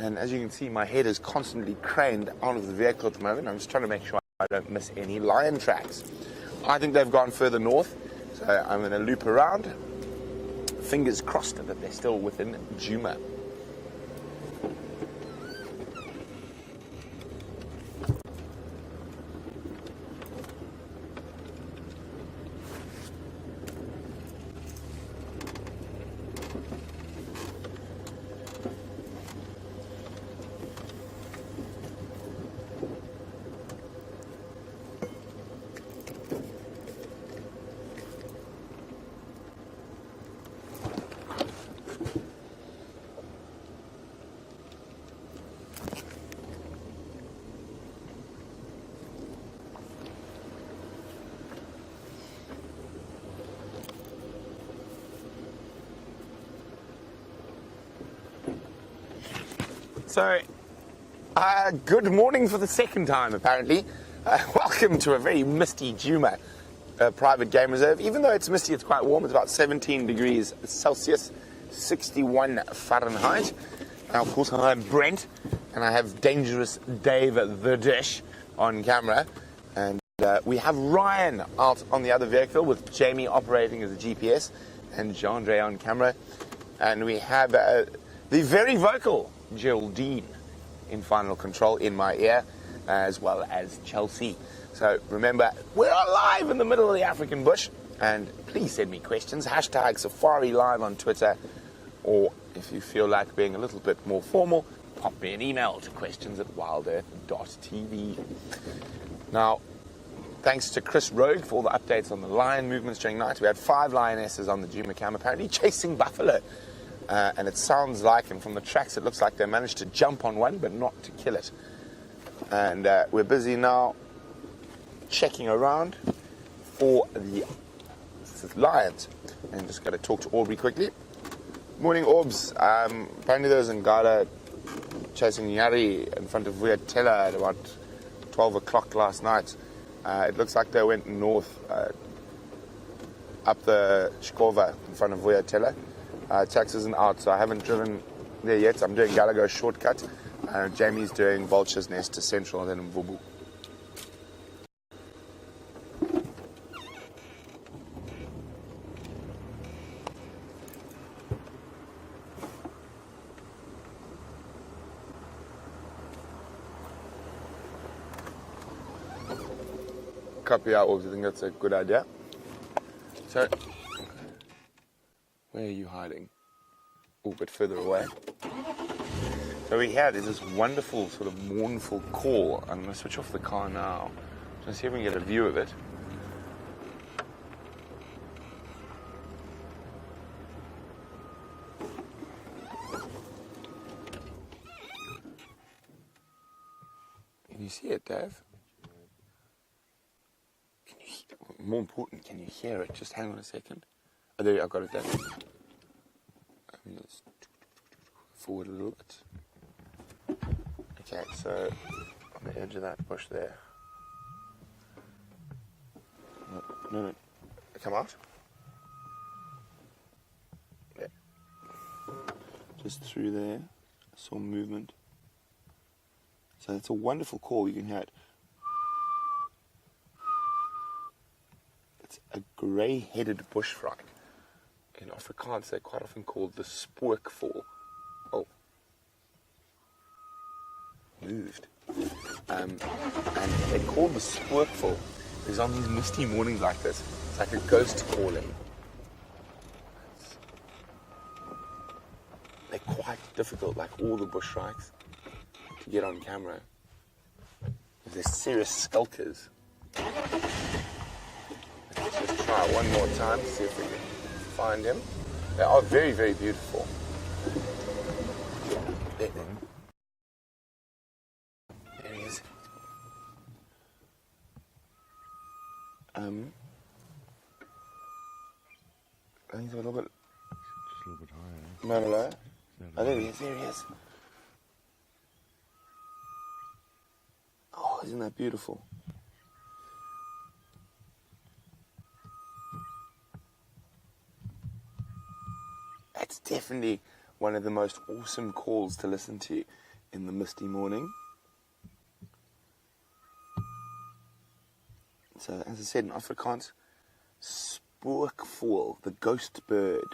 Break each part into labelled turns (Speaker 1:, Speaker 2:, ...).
Speaker 1: And as you can see, my head is constantly craned out of the vehicle at the moment. I'm just trying to make sure I don't miss any lion tracks. I think they've gone further north, so I'm going to loop around. Fingers crossed that they're still within Djuma. So, good morning for the second time, apparently. Welcome to a very misty Djuma private game reserve. Even though it's misty, it's quite warm. It's about 17 degrees Celsius, 61 Fahrenheit. Now, of course, I'm Brent, and I have Dangerous Dave the Dish on camera. And we have Ryan out on the other vehicle with Jamie operating as a GPS and Jean-Andre on camera. And we have the very vocal Geraldine in final control in my ear, as well as Chelsea. So remember, we're live in the middle of the African bush, and please send me questions. Hashtag Safari Live on Twitter, or if you feel like being a little bit more formal, pop me an email to questions@wildearth.tv. Now, thanks to Chris Rogue for all the updates on the lion movements during night. We had 5 lionesses on the Djuma cam, apparently chasing buffalo. And it sounds like, and from the tracks, it looks like they managed to jump on one, but not to kill it. And we're busy now checking around for the lions. And just got to talk to Aubrey quickly. Morning, Orbs. Apparently there was Ngada chasing Nyari in front of Vuyatela at about 12 o'clock last night. It looks like they went north up the Shkova in front of Vuyatela. Tax isn't out, so I haven't driven there yet. I'm doing Gallagher shortcut. Jamie's doing Vulture's Nest to Central and then Mvubu. Copy out, Orbs. I think that's a good idea. So, where are you hiding? Oh, a bit further away. So we had this wonderful sort of mournful call. I'm going to switch off the car now. Just see if we can get a view of it. Can you see it, Dave? More important, can you hear it? Just hang on a second. Oh, there, I've got it, Dave. Let's forward a little bit. Okay, so on the edge of that bush there. No. Come out. Yeah. Just through there. I saw movement. So it's a wonderful call. You can hear it. It's a grey-headed bushfrog. In Afrikaans, they're quite often called the spookval. Oh. Moved. And they're called the spookval because on these misty mornings like this, it's like a ghost calling. They're quite difficult, like all the bush shrikes, to get on camera. They're serious skulkers. Let's just try one more time to see if we can find him. They are very, very beautiful. There he is. I think he's a little bit...
Speaker 2: Just a little bit higher.
Speaker 1: No, lower. Oh, there he is, there he is. Oh, isn't that beautiful? It's definitely one of the most awesome calls to listen to. in the misty morning. So, as I said in Afrikaans, spookvoël, the ghost bird.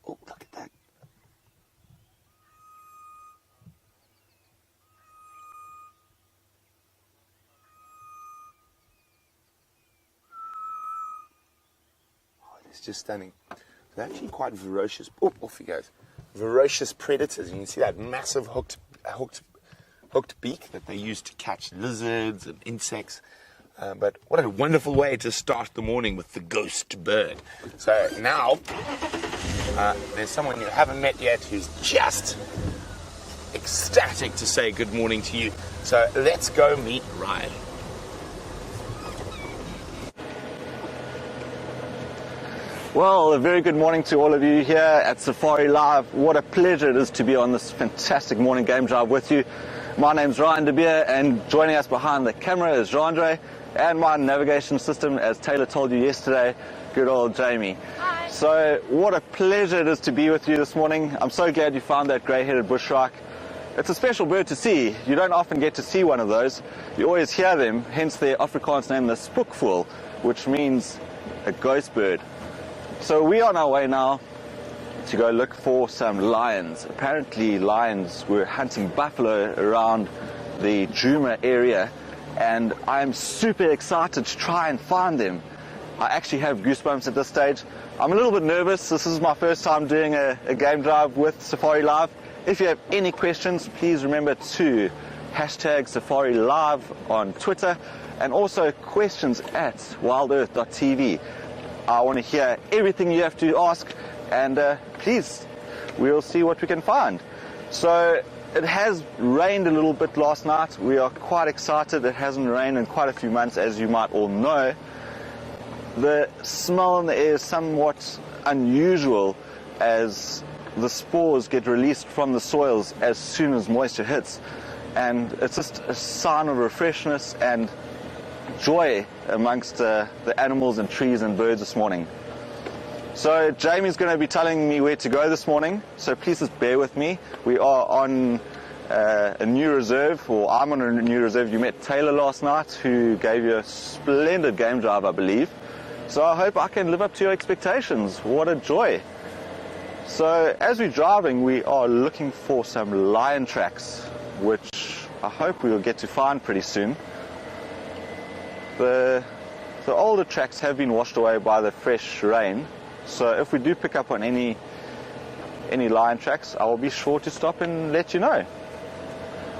Speaker 1: Oh, look at that. Oh, it's just stunning. They're actually quite ferocious. Oh, off he goes. Ferocious predators. You can see that massive hooked beak that they use to catch lizards and insects. But what a wonderful way to start the morning with the ghost bird. So now, there's someone you haven't met yet who's just ecstatic to say good morning to you. So let's go meet Ryan.
Speaker 3: Well, a very good morning to all of you here at Safari Live. What a pleasure it is to be on this fantastic morning game drive with you. My name's Ryan De Beer, and joining us behind the camera is Jean-Andre, and my navigation system, as Taylor told you yesterday, good old Jamie.
Speaker 4: Hi.
Speaker 3: So, what a pleasure it is to be with you this morning. I'm so glad you found that grey-headed bushshark. It's a special bird to see. You don't often get to see one of those. You always hear them, hence their Afrikaans name, the spookvoël, which means a ghost bird. So we're on our way now to go look for some lions. Apparently lions were hunting buffalo around the Djuma area, and I'm super excited to try and find them. I actually have goosebumps at this stage. I'm a little bit nervous. This is my first time doing a game drive with Safari Live. If you have any questions, please remember to hashtag Safari Live on Twitter, and also questions at wildearth.tv. I want to hear everything you have to ask, and please, we'll see what we can find. So it has rained a little bit last night. We are quite excited. It hasn't rained in quite a few months, as you might all know. The smell in the air is somewhat unusual, as the spores get released from the soils as soon as moisture hits, and it's just a sign of refreshness and joy amongst the animals and trees and birds this morning. So Jamie's going to be telling me where to go this morning, so please just bear with me. We are on a new reserve, or I'm on a new reserve. You met Taylor last night, who gave you a splendid game drive, I believe. So I hope I can live up to your expectations. What a joy. So as we're driving, we are looking for some lion tracks, which I hope we will get to find pretty soon. The older tracks have been washed away by the fresh rain, so if we do pick up on any lion tracks, I will be sure to stop and let you know.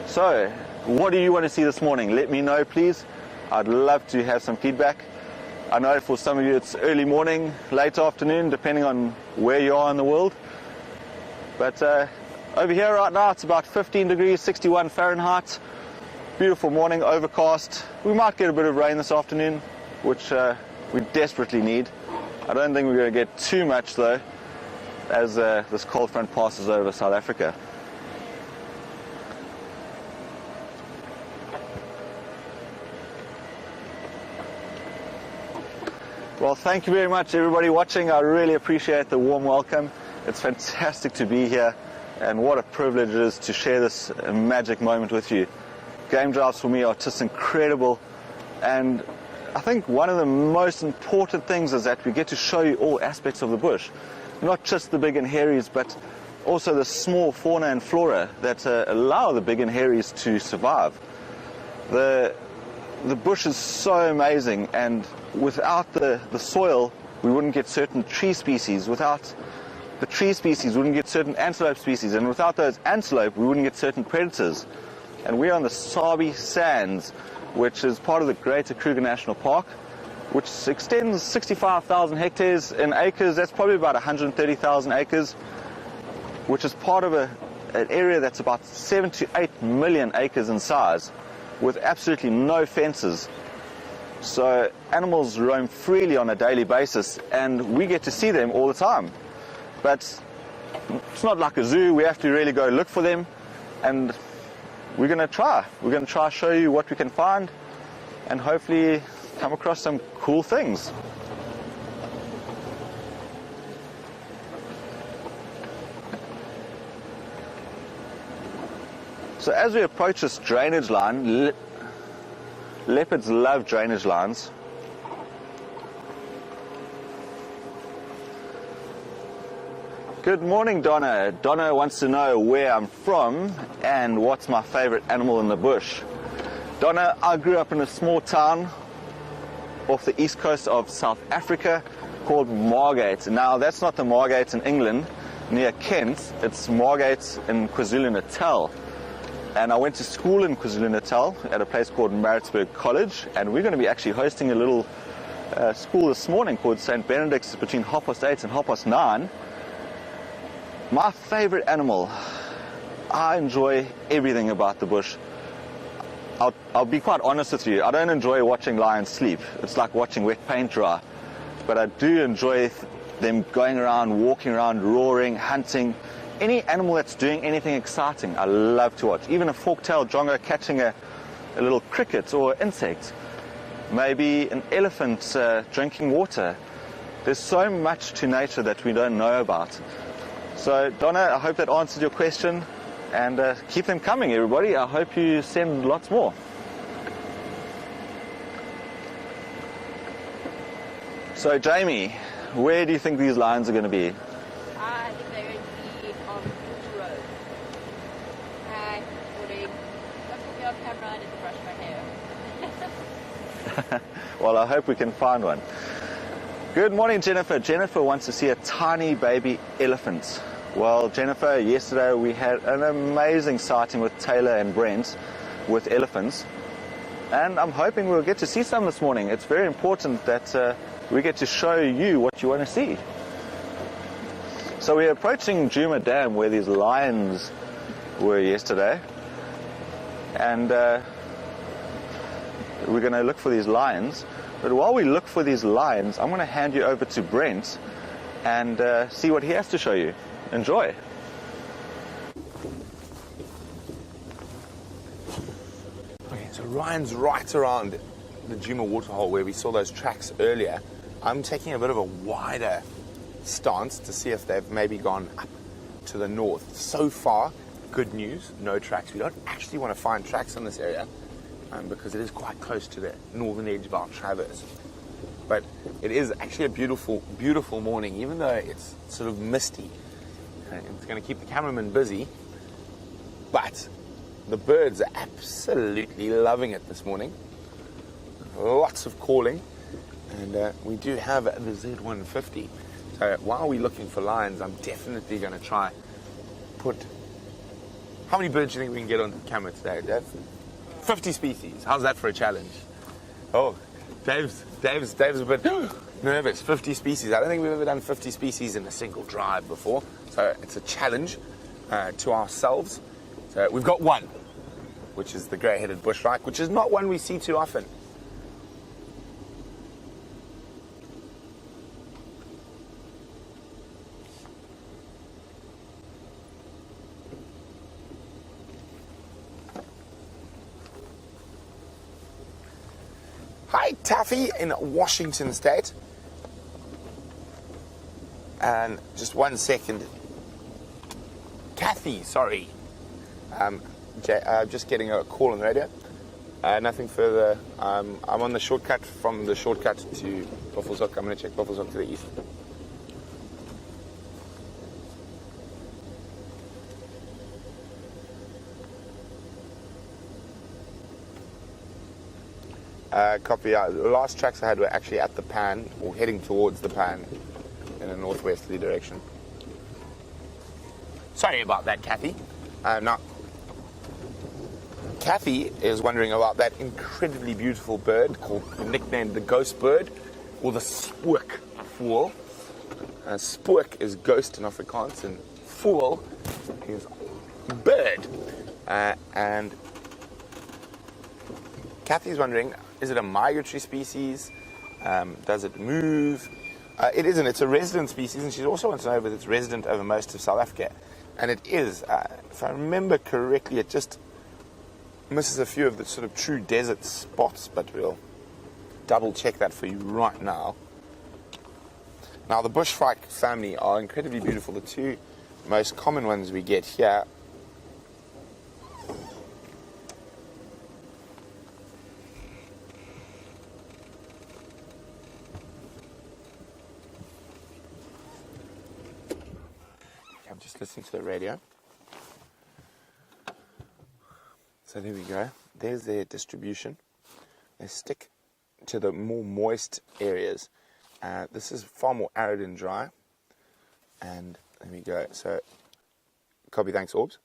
Speaker 3: So, what do you want to see this morning? Let me know, please. I'd love to have some feedback. I know for some of you it's early morning, late afternoon, depending on where you are in the world. But over here right now it's about 15 degrees, 61 Fahrenheit. Beautiful morning, overcast. We might get a bit of rain this afternoon, which we desperately need. I don't think we're going to get too much though, as this cold front passes over South Africa. Well, thank you very much everybody watching. I really appreciate the warm welcome. It's fantastic to be here, and what a privilege it is to share this magic moment with you. Game drives for me are just incredible, and I think one of the most important things is that we get to show you all aspects of the bush. Not just the big and hairies, but also the small fauna and flora that allow the big and hairies to survive. The bush is so amazing, and without the soil we wouldn't get certain tree species. Without the tree species we wouldn't get certain antelope species, and without those antelope we wouldn't get certain predators. And we're on the Sabi Sands, which is part of the Greater Kruger National Park, which extends 65,000 hectares in acres. That's probably about 130,000 acres, which is part of an area that's about 7 to 8 million acres in size, with absolutely no fences. So animals roam freely on a daily basis, and we get to see them all the time. But it's not like a zoo. We have to really go look for them, and we're going to try. We're going to try to show you what we can find, and hopefully come across some cool things. So as we approach this drainage line, leopards love drainage lines. Good morning, Donna. Donna wants to know where I'm from and what's my favorite animal in the bush. Donna, I grew up in a small town off the east coast of South Africa called Margate. Now, that's not the Margate in England near Kent, it's Margate in KwaZulu-Natal. And I went to school in KwaZulu-Natal at a place called Maritzburg College, and we're going to be actually hosting a little school this morning called St. Benedict's between 8:30 and 9:30. My favorite animal, I enjoy everything about the bush. I'll be quite honest with you, I don't enjoy watching lions sleep. It's like watching wet paint dry. But I do enjoy them going around, walking around, roaring, hunting. Any animal that's doing anything exciting, I love to watch. Even a fork-tailed jongo catching a little cricket or insect. Maybe an elephant drinking water. There's so much to nature that we don't know about. So, Donna, I hope that answered your question. And keep them coming, everybody. I hope you send lots more. So, Jamie, where do you think these lions are going to be?
Speaker 4: I think they're going to be on Bush Road. Hi, morning. Don't put me on camera, I need to brush my hair.
Speaker 3: Well, I hope we can find one. Good morning, Jennifer. Jennifer wants to see a tiny baby elephant. Well, Jennifer, yesterday we had an amazing sighting with Taylor and Brent with elephants. And I'm hoping we'll get to see some this morning. It's very important that we get to show you what you want to see. So we're approaching Djuma Dam where these lions were yesterday. And we're going to look for these lions. But while we look for these lions, I'm going to hand you over to Brent and see what he has to show you. Enjoy.
Speaker 1: Okay, so Ryan's right around the Djuma waterhole where we saw those tracks earlier. I'm taking a bit of a wider stance to see if they've maybe gone up to the north. So far, good news, no tracks. We don't actually want to find tracks in this area because it is quite close to the northern edge of our traverse. But it is actually a beautiful, beautiful morning, even though it's sort of misty. It's going to keep the cameraman busy, but the birds are absolutely loving it this morning. Lots of calling, and we do have the Z150. So while we're looking for lions, I'm definitely going to try put... How many birds do you think we can get on camera today, Dave? 50 species. How's that for a challenge? Oh, Dave's a bit nervous. 50 species. I don't think we've ever done 50 species in a single drive before. So it's a challenge to ourselves. So we've got one, which is the grey-headed bushwrack, which is not one we see too often. Hi, Taffy in Washington State. And just 1 second. Kathy, sorry. Just getting a call on the radio. Nothing further. I'm on the shortcut from the shortcut to Buffelshoek. I'm going to check Buffelshoek to the east. Copy. The last tracks I had were actually at the pan, or heading towards the pan in a northwesterly direction. Sorry about that, Kathy. Now, Kathy is wondering about that incredibly beautiful bird nicknamed the ghost bird, or the spook voël. Spook is ghost in Afrikaans, and voël is bird. And Kathy's wondering, is it a migratory species? Does it move? It isn't. It's a resident species, and she also wants to know whether it's resident over most of South Africa. And it is. If I remember correctly, it just misses a few of the sort of true desert spots, but we'll double check that for you right now. Now, the bushfrike family are incredibly beautiful. The two most common ones we get here I'm just listening to the radio. So there we go. There's their distribution. They stick to the more moist areas. This is far more arid and dry. And there we go. So, copy, thanks, Orbs.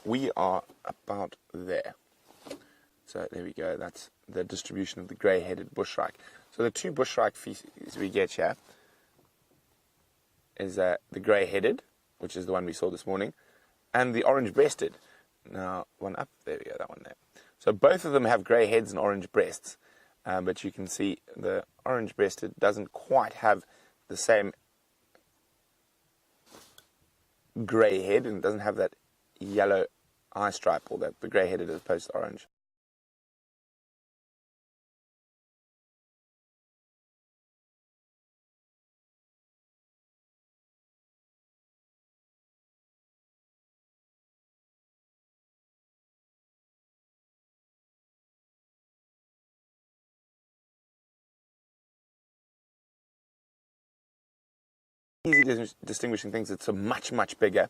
Speaker 1: We are about there. So there we go. That's the distribution of the grey-headed bushshrike. So the two bushshrike species we get here is the grey-headed, which is the one we saw this morning, and the orange-breasted. Now, one up, there we go, that one there. So both of them have grey heads and orange breasts, but you can see the orange-breasted doesn't quite have the same grey head and doesn't have that yellow eye stripe, or that the grey-headed as opposed to orange. Easy distinguishing things. It's a much, much bigger.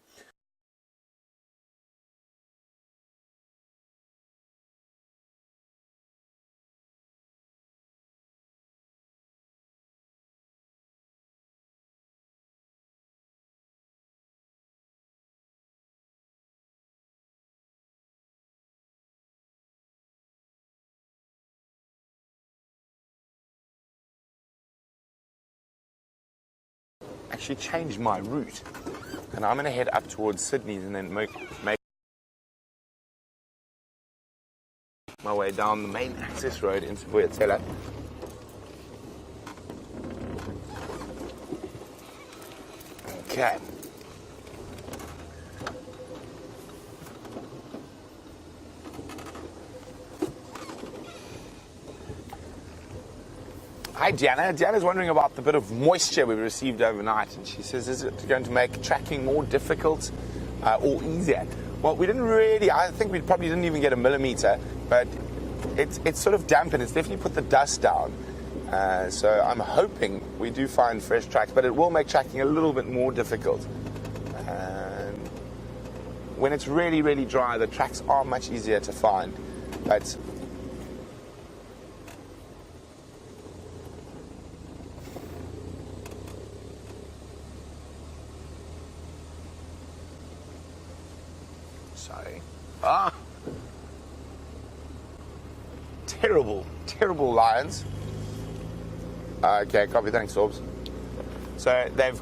Speaker 1: Actually changed my route, and I'm going to head up towards Sydney and then make my way down the main access road into Vuyatela. Okay. Hi, Diana. Diana's wondering about the bit of moisture we received overnight, and she says, is it going to make tracking more difficult or easier? Well, we didn't really, I think we probably didn't even get a millimeter, but it's sort of dampened. It's definitely put the dust down. So I'm hoping we do find fresh tracks, but it will make tracking a little bit more difficult. When it's really, really dry, the tracks are much easier to find. But sorry. Terrible lions. Okay, copy, thanks, Orbs. So they've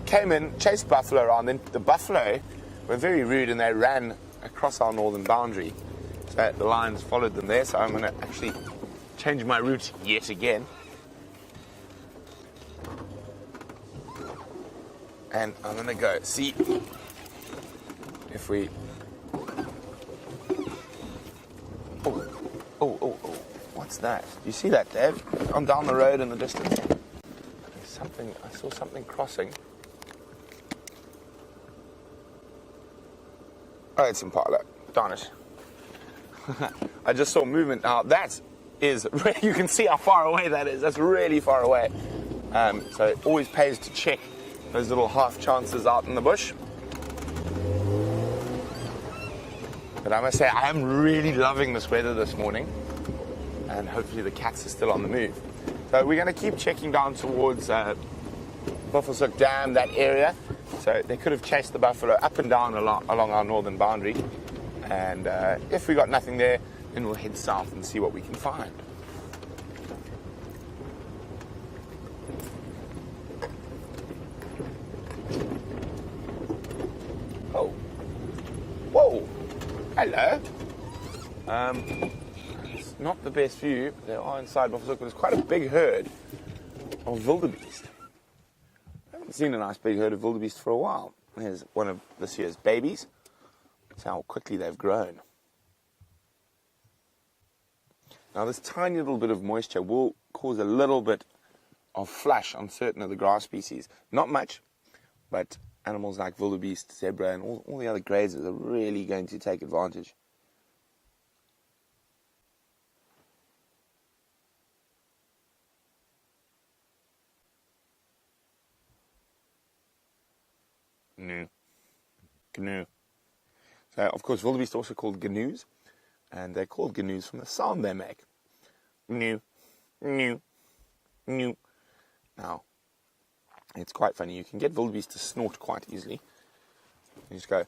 Speaker 1: came in, chased buffalo around, then the buffalo were very rude and they ran across our northern boundary. So the lions followed them there, so I'm going to actually change my route yet again. And I'm going to go see if we... Oh, what's that? You see that, Dave? I'm down the road in the distance. There's something, I saw something crossing. Oh, it's Impala. Darn it. I just saw movement. Now, that is, you can see how far away that is. That's really far away. So it always pays to check those little half chances out in the bush. But I must say, I am really loving this weather this morning. And hopefully the cats are still on the move. So we're going to keep checking down towards Buffelshoek Dam, that area. So they could have chased the buffalo up and down along our northern boundary. And if we got nothing there, then we'll head south and see what we can find. Oh. Whoa. Hello. It's not the best view. They are inside Buffelshoek, but it's quite a big herd of wildebeest. I haven't seen a nice big herd of wildebeest for a while. Here's one of this year's babies. That's how quickly they've grown. Now this tiny little bit of moisture will cause a little bit of flush on certain of the grass species. Not much, but animals like wildebeest, zebra, and all the other grazers are really going to take advantage. GNU. So, of course, wildebeest are also called gnus, and they're called gnus from the sound they make. GNU, GNU, GNU. Now, it's quite funny. You can get wildebeest to snort quite easily. You just go.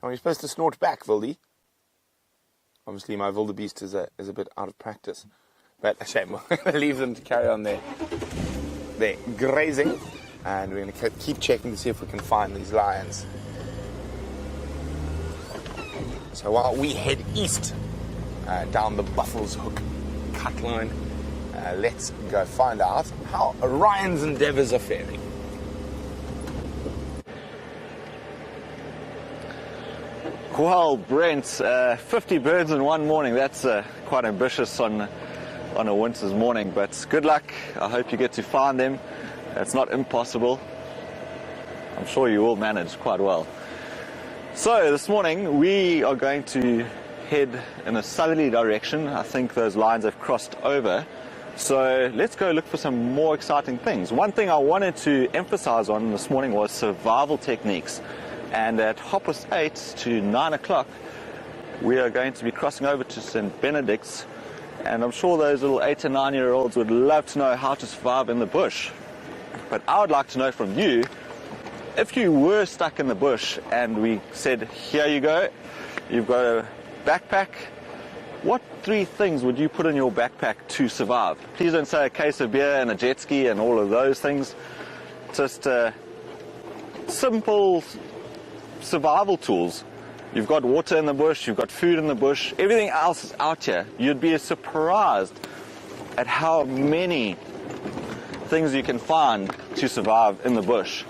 Speaker 1: Are you supposed to snort back, Wildy? Obviously, my wildebeest is a bit out of practice. But a shame. We're going to leave them to carry on their grazing. And we're going to keep checking to see if we can find these lions. So while we head east down the Buffalo's Hook cut line, let's go find out how Ryan's endeavours are faring.
Speaker 3: Well, Brent, 50 birds in one morning, that's quite ambitious on a winter's morning, but good luck. I hope you get to find them. It's not impossible. I'm sure you will manage quite well. So this morning we are going to head in a southerly direction. I think those lines have crossed over. So let's go look for some more exciting things. One thing I wanted to emphasize on this morning was survival techniques. And at 8:30 to 9 o'clock, we are going to be crossing over to St. Benedict's. And I'm sure those little 8 and 9-year-olds would love to know how to survive in the bush. But I would like to know from you, if you were stuck in the bush and we said, here you go, you've got a backpack, what 3 things would you put in your backpack to survive? Please don't say a case of beer and a jet ski and all of those things. Just simple survival tools. You've got water in the bush, you've got food in the bush, everything else is out here. You'd be surprised at how many things you can find to survive in the bush.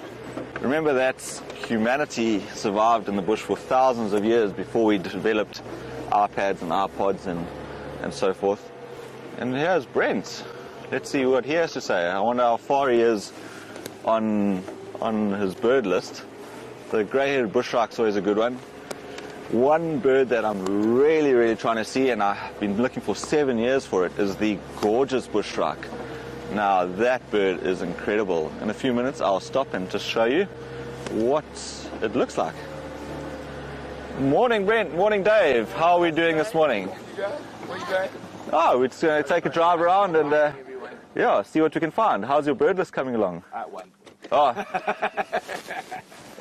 Speaker 3: Remember that humanity survived in the bush for thousands of years before we developed iPads and iPods and so forth. And here's Brent. Let's see what he has to say. I wonder how far he is on his bird list. The grey-headed bushrike's always a good one. One bird that I'm really trying to see, and I've been looking for 7 years for it, is the gorgeous bushrike. Now that bird is incredible. In a few minutes I'll stop and just show you what it looks like. Morning Brent, morning Dave. How are we doing this morning?
Speaker 1: Where you going?
Speaker 3: Oh, we're just going to take a drive around and yeah, see what we can find. How's your bird list coming along?
Speaker 1: One.
Speaker 3: Oh,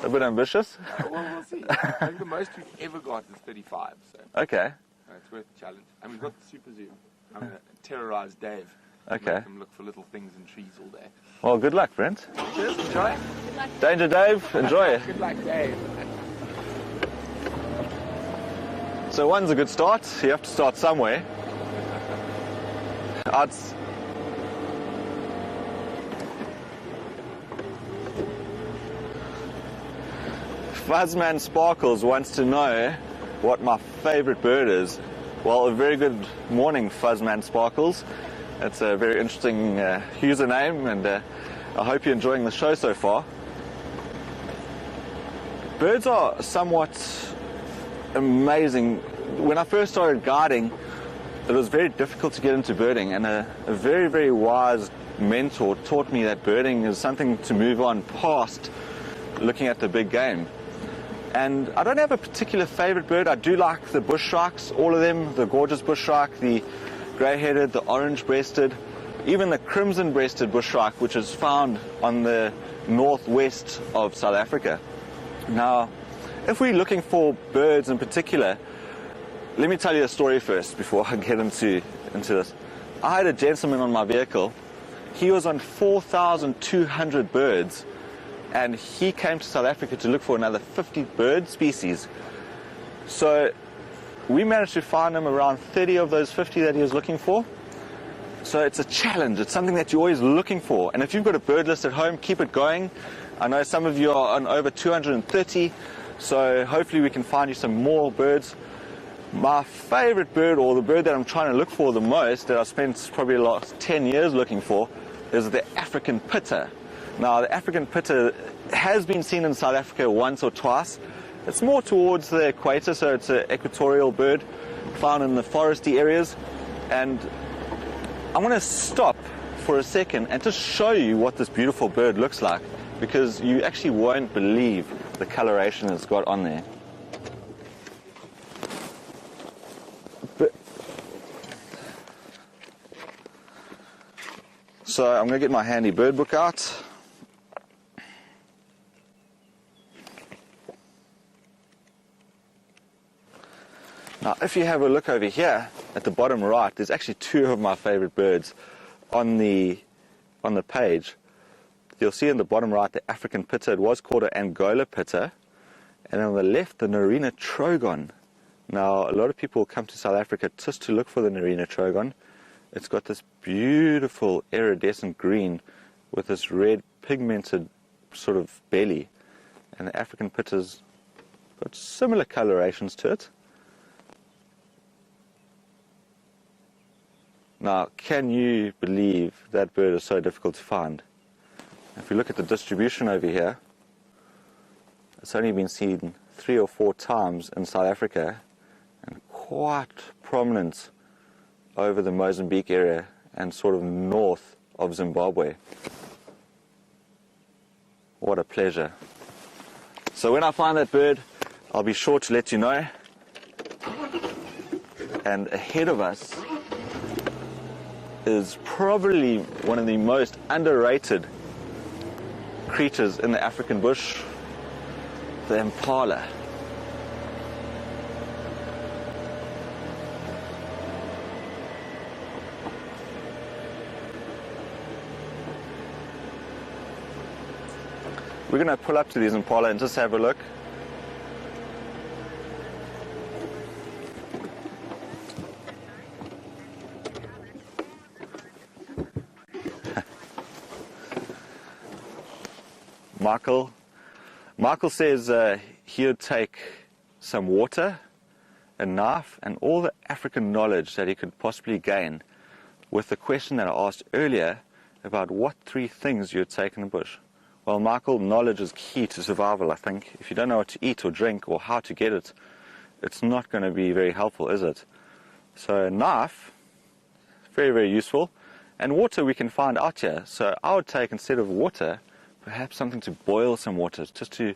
Speaker 3: a bit ambitious.
Speaker 1: Well, we'll see. I think the most we've ever got is 35. So
Speaker 3: okay.
Speaker 1: It's worth the challenge. And we've got the super zoom. I'm going to terrorize Dave.
Speaker 3: Okay.
Speaker 1: Make him look for little things in trees all day.
Speaker 3: Well, good luck, Brent.
Speaker 1: Cheers, enjoy.
Speaker 4: Good luck.
Speaker 3: Danger, Dave. Enjoy.
Speaker 1: Good luck, Dave.
Speaker 3: So one's a good start. You have to start somewhere. Fuzzman Sparkles wants to know what my favorite bird is. Well, a very good morning, Fuzzman Sparkles. It's a very interesting username, and I hope you're enjoying the show so far. Birds are somewhat amazing. When I first started guiding, it was very difficult to get into birding, and a very wise mentor taught me that birding is something to move on past looking at the big game. And I don't have a particular favorite bird. I do like the bush shrikes, all of them, the gorgeous bush shrike, the grey-headed, the orange-breasted, even the crimson-breasted bush shrike, which is found on the northwest of South Africa. Now, if we're looking for birds in particular, let me tell you a story first before I get into this. I had a gentleman on my vehicle. He was on 4,200 birds, and he came to South Africa to look for another 50 bird species. So we managed to find him around 30 of those 50 that he was looking for. So it's a challenge. It's something that you're always looking for. And if you've got a bird list at home, keep it going. I know some of you are on over 230, so hopefully we can find you some more birds. My favorite bird, or the bird that I'm trying to look for the most, that I've spent probably the last 10 years looking for, is the African pitter. Now, the African pitter has been seen in South Africa once or twice. It's more towards the equator, so it's an equatorial bird found in the foresty areas. And I want to stop for a second and just show you what this beautiful bird looks like, because you actually won't believe the coloration it's got on there. So I'm going to get my handy bird book out. Now, if you have a look over here at the bottom right, there's actually two of my favorite birds on the page. You'll see in the bottom right the African pitter. It was called an Angola pitter. And on the left, the Narina trogon. Now, a lot of people come to South Africa just to look for the Narina trogon. It's got this beautiful iridescent green with this red pigmented sort of belly. And the African pitter's got similar colorations to it. Now, can you believe that bird is so difficult to find? If you look at the distribution over here, it's only been seen 3 or 4 times in South Africa and quite prominent over the Mozambique area and sort of north of Zimbabwe. What a pleasure. So when I find that bird, I'll be sure to let you know. And ahead of us is probably one of the most underrated creatures in the African bush, the impala. We're going to pull up to these impala and just have a look. Michael says he would take some water, a knife, and all the African knowledge that he could possibly gain with the question that I asked earlier about what 3 things you would take in the bush. Well, Michael, knowledge is key to survival, I think. If you don't know what to eat or drink or how to get it, it's not going to be very helpful, is it? So a knife, very, very useful. And water we can find out here. So I would take, instead of water, perhaps something to boil some water, just to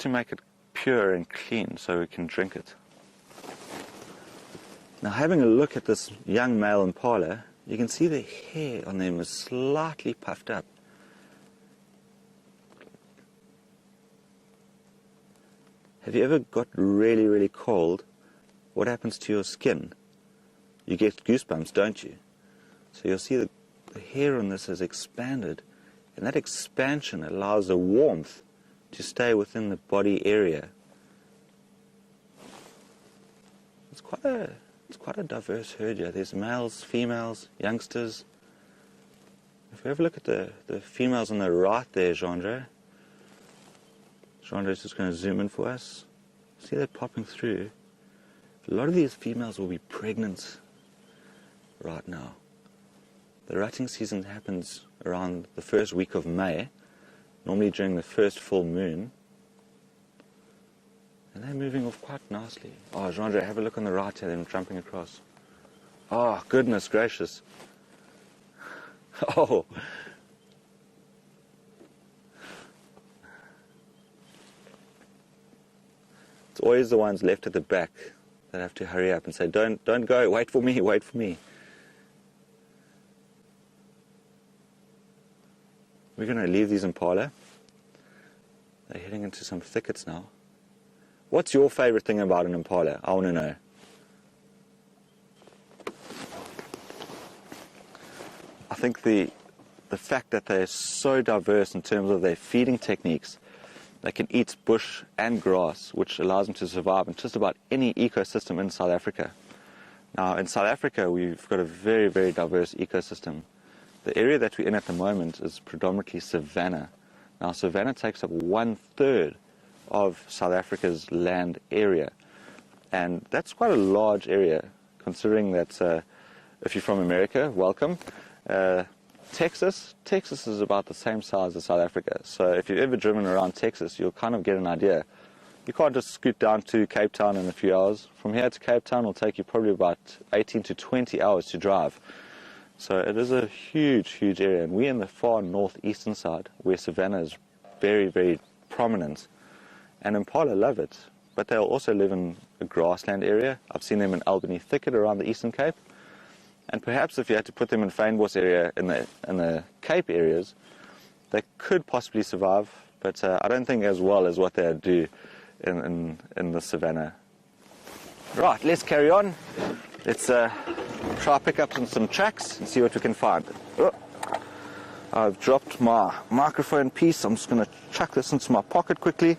Speaker 3: make it pure and clean so we can drink it. Now, having a look at this young male impala, you can see the hair on them is slightly puffed up. Have you ever got really, really cold? What happens to your skin? You get goosebumps, don't you? So you'll see the hair on this has expanded, and that expansion allows the warmth to stay within the body area. It's quite a diverse herd here. There's males, females, youngsters. If we have a look at the females on the right there, Jeandre is just going to zoom in for us. See that popping through? A lot of these females will be pregnant right now. The rutting season happens around the first week of May, normally during the first full moon. And they're moving off quite nicely. Oh, Jeandre, have a look on the right here, them jumping across. Oh, goodness gracious. Oh. It's always the ones left at the back that have to hurry up and say, don't go, wait for me, wait for me. We're going to leave these impala. They're heading into some thickets now. What's your favorite thing about an impala? I want to know. I think the fact that they're so diverse in terms of their feeding techniques. They can eat bush and grass, which allows them to survive in just about any ecosystem in South Africa. Now, in South Africa, we've got a very, very diverse ecosystem. The area that we're in at the moment is predominantly savanna. Now, savanna takes up 1/3 of South Africa's land area, and that's quite a large area, considering that if you're from America, welcome. Texas is about the same size as South Africa, so if you've ever driven around Texas, you'll kind of get an idea. You can't just scoot down to Cape Town in a few hours. From here to Cape Town will take you probably about 18 to 20 hours to drive. So it is a huge, huge area, and we're in the far northeastern side, where savanna is very, very prominent. And impala love it, but they'll also live in a grassland area. I've seen them in Albany Thicket around the Eastern Cape. And perhaps if you had to put them in Fynbos area, in the Cape areas, they could possibly survive, but I don't think as well as what they do in the savanna. Right, let's carry on. Let's try pick up some tracks and see what we can find. Oh, I've dropped my microphone piece. I'm just going to chuck this into my pocket quickly.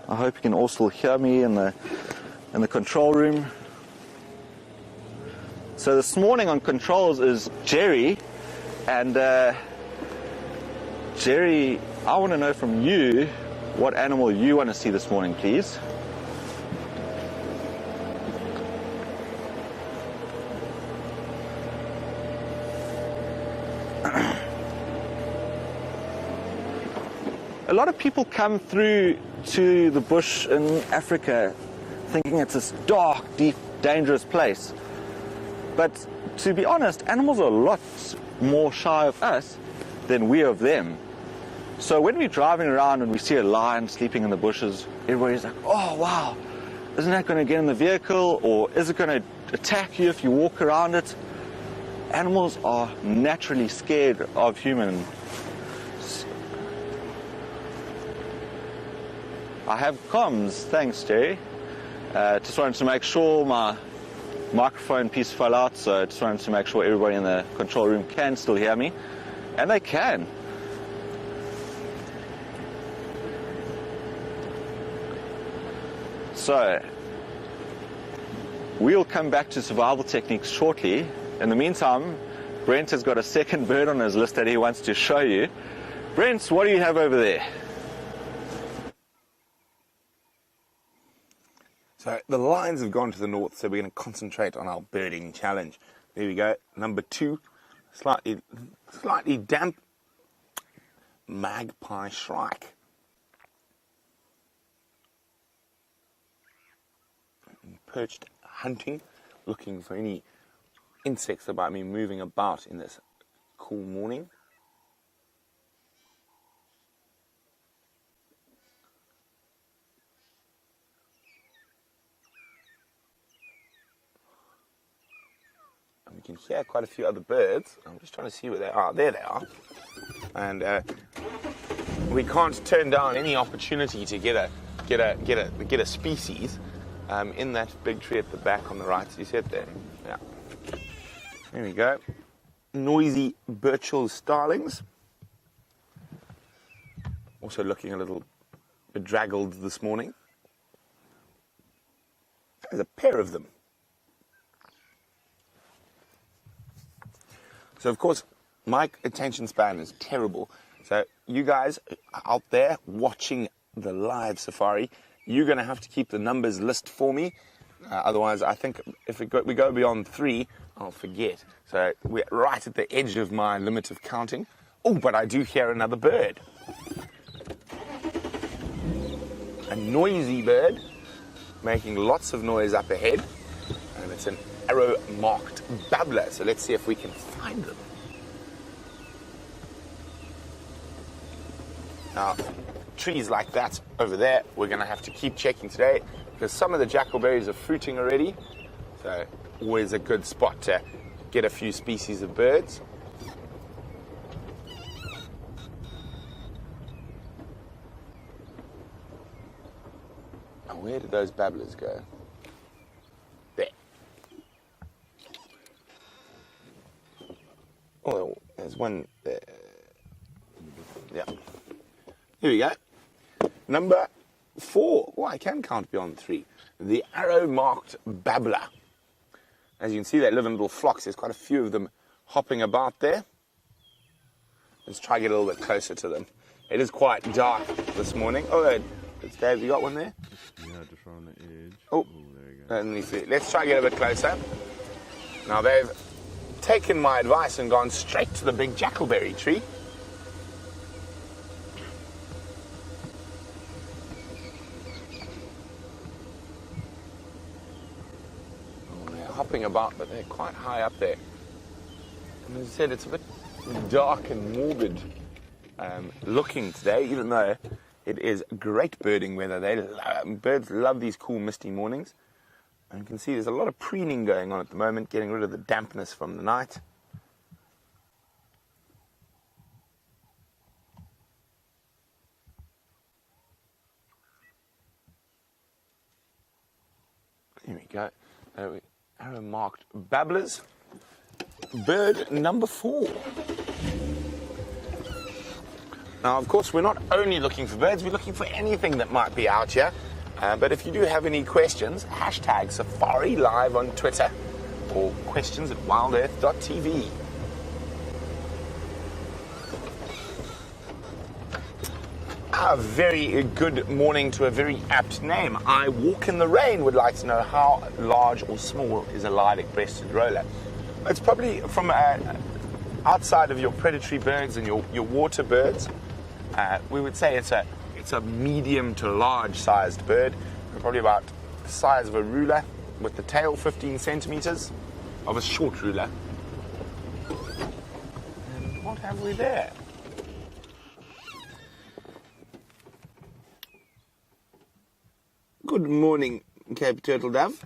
Speaker 3: I hope you can all still hear me in the control room. So this morning on controls is Jerry, and Jerry, I want to know from you what animal you want to see this morning, please. A lot of people come through to the bush in Africa thinking it's this dark, deep, dangerous place. But to be honest, animals are a lot more shy of us than we of them. So when we're driving around and we see a lion sleeping in the bushes, everybody's like, oh wow, isn't that going to get in the vehicle, or is it going to attack you if you walk around it? Animals are naturally scared of humans. I have comms, thanks Jerry. Just wanted to make sure my microphone piece fell out, so I just wanted to make sure everybody in the control room can still hear me, and they can. So we'll come back to survival techniques shortly. In the meantime, Brent has got a second bird on his list that he wants to show you. Brent, what do you have over there?
Speaker 1: So the lions have gone to the north, so we're going to concentrate on our birding challenge. There we go. Number 2, slightly damp magpie shrike. Perched hunting, looking for any insects that might be moving about in this cool morning. And we can hear quite a few other birds. I'm just trying to see where they are. There they are. And we can't turn down any opportunity to get a species. In that big tree at the back on the right, you see it there? Yeah. There we go. Noisy Birchall starlings. Also looking a little bedraggled this morning. There's a pair of them. So, of course, my attention span is terrible. So, you guys out there watching the live safari, you're going to have to keep the numbers list for me. Otherwise, I think if we go beyond 3, I'll forget. So we're right at the edge of my limit of counting. Oh, but I do hear another bird. A noisy bird, making lots of noise up ahead. And it's an arrow-marked babbler. So let's see if we can find them. Now, trees like that over there, we're going to have to keep checking today because some of the jackalberries are fruiting already. So always a good spot to get a few species of birds. And where did those babblers go? There. Oh, there's one there. Yeah. Here we go. Number 4. Oh, I can count beyond 3. The arrow-marked babbler. As you can see, they live in little flocks. There's quite a few of them hopping about there. Let's try to get a little bit closer to them. It is quite dark this morning. Oh, it's Dave, you got one there?
Speaker 2: Yeah, just right on the edge.
Speaker 1: Oh,
Speaker 2: there you go.
Speaker 1: let me see. Let's try and get a bit closer. Now, they've taken my advice and gone straight to the big jackalberry tree. Oh, they're hopping about, but they're quite high up there. And as I said, it's a bit dark and morbid looking today, even though it is great birding weather. Birds love these cool misty mornings. And you can see there's a lot of preening going on at the moment, getting rid of the dampness from the night. Here we go. Arrow marked babblers. Bird number 4. Now, of course, we're not only looking for birds, we're looking for anything that might be out here. But if you do have any questions, hashtag Safari Live on Twitter or questions at wildearth.tv. A very good morning to a very apt name. I Walk in the Rain would like to know how large or small is a lilac-breasted roller. It's probably from outside of your predatory birds and your water birds. We would say it's a medium to large sized bird, probably about the size of a ruler, with the tail 15 centimeters of a short ruler. And what have we there? Good morning, Cape Turtle Dove.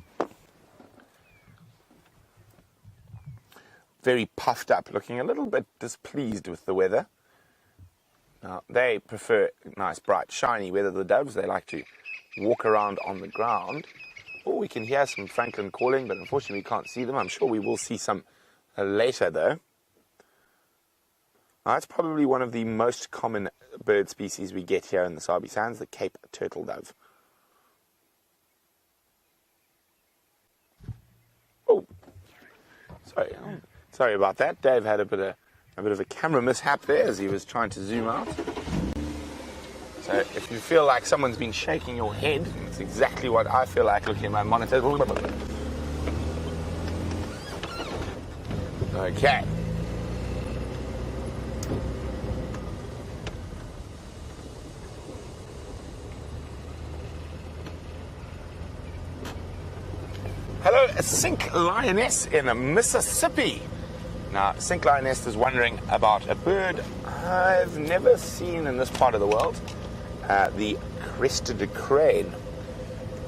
Speaker 1: Very puffed up, looking a little bit displeased with the weather. Now, they prefer nice, bright, shiny weather, the doves. They like to walk around on the ground. Oh, we can hear some francolin calling, but unfortunately we can't see them. I'm sure we will see some later, though. Now, that's probably one of the most common bird species we get here in the Sabi Sands, the Cape Turtle Dove. Oh, sorry about that. Dave had a bit of a camera mishap there as he was trying to zoom out. So if you feel like someone's been shaking your head, it's exactly what I feel like looking at my monitor. Okay. Hello, a Sink Lioness in Mississippi. Now, Sink Lioness is wondering about a bird I've never seen in this part of the world, the crested crane.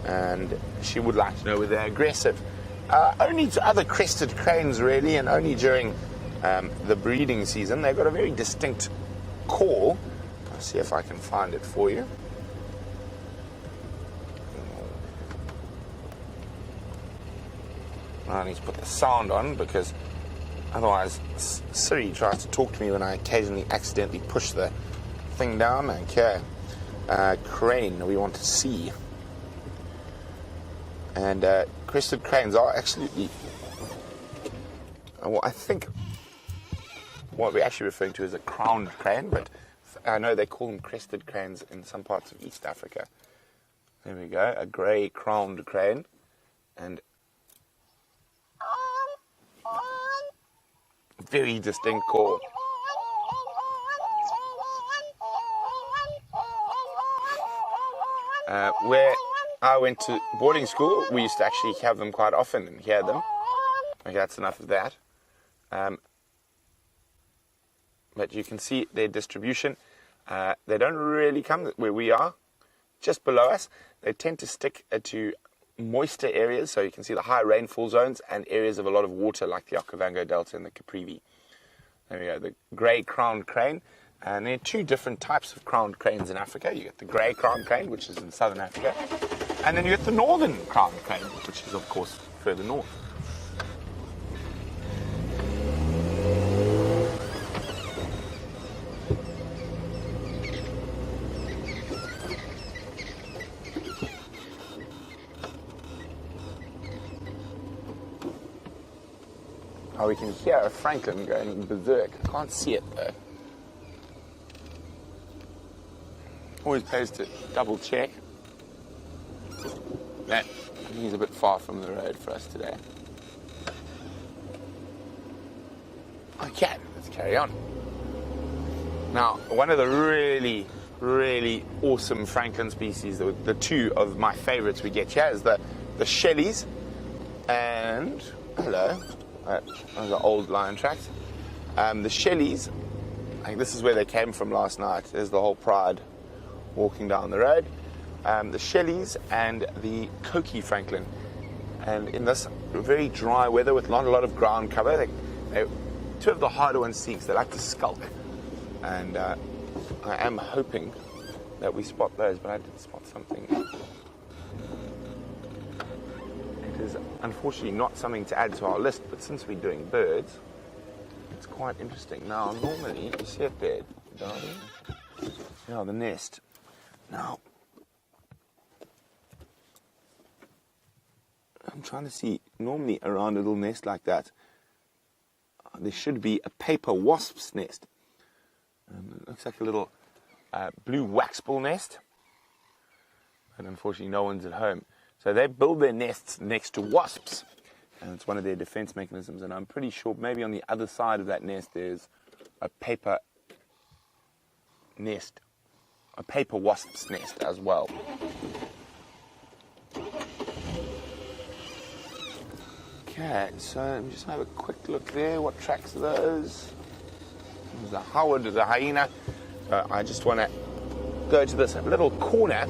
Speaker 1: And she would like to know whether they're aggressive. Only to other crested cranes, really, and only during the breeding season. They've got a very distinct call. I'll see if I can find it for you. I need to put the sound on because otherwise Siri tries to talk to me when I occasionally accidentally push the thing down. Okay. Crane we want to see. And crested cranes are absolutely... Well, I think what we're actually referring to is a crowned crane, but I know they call them crested cranes in some parts of East Africa. There we go, a grey crowned crane. And very distinct call. Where I went to boarding school, we used to actually have them quite often and hear them. Okay, that's enough of that. But you can see their distribution. They don't really come where we are, just below us. They tend to stick to moister areas, so you can see the high rainfall zones and areas of a lot of water like the Okavango Delta and the Caprivi. There we go, the grey crowned crane. And there are two different types of crowned cranes in Africa. You get the grey crowned crane, which is in southern Africa, and then you get the northern crowned crane, which is of course further north. Oh, we can hear a francolin going berserk. I can't see it though. always pays to double check. That, I think he's a bit far from the road for us today. Okay, let's carry on. Now, one of the really, really awesome francolin species, the two of my favorites we get here, is the Shelleys. And, hello, those are old lion tracks. The Shelleys, I think this is where they came from last night. There's the whole pride walking down the road. The Shelleys and the Coqui francolin. And in this very dry weather with not a lot of ground cover, they're two of the harder ones to see because they like to skulk. And I am hoping that we spot those, but I did spot something. It is unfortunately not something to add to our list, but since we're doing birds, it's quite interesting. Now, normally, you see it there, darling? Yeah, the nest. Now, I'm trying to see, normally around a little nest like that, there should be a paper wasp's nest. It looks like a little blue waxbill nest, and unfortunately no one's at home. So they build their nests next to wasps, and it's one of their defense mechanisms. And I'm pretty sure maybe on the other side of that nest there's a paper nest, a paper wasp's nest as well. Okay, so let me just have a quick look there. What tracks are those? There's a Howard, there's a hyena. I just want to go to this little corner,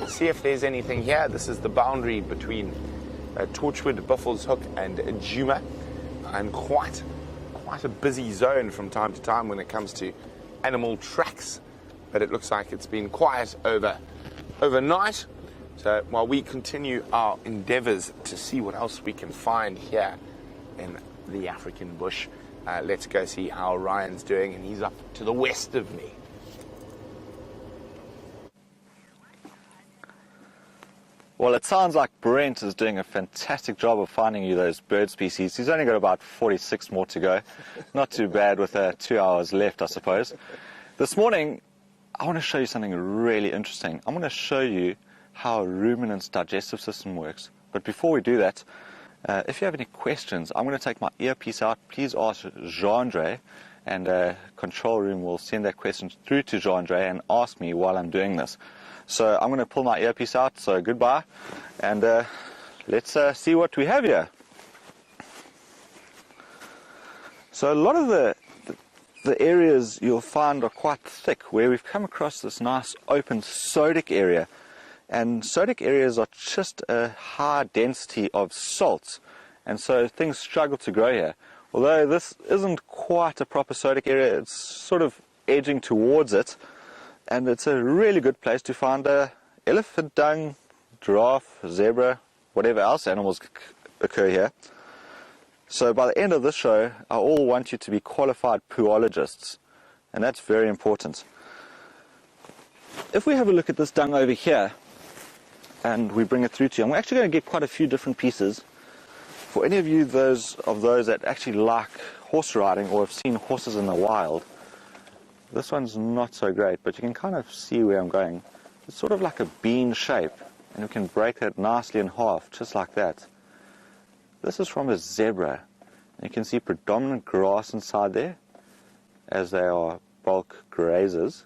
Speaker 1: see if there's anything here. This is the boundary between Torchwood, Buffalo's Hook, and Djuma, and quite a busy zone from time to time when it comes to animal tracks. But it looks like it's been quiet overnight. So while we continue our endeavours to see what else we can find here in the African bush, let's go see how Ryan's doing, and he's up to the west of me.
Speaker 3: Well, it sounds like Brent is doing a fantastic job of finding you those bird species. He's only got about 46 more to go. Not too bad with 2 hours left, I suppose. This morning, I want to show you something really interesting. I'm going to show you how a ruminant's digestive system works. But before we do that, if you have any questions, I'm going to take my earpiece out. Please ask Jean-Andre, and control room will send that question through to Jean-Andre and ask me while I'm doing this. So I'm going to pull my earpiece out, so goodbye, and let's see what we have here. So a lot of the areas you'll find are quite thick, where we've come across this nice open sodic area. And sodic areas are just a high density of salts, and so things struggle to grow here. Although this isn't quite a proper sodic area, it's sort of edging towards it, and it's a really good place to find elephant dung, giraffe, zebra, whatever else animals occur here. So by the end of this show, I all want you to be qualified poologists, and that's very important. If we have a look at this dung over here, and we bring it through to you, I'm actually going to get quite a few different pieces. For any of you those that actually like horse riding or have seen horses in the wild, this one's not so great, but you can kind of see where I'm going. It's sort of like a bean shape, and we can break it nicely in half, just like that. This is from a zebra, and you can see predominant grass inside there, as they are bulk grazers.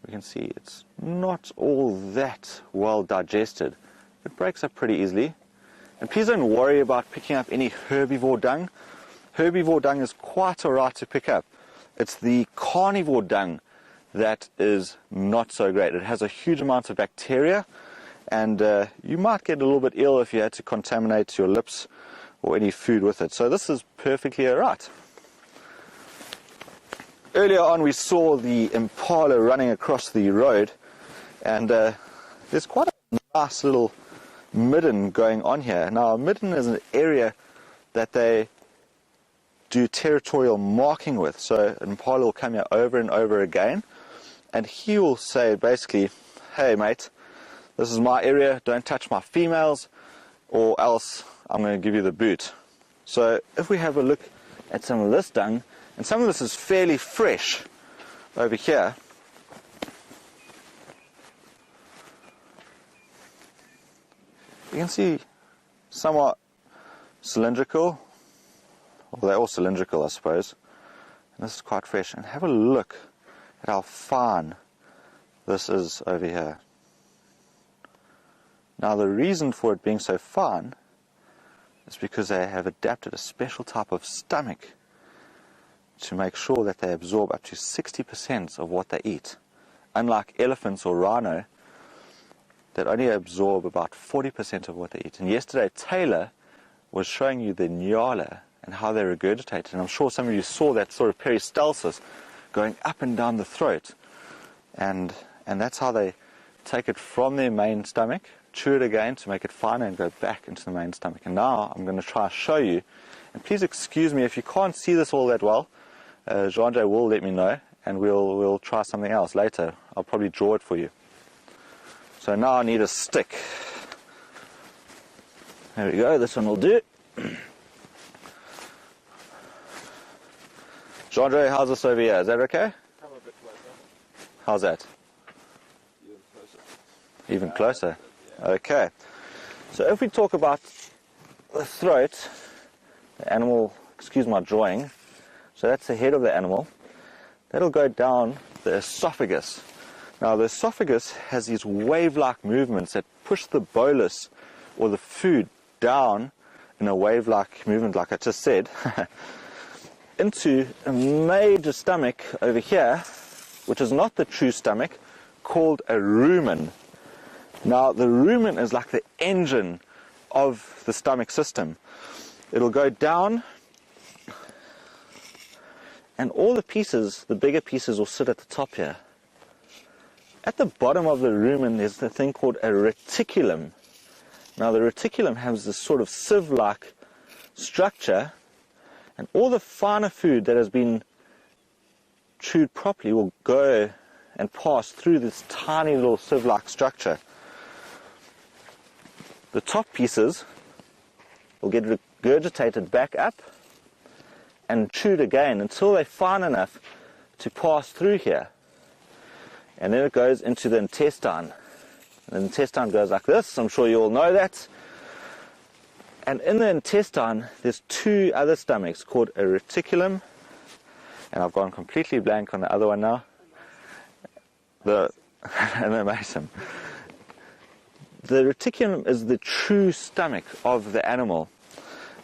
Speaker 3: We can see it's not all that well digested. It breaks up pretty easily. And please don't worry about picking up any herbivore dung. Herbivore dung is quite alright to pick up. It's the carnivore dung that is not so great. It has a huge amount of bacteria, and you might get a little bit ill if you had to contaminate your lips or any food with it. So this is perfectly alright. Earlier on we saw the impala running across the road, and there's quite a nice little midden going on here. Now a midden is an area that they do territorial marking with, so an impala will come here over and over again, and he will say basically, hey mate, this is my area, don't touch my females or else I'm going to give you the boot. So if we have a look at some of this dung, and some of this is fairly fresh over here, you can see somewhat cylindrical. Well, they're all cylindrical, I suppose. And this is quite fresh. And have a look at how fine this is over here. Now, the reason for it being so fine is because they have adapted a special type of stomach to make sure that they absorb up to 60% of what they eat. Unlike elephants or rhino, that only absorb about 40% of what they eat. And yesterday, Taylor was showing you the nyala and how they regurgitate. And I'm sure some of you saw that sort of peristalsis going up and down the throat. And that's how they take it from their main stomach, chew it again to make it finer and go back into the main stomach. And now I'm going to try to show you. And please excuse me if you can't see this all that well. Jean-Jay will let me know, and we'll try something else later. I'll probably draw it for you. So now I need a stick. There we go, this one will do. Jean-Jay, how's this over here? Is that okay?
Speaker 1: Come a bit closer.
Speaker 3: How's that?
Speaker 1: Even closer.
Speaker 3: Even closer?
Speaker 1: Yeah.
Speaker 3: Okay. So if we talk about the throat, the animal, excuse my drawing, so that's the head of the animal. That'll go down the esophagus. Now the esophagus has these wave-like movements that push the bolus or the food down in a wave-like movement, like I just said, into a major stomach over here, which is not the true stomach, called a rumen. Now the rumen is like the engine of the stomach system. It'll go down, and all the pieces, the bigger pieces, will sit at the top here. At the bottom of the rumen, there's the thing called a reticulum. Now the reticulum has this sort of sieve-like structure, and all the finer food that has been chewed properly will go and pass through this tiny little sieve-like structure. The top pieces will get regurgitated back up and chewed again until they're fine enough to pass through here. And then it goes into the intestine. And the intestine goes like this. I'm sure you all know that. And in the intestine, there's two other stomachs called a reticulum. And I've gone completely blank on the other one now. And the mason. The reticulum is the true stomach of the animal.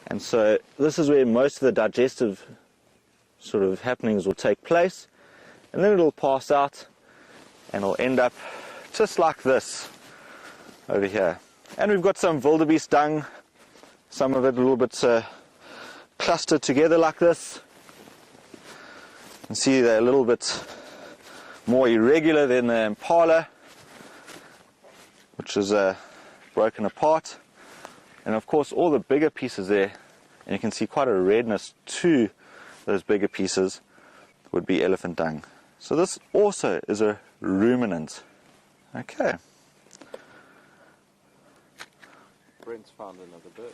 Speaker 3: And so this is where most of the digestive sort of happenings will take place. And then it'll pass out and it'll end up just like this over here. And we've got some wildebeest dung, some of it a little bit clustered together like this. You can see they're a little bit more irregular than the impala, which is broken apart. And of course all the bigger pieces there, and you can see quite a redness to those bigger pieces, would be elephant dung. So this also is a ruminant. Okay.
Speaker 2: Brent's found another bird.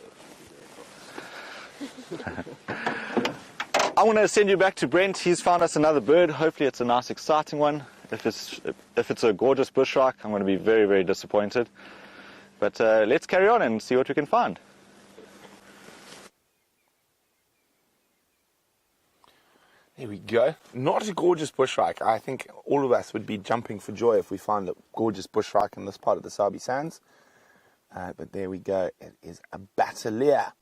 Speaker 3: I want to send you back to Brent. He's found us another bird. Hopefully it's a nice exciting one. If it's a gorgeous bushrock, I'm going to be very, very disappointed. But let's carry on and see what we can find.
Speaker 1: There we go. Not a gorgeous bushrock. I think all of us would be jumping for joy if we find a gorgeous bushrock in this part of the Sabi Sands. But there we go. It is a bateleur.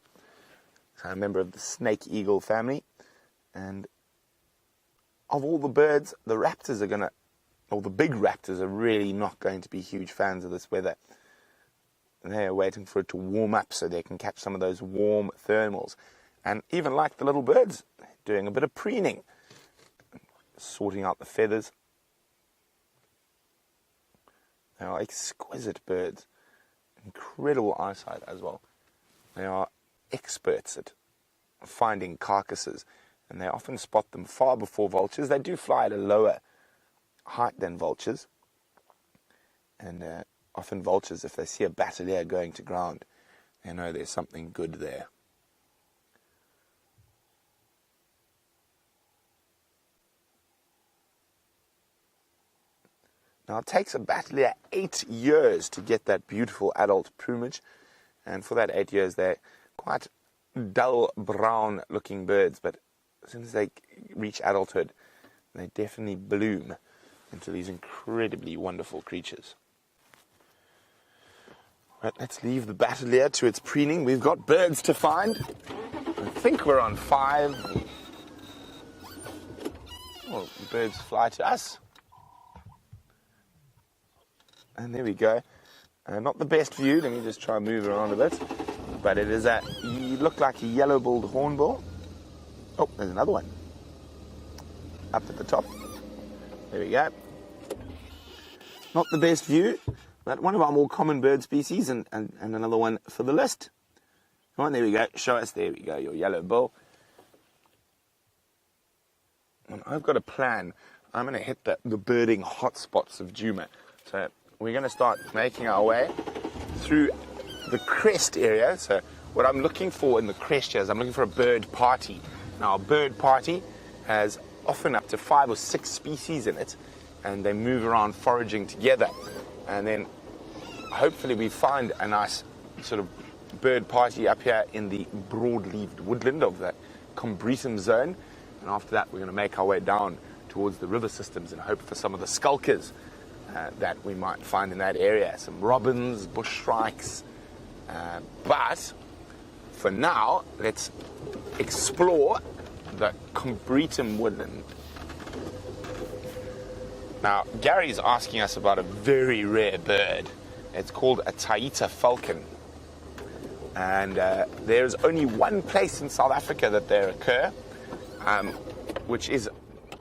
Speaker 1: So a member of the snake eagle family. And of all the birds, the raptors are going to, or the big raptors are really not going to be huge fans of this weather. They're waiting for it to warm up so they can catch some of those warm thermals. And even like the little birds, doing a bit of preening, sorting out the feathers. They are exquisite birds. Incredible eyesight as well. They are experts at finding carcasses, and they often spot them far before vultures. They do fly at a lower height than vultures. And often vultures, if they see a bateleur going to ground, they know there's something good there. Now it takes a bateleur 8 years to get that beautiful adult plumage, And for that 8 years, they're quite dull brown looking birds, but as soon as they reach adulthood, they definitely bloom into these incredibly wonderful creatures. Right, let's leave the Battalier to its preening. We've got birds to find. I think we're on 5. Well, the birds fly to us. And there we go. Not the best view. Let me just try and move around a bit. But it is you look like a yellow-billed hornbill. Oh, there's another one. Up at the top. There we go. Not the best view, but one of our more common bird species, and another one for the list. Come on, there we go. Show us. There we go, your yellow bill. And I've got a plan. I'm going to hit the birding hotspots of Djuma. So we're going to start making our way through the crest area. So what I'm looking for in the crest here is I'm looking for a bird party. Now, a bird party has often up to 5 or 6 species in it, and they move around foraging together. And then hopefully we find a nice sort of bird party up here in the broad-leaved woodland of the Combretum zone. And after that, we're going to make our way down towards the river systems and hope for some of the skulkers that we might find in that area. Some robins, bush shrikes. But for now, let's explore the Combretum woodland. Now, Gary's asking us about a very rare bird. It's called a Taita falcon. And there's only one place in South Africa that they occur, which is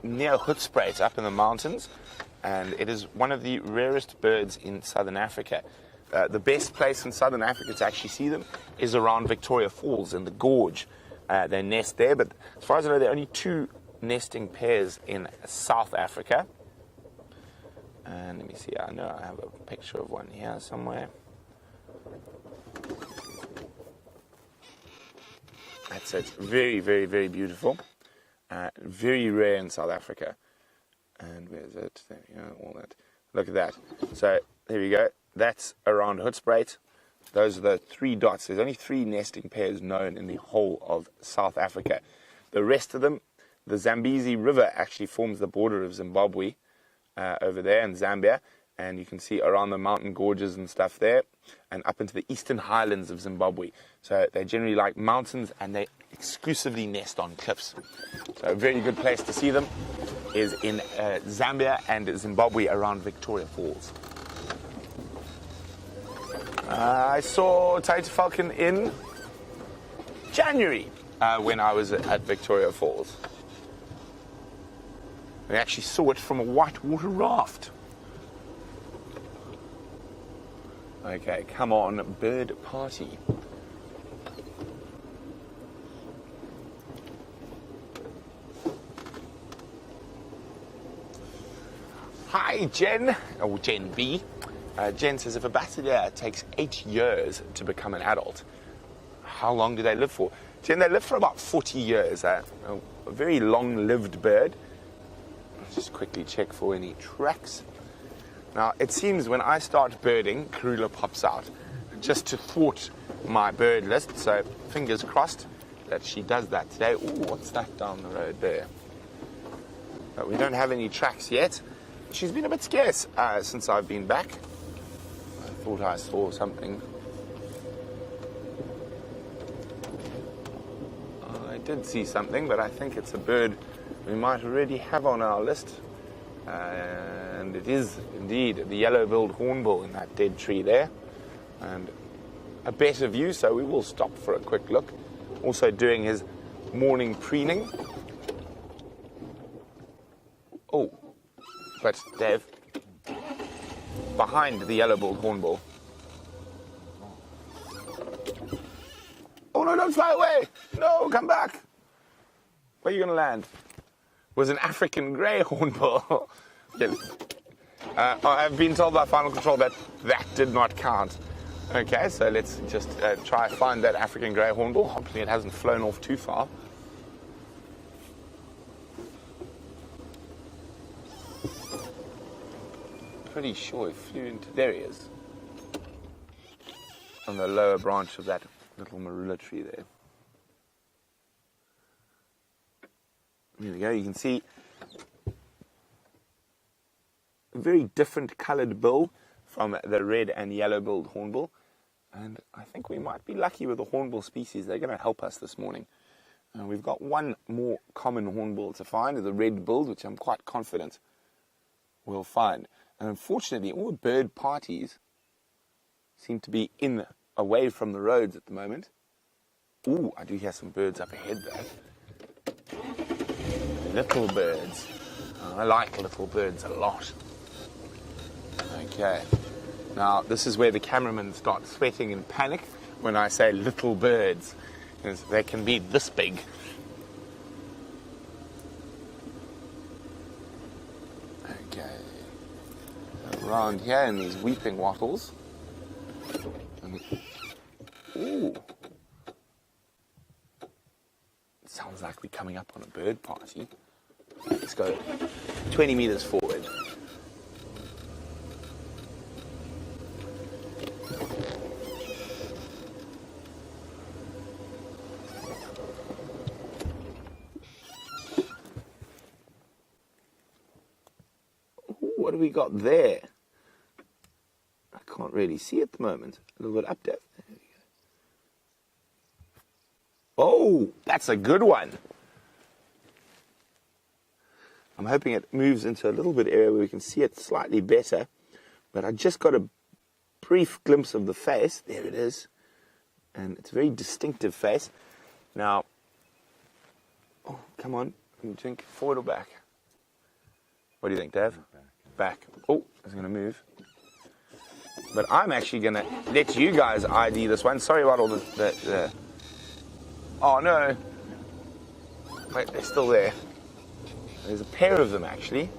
Speaker 1: near Hoedspruit up in the mountains. And it is one of the rarest birds in southern Africa. The best place in southern Africa to actually see them is around Victoria Falls in the gorge. They nest there, but as far as I know, there are only 2 nesting pairs in South Africa. And let me see, I know I have a picture of one here somewhere. That's it. Very, very, very beautiful. Very rare in South Africa. And where's it? There we go, all that. Look at that. So, there we go. That's around Hoedspruit. Those are the 3 dots. There's only 3 nesting pairs known in the whole of South Africa. The rest of them, the Zambezi River actually forms the border of Zimbabwe over there in Zambia. And you can see around the mountain gorges and stuff there, and up into the eastern highlands of Zimbabwe. So they generally like mountains, and they exclusively nest on cliffs. So a very good place to see them is in Zambia and Zimbabwe around Victoria Falls. I saw Taita falcon in January when I was at Victoria Falls. We actually saw it from a whitewater raft. Okay, come on, bird party. Hi, Jen, or Gen B. Jen says, if a Battalier takes 8 years to become an adult, how long do they live for? Jen, they live for about 40 years. A very long-lived bird. Let's just quickly check for any tracks. Now, it seems when I start birding, Karula pops out, just to thwart my bird list. So, fingers crossed that she does that today. Ooh, what's that down the road there? But we don't have any tracks yet. She's been a bit scarce since I've been back. I thought I saw something. I did see something, but I think it's a bird we might already have on our list. And it is indeed the yellow-billed hornbill in that dead tree there. And a better view, so we will stop for a quick look. Also doing his morning preening. Oh, but Dave, behind the yellow-billed hornbill. Oh no, don't fly away! No, come back! Where are you going to land? Was an African grey hornbill. Yes. I've been told by Final Control that that did not count. Okay, so let's just try and find that African grey hornbill. Hopefully it hasn't flown off too far. Pretty sure it flew into... There he is. on the lower branch of that little marula tree there. There we go. You can see a very different coloured bill from the red and yellow-billed hornbill. And I think we might be lucky with the hornbill species. They're going to help us this morning. We've got one more common hornbill to find, the red-billed, which I'm quite confident we'll find. And unfortunately, all the bird parties seem to be away from the roads at the moment. Ooh, I do hear some birds up ahead though. Little birds. I like little birds a lot. Okay. Now, this is where the cameraman starts sweating in panic when I say little birds, because they can be this big. Okay. Around here in these weeping wattles. Ooh. It sounds like we're coming up on a bird party. Let's go 20 meters forward. What do we got there? I can't really see at the moment. A little bit up depth. There we go. Oh, that's a good one. I'm hoping it moves into a little bit area where we can see it slightly better. But I just got a brief glimpse of the face. There it is. And it's a very distinctive face. Now, oh, come on. You think forward or back? What do you think, Dave? Back. Oh, it's going to move. But I'm actually going to let you guys ID this one. Sorry about all the... Oh, no. Wait, they're still there. There's a pair of them, actually.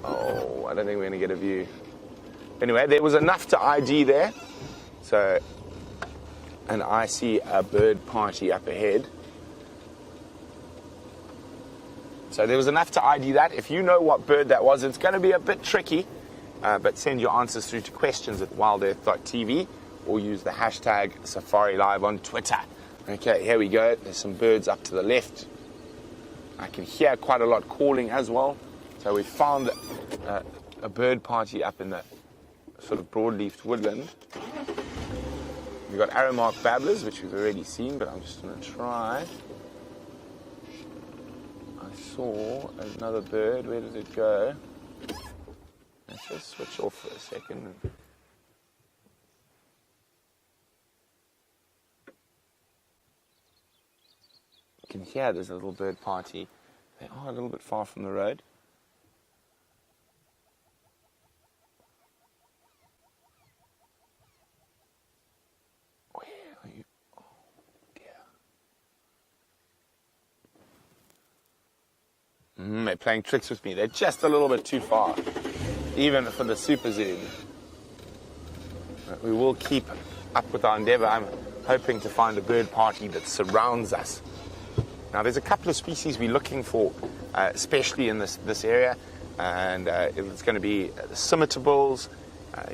Speaker 1: Oh, I don't think we're going to get a view. Anyway, there was enough to ID there. So, and I see a bird party up ahead. So there was enough to ID that. If you know what bird that was, it's going to be a bit tricky. But send your answers through to questions@wildearth.tv or use the hashtag Safari Live on Twitter. Okay, here we go. There's some birds up to the left. I can hear quite a lot calling as well. So we found a bird party up in the sort of broadleafed woodland. We've got arrow-marked babblers, which we've already seen, but I'm just going to try. I saw another bird. Where did it go? Let's just switch off for a second. You can hear there's a little bird party. They are a little bit far from the road. Where are you? Oh, dear. They're playing tricks with me. They're just a little bit too far, even for the super zoom. But we will keep up with our endeavor. I'm hoping to find a bird party that surrounds us. Now, there's a couple of species we're looking for, especially in this area, and it's going to be the scimitar bulls,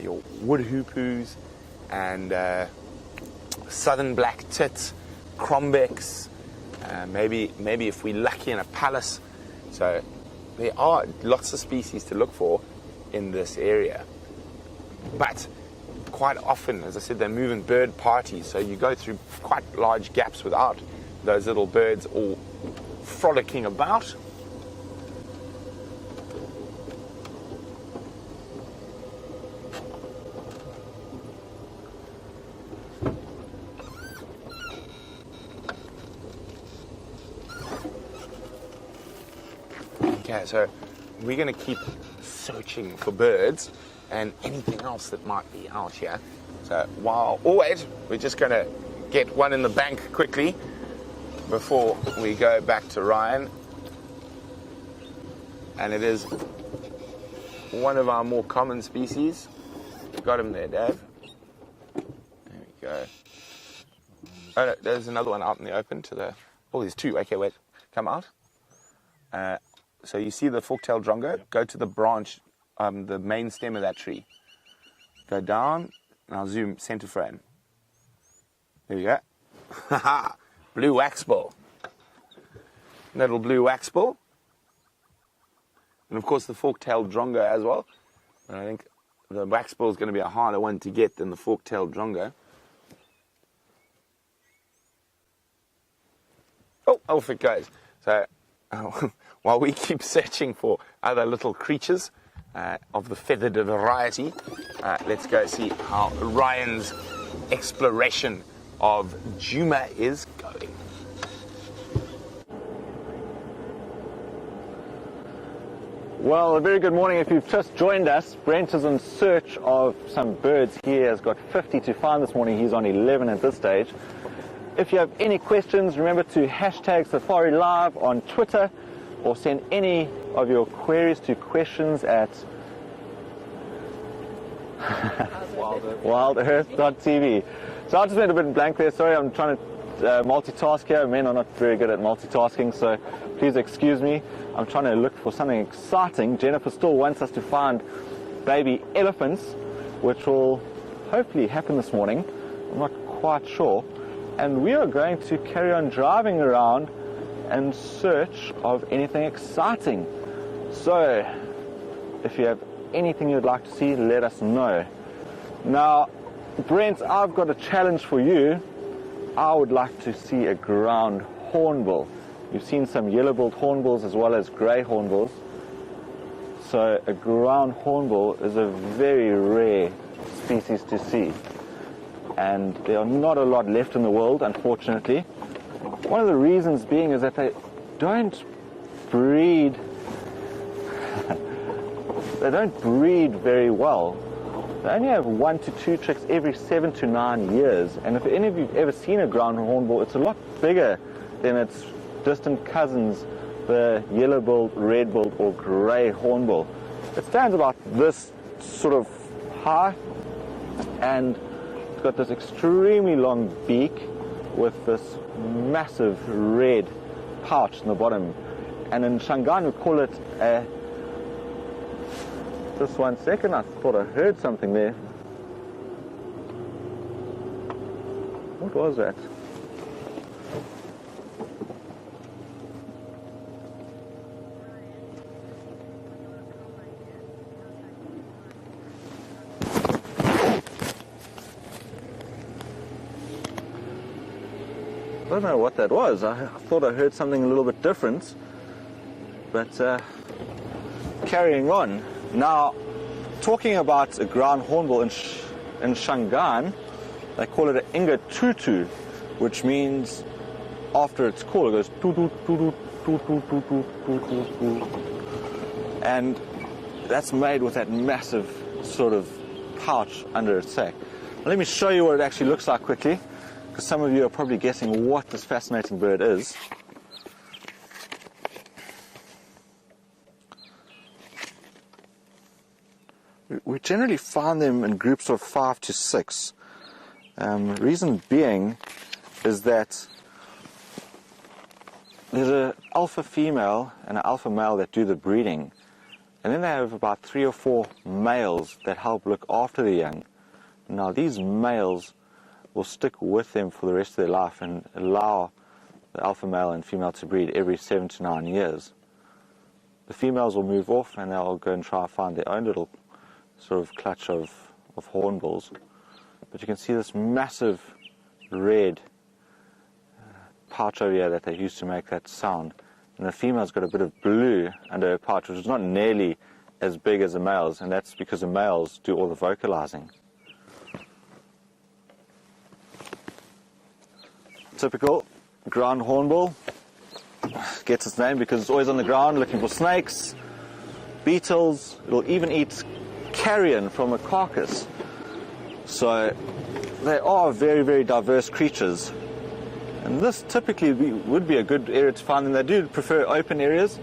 Speaker 1: your wood hoopoes, and southern black tit, crombecs, maybe if we're lucky in a pallas. So there are lots of species to look for in this area. But quite often, as I said, they move in bird parties, so you go through quite large gaps without those little birds all frolicking about. Okay, so we're going to keep searching for birds and anything else that might be out here. So wait, we're just going to get one in the bank quickly before we go back to Ryan. And it is one of our more common species. Got him there, Dave. There we go. Oh, no, there's another one out in the open to the... Oh, there's two. Okay, wait. Come out. So you see the fork-tailed drongo? Go to the branch, the main stem of that tree. Go down And I'll zoom center frame. There you go. Haha, blue waxbill. Little blue waxbill. And of course the fork-tailed drongo as well. And I think the waxbill is going to be a harder one to get than the fork-tailed drongo. Oh, off it goes. So while we keep searching for other little creatures of the feathered variety, let's go see how Ryan's exploration of Djuma is going.
Speaker 3: Well, a very good morning. If you've just joined us, Brent is in search of some birds. He has got 50 to find this morning. He's on 11 at this stage. If you have any questions, remember to hashtag Safari Live on Twitter or send any of your queries to questions at WildEarth.tv. So I just went a bit blank there. Sorry, I'm trying to multitask here. Men are not very good at multitasking, so please excuse me. I'm trying to look for something exciting. Jennifer still wants us to find baby elephants, which will hopefully happen this morning. I'm not quite sure. And we are going to carry on driving around in search of anything exciting. So, if you have anything you'd like to see, let us know. Now, Brent, I've got a challenge for you. I would like to see a ground hornbill. You've seen some yellow-billed hornbills as well as grey hornbills. So a ground hornbill is a very rare species to see. And there are not a lot left in the world, unfortunately. One of the reasons being is that they don't breed they don't breed very well. They only have 1 to 2 chicks every 7 to 9 years. And if any of you have ever seen a ground hornbill, it's a lot bigger than its distant cousins, the yellow-billed, red-billed or grey hornbill. It stands about this sort of high, and it's got this extremely long beak with this massive red pouch in the bottom. And in Shangaan we call it a... Just 1 second, I thought I heard something there. What was that? I don't know what that was. I thought I heard something a little bit different. But carrying on. Now, talking about a ground hornbill in Shangaan, they call it an inga tutu, which means after its call it goes tutu tutu tutu tutu tutu tutu, and that's made with that massive sort of pouch under its sack. Now, let me show you what it actually looks like quickly, because some of you are probably guessing what this fascinating bird is. We generally find them in groups of 5 to 6. Reason being is that there's an alpha female and an alpha male that do the breeding, and then they have about 3 or 4 males that help look after the young. Now these males will stick with them for the rest of their life and allow the alpha male and female to breed every 7 to 9 years. The females will move off and they'll go and try to find their own little sort of clutch of hornbills. But you can see this massive red pouch over here that they use to make that sound. And the female's got a bit of blue under her pouch, which is not nearly as big as the male's, and that's because the males do all the vocalizing. Typical ground hornbill gets its name because it's always on the ground looking for snakes, beetles. It'll even eat carrion from a carcass. So they are very, very diverse creatures. And this typically would be a good area to find them. They do prefer open areas,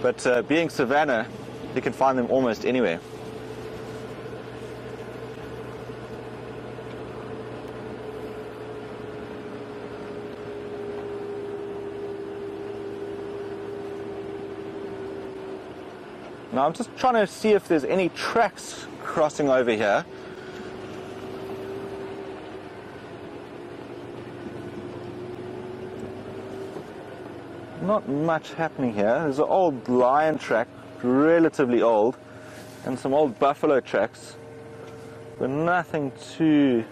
Speaker 3: but being savanna, you can find them almost anywhere. Now I'm just trying to see if there's any tracks crossing over here. not much happening here. There's an old lion track, relatively old, and some old buffalo tracks, but nothing too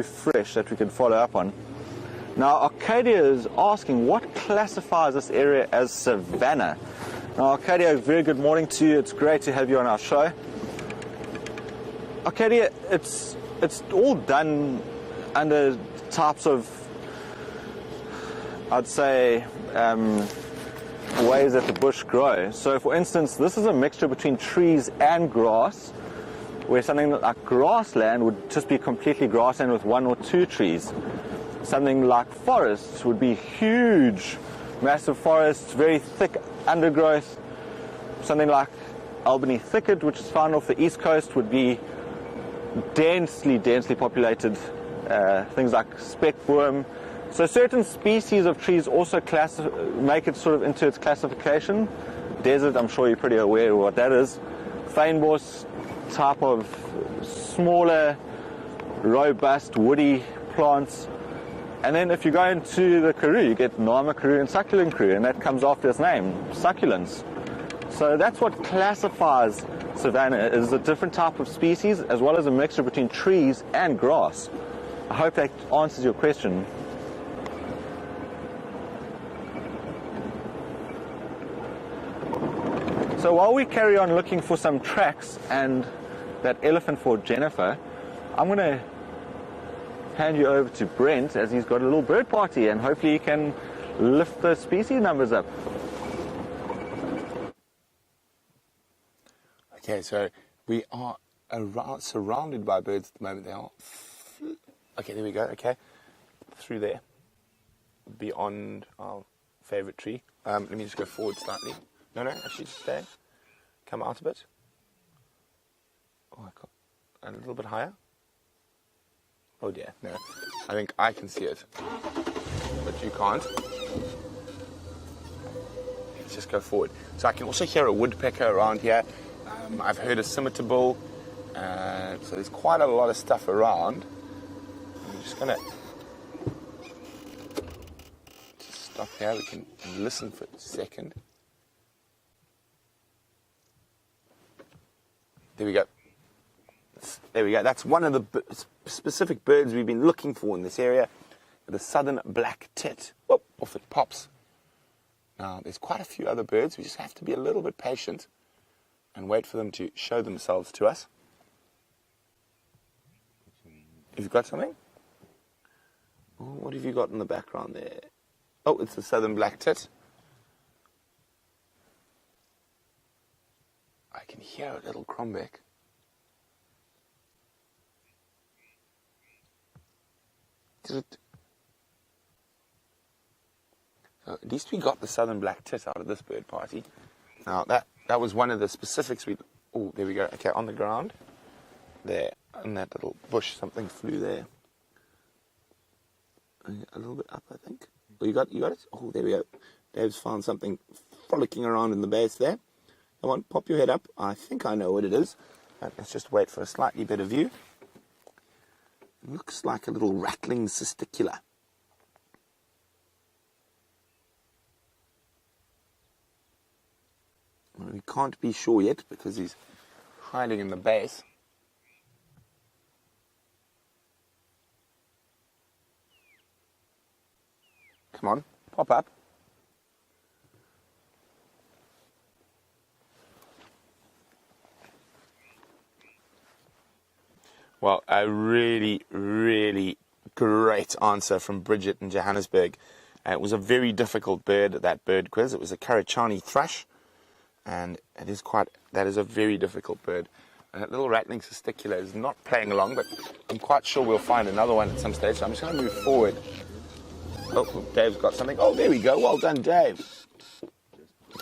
Speaker 3: fresh that we can follow up on. Now, Arcadia is asking what classifies this area as savanna. Now, Arcadia, very good morning to you. It's great to have you on our show. Arcadia, it's all done under types of, I'd say, ways that the bush grows. So, for instance, this is a mixture between trees and grass, where something like grassland would just be completely grassland with 1 or 2 trees. Something like forests would be huge, massive forests, very thick undergrowth. Something like Albany Thicket, which is found off the east coast, would be densely populated. Things like speckworm. So certain species of trees also make it sort of into its classification. Desert, I'm sure you're pretty aware of what that is. Fynbos type of smaller, robust, woody plants. And then if you go into the Karoo, you get Nama Karoo and Succulent Karoo, and that comes after its name, succulents. So that's what classifies savanna, is a different type of species, as well as a mixture between trees and grass. I hope that answers your question. So while we carry on looking for some tracks and that elephant for Jennifer, I'm going to hand you over to Brent, as he's got a little bird party, and hopefully he can lift the species numbers up.
Speaker 1: Okay, so we are surrounded by birds at the moment. They are... Okay, there we go, okay. Through there, beyond our favourite tree. Let me just go forward slightly. No, actually just stay. Come out a bit. Oh, I got a little bit higher. Oh dear, no. I think I can see it, but you can't. Let's just go forward. So I can also hear a woodpecker around here. I've heard a scimitar. So there's quite a lot of stuff around. I'm just going to stop here. We can listen for a second. There we go. There we go. That's one of the specific birds we've been looking for in this area. The southern black tit. Whoop, off it pops. Now, there's quite a few other birds. We just have to be a little bit patient and wait for them to show themselves to us. Have you got something? Oh, what have you got in the background there? Oh, it's the southern black tit. I can hear a little crombeck. So at least we got the southern black tit out of this bird party. Now that was one of the specifics we... Oh, there we go. Okay, on the ground. There, in that little bush, something flew there. A little bit up, I think. Oh, you got it? Oh, there we go. Dave's found something frolicking around in the base there. Come on, pop your head up. I think I know what it is. Let's just wait for a slightly better view. It looks like a little rattling cisticula. Well, we can't be sure yet because he's hiding in the base. Come on, pop up. Well, a really, really great answer from Bridget in Johannesburg. It was a very difficult bird, that bird quiz. It was a Karachani thrush, and that is a very difficult bird. And that little rattling cisticula is not playing along, but I'm quite sure we'll find another one at some stage. So I'm just going to move forward. Oh, Dave's got something. Oh, there we go. Well done, Dave.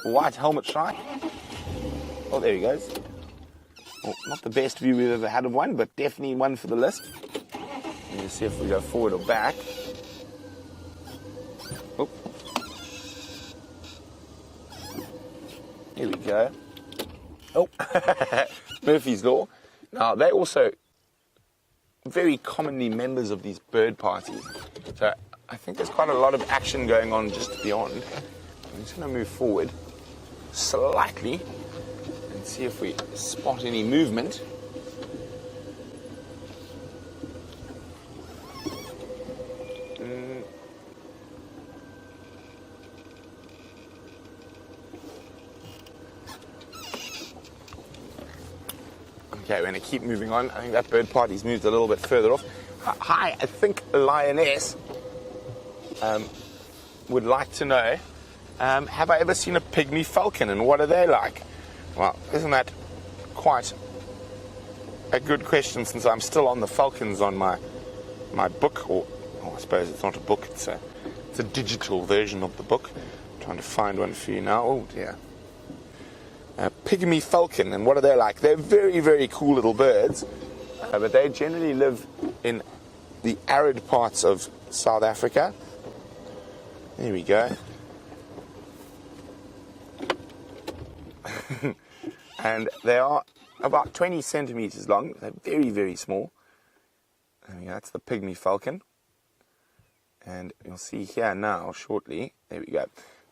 Speaker 1: White helmet shy. Oh, there he goes. Well, not the best view we've ever had of one, but definitely one for the list. Let me see if we go forward or back. Oh. Here we go. Oh, Murphy's Law. Now, they're also very commonly members of these bird parties. So I think there's quite a lot of action going on just beyond. I'm just going to move forward slightly and see if we spot any movement. Okay, we're going to keep moving on. I think that bird party's moved a little bit further off. Hi, I think Lioness would like to know, have I ever seen a pygmy falcon and what are they like? Well, isn't that quite a good question, since I'm still on the falcons on my book, or I suppose it's not a book, it's a digital version of the book. I'm trying to find one for you now. Oh dear. Pygmy falcon, and what are they like? They're very, very cool little birds, but they generally live in the arid parts of South Africa. There we go. And they are about 20 centimeters long. They're very, very small. There we go. That's the pygmy falcon. And you'll see here now, shortly. There we go.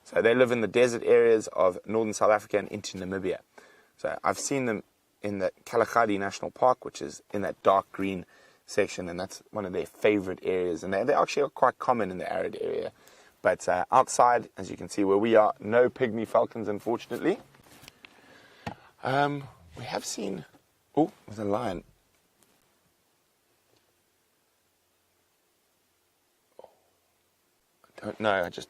Speaker 1: So they live in the desert areas of northern South Africa and into Namibia. So I've seen them in the Kalahari National Park, which is in that dark green section, and that's one of their favorite areas. And they actually are quite common in the arid area. But outside, as you can see where we are, no pygmy falcons, unfortunately. We have seen... Oh, there's a lion. I don't know, I just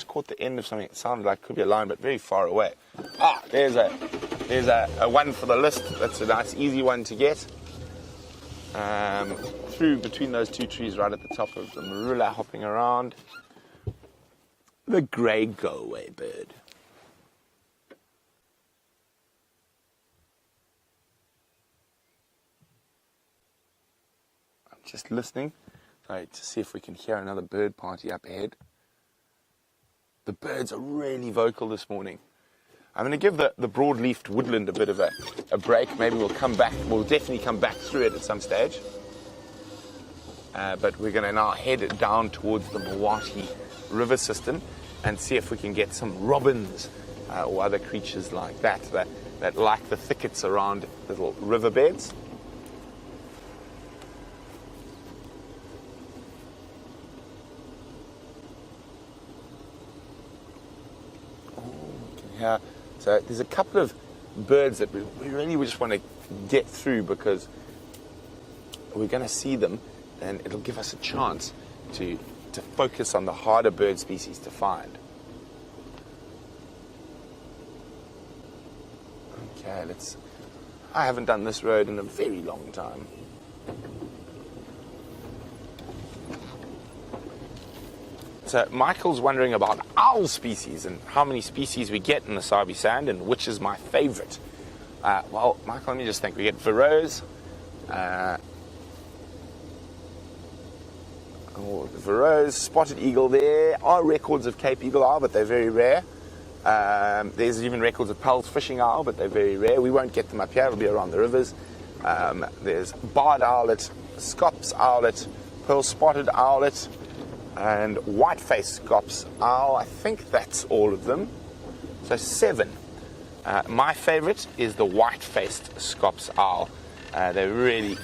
Speaker 1: caught the end of something. It sounded like it could be a lion, but very far away. Ah, there's a one for the list. That's a nice, easy one to get. Through between those two trees right at the top of the marula, hopping around. The grey go-away bird. I'm just listening, to see if we can hear another bird party up ahead. The birds are really vocal this morning. I'm going to give the broadleafed woodland a bit of a break. Maybe we'll come back. We'll definitely come back through it at some stage. But we're going to now head down towards the Mawati river system and see if we can get some robins or other creatures like that like the thickets around little riverbeds. Yeah, so there's a couple of birds that we really just want to get through because we're going to see them and it'll give us a chance to focus on the harder bird species to find. Okay, I haven't done this road in a very long time. So Michael's wondering about owl species and how many species we get in the Sabi Sand and which is my favorite. Well, Michael, let me just think. We get Verreaux's, spotted eagle. There are records of Cape Eagle owl, but they're very rare. There's even records of Pel's fishing owl, but they're very rare. We won't get them up here. It'll be around the rivers. There's barred owlet, Scops owlet, pearl spotted owlet, and white-faced Scops owl. I think that's all of them. So 7. My favorite is the white-faced Scops owl. They're really,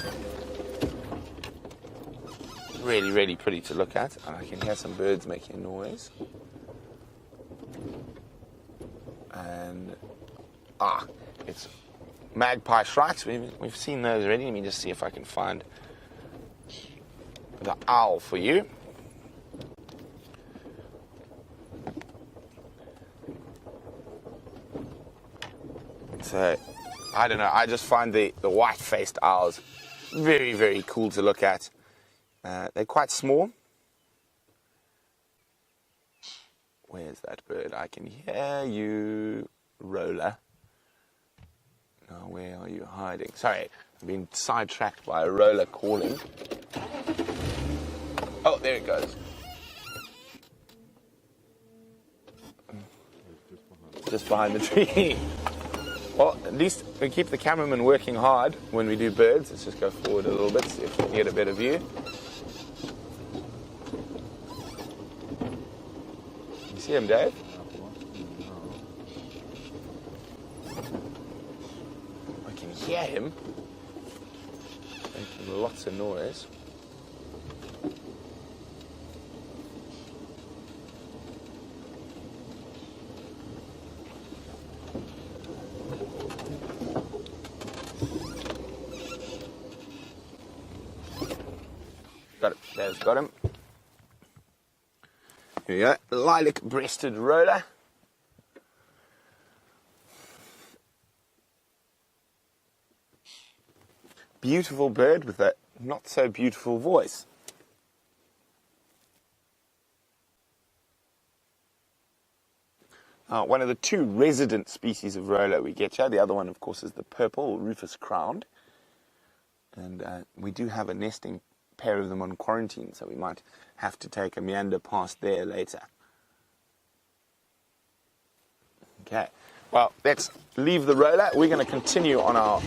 Speaker 1: really, really pretty to look at. And I can hear some birds making noise. And, it's magpie shrikes. We've seen those already. Let me just see if I can find the owl for you. So, I don't know, I just find the white-faced owls very, very cool to look at. They're quite small. Where's that bird? I can hear you, Roller. Now, where are you hiding? Sorry, I've been sidetracked by a roller calling. Oh, there it goes. Just behind the tree. Well, at least we keep the cameraman working hard when we do birds. Let's just go forward a little bit, see if we can get a better view. see him, Dave? I can hear him making lots of noise. Got it. Dave's got him. Here we go. Lilac-breasted roller. Beautiful bird with a not so beautiful voice. One of the two resident species of roller we get here. The other one, of course, is the purple rufous crowned. And we do have a nesting pair of them on quarantine, so we might have to take a meander past there later. Okay, well, let's leave the roller. We're going to continue on our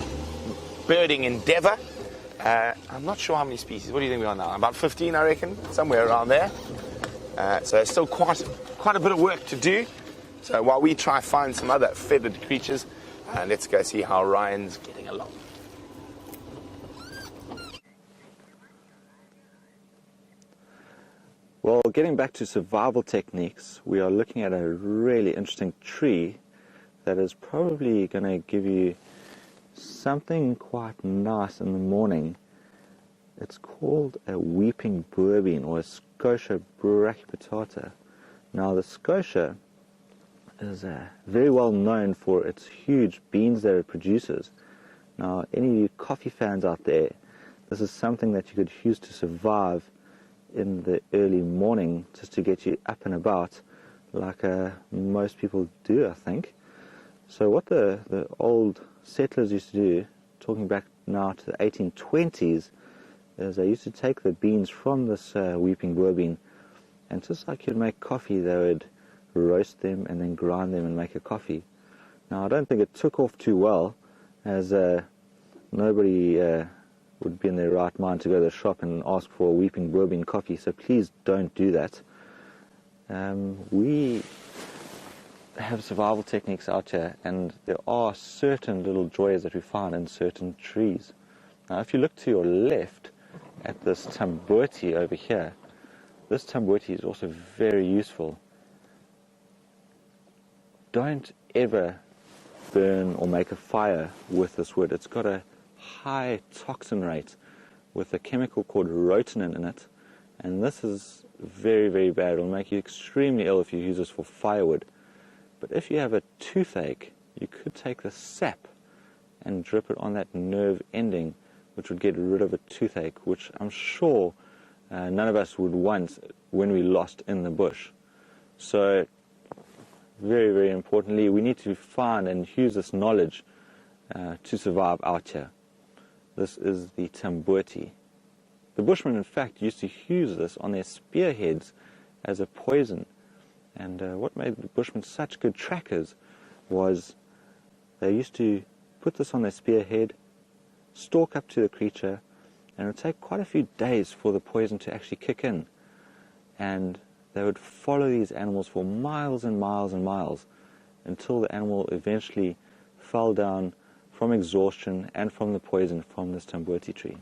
Speaker 1: birding endeavour. I'm not sure how many species. What do you think we are now? About 15, I reckon, somewhere around there. So there's still quite a bit of work to do. So while we try find some other feathered creatures, let's go see how Ryan's getting along.
Speaker 3: Well, getting back to survival techniques, we are looking at a really interesting tree that is probably going to give you something quite nice in the morning. It's called a weeping boerbean, or a Scotia brachypetata. Now, the Scotia is very well known for its huge beans that it produces. Now, any of you coffee fans out there, this is something that you could use to survive in the early morning, just to get you up and about like most people do, I think. So what the old settlers used to do, talking back now to the 1820s, is they used to take the beans from this weeping boerbean, and just like you'd make coffee, they would roast them and then grind them and make a coffee. Now, I don't think it took off too well, as nobody would be in their right mind to go to the shop and ask for a weeping boerbean coffee, so please don't do that. We have survival techniques out here, and there are certain little joys that we find in certain trees. Now, if you look to your left at this tambuti over here, this tambuti is also very useful. Don't ever burn or make a fire with this wood. It's got a high toxin rate with a chemical called rotenin in it, and this is very, very bad. It'll make you extremely ill if you use this for firewood. But if you have a toothache, you could take the sap and drip it on that nerve ending, which would get rid of a toothache, which I'm sure none of us would want when we lost in the bush. So very, very importantly, we need to find and use this knowledge to survive out here. This is the tambuti. The Bushmen, in fact, used to use this on their spearheads as a poison. And what made the Bushmen such good trackers was they used to put this on their spearhead, stalk up to the creature, and it would take quite a few days for the poison to actually kick in. And they would follow these animals for miles and miles and miles until the animal eventually fell down from exhaustion and from the poison from this tambuti tree.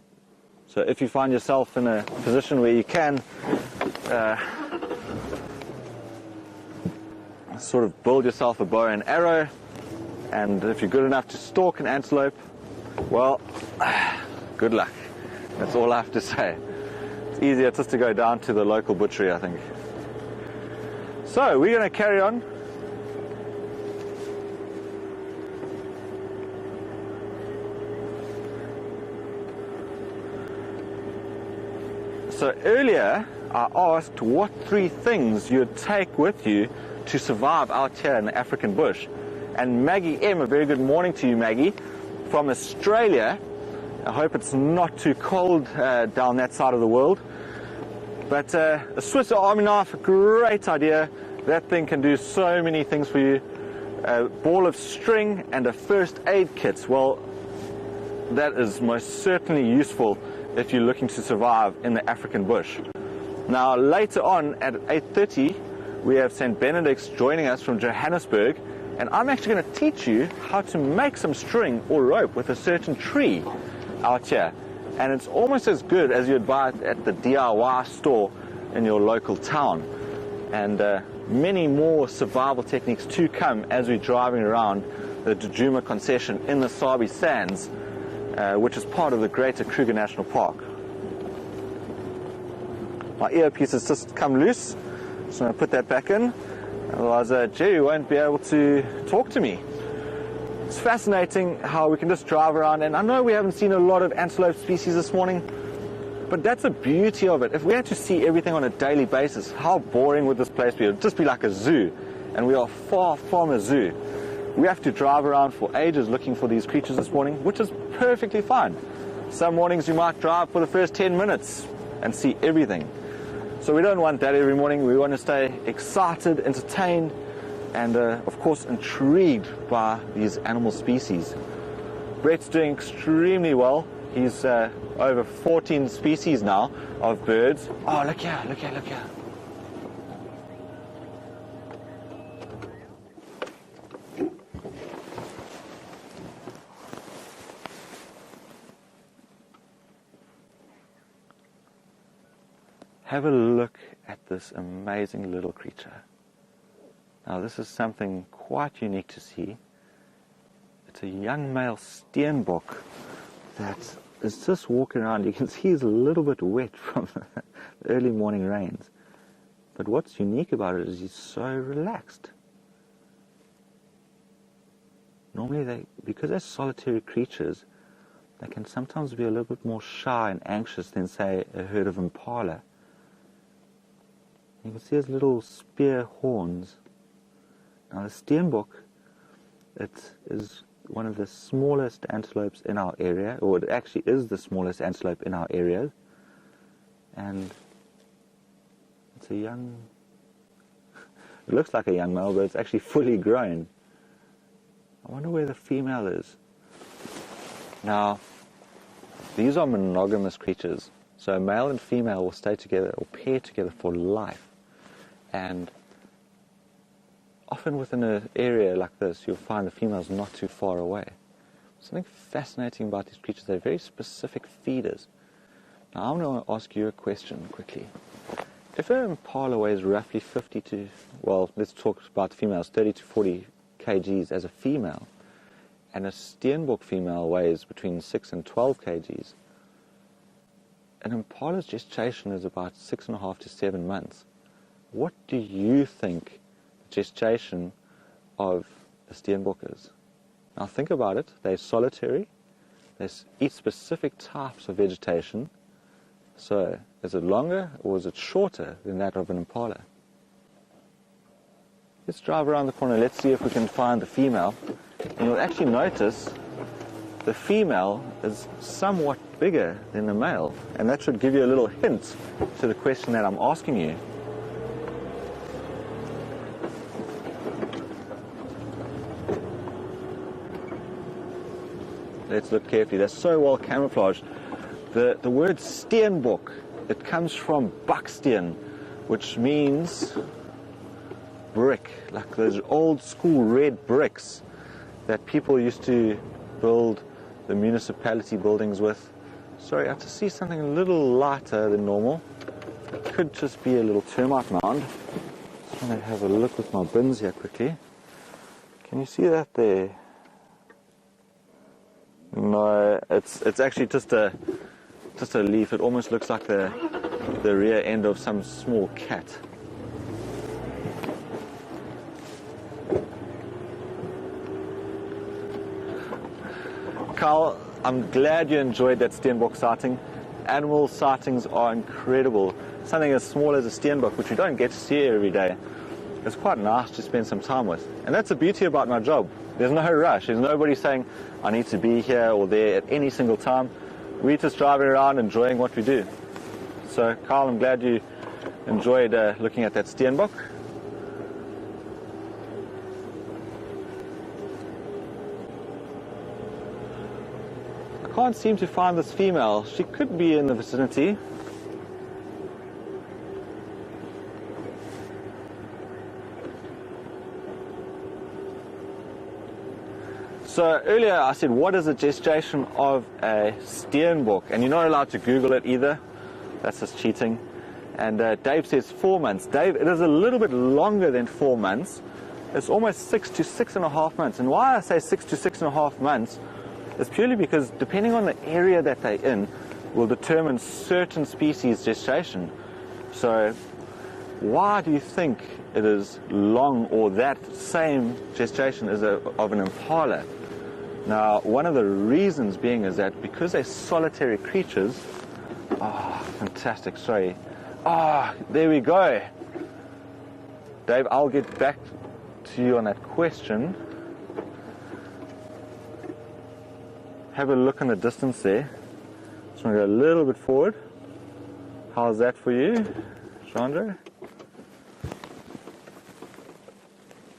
Speaker 3: So if you find yourself in a position where you can sort of build yourself a bow and arrow, and if you're good enough to stalk an antelope, well, good luck. That's all I have to say. It's easier just to go down to the local butchery, I think. So we're going to carry on. So earlier I asked what 3 things you'd take with you to survive out here in the African bush. And Maggie M, a very good morning to you, Maggie, from Australia. I hope it's not too cold down that side of the world. But a Swiss Army knife, great idea. That thing can do so many things for you. A ball of string and a first aid kit. Well, that is most certainly useful if you're looking to survive in the African bush. Now, later on at 8:30, we have St. Benedict's joining us from Johannesburg, and I'm actually going to teach you how to make some string or rope with a certain tree out here. And it's almost as good as you'd buy it at the DIY store in your local town. And many more survival techniques to come as we're driving around the Djuma concession in the Sabi Sands, which is part of the greater Kruger National Park. My earpiece has just come loose, so I'm going to put that back in, otherwise Jerry won't be able to talk to me. It's fascinating how we can just drive around, and I know we haven't seen a lot of antelope species this morning, but that's the beauty of it. If we had to see everything on a daily basis, how boring would this place be? It would just be like a zoo, and we are far from a zoo. We have to drive around for ages looking for these creatures this morning, which is perfectly fine. Some mornings you might drive for the first 10 minutes and see everything. So we don't want that every morning. We want to stay excited, entertained, and of course intrigued by these animal species. Brett's doing extremely well. He's over 14 species now of birds. Oh, look here, look here, look here. Have a look at this amazing little creature. Now this is something quite unique to see. It's a young male steenbok that is just walking around. You can see he's a little bit wet from the early morning rains. But what's unique about it is he's so relaxed. Normally because they're solitary creatures, they can sometimes be a little bit more shy and anxious than, say, a herd of impala. You can see his little spear horns. Now the steenbok, it is one of the smallest antelopes in our area, or it actually is the smallest antelope in our area. And it's a young, it looks like a young male, but it's actually fully grown. I wonder where the female is. Now, these are monogamous creatures. So male and female will stay together or pair together for life. And often within an area like this, you'll find the female's not too far away. Something fascinating about these creatures, they're very specific feeders. Now I'm going to ask you a question quickly. If an impala weighs roughly 50 to, well, let's talk about the females, 30 to 40 kgs as a female, and a steenbok female weighs between 6 and 12 kgs, an impala's gestation is about 6.5 to 7 months. What do you think the gestation of a steenbok is? Now think about it. They're solitary. They eat specific types of vegetation. So is it longer or is it shorter than that of an impala? Let's drive around the corner. Let's see if we can find the female. And you'll actually notice the female is somewhat bigger than the male. And that should give you a little hint to the question that I'm asking you. Let's look carefully. They're so well camouflaged. The word steenbok, it comes from baksteen, which means brick, like those old school red bricks that people used to build the municipality buildings with. Sorry, I have to see something a little lighter than normal. It could just be a little termite mound. Just want to have a look with my bins here quickly. Can you see that there? No, it's actually just a leaf. It almost looks like the rear end of some small cat. Carl, I'm glad you enjoyed that steenbok sighting. Animal sightings are incredible. Something as small as a steenbok, which you don't get to see every day, it's quite nice to spend some time with. And that's the beauty about my job. There's no rush. There's nobody saying, I need to be here or there at any single time. We're just driving around enjoying what we do. So, Carl, I'm glad you enjoyed looking at that steenbok. I can't seem to find this female. She could be in the vicinity. So earlier I said, what is the gestation of a steenbok? And you're not allowed to Google it either. That's just cheating. And Dave says 4 months. Dave, it is a little bit longer than 4 months. It's almost 6 to 6.5 months. And why I say 6 to 6.5 months is purely because depending on the area that they're in will determine certain species gestation. So why do you think it is long, or that same gestation is of an impala? Now, one of the reasons being is that because they're solitary creatures. Oh, fantastic, sorry. Ah, there we go. Dave, I'll get back to you on that question. Have a look in the distance there. Just want to go a little bit forward. How's that for you, Chandra?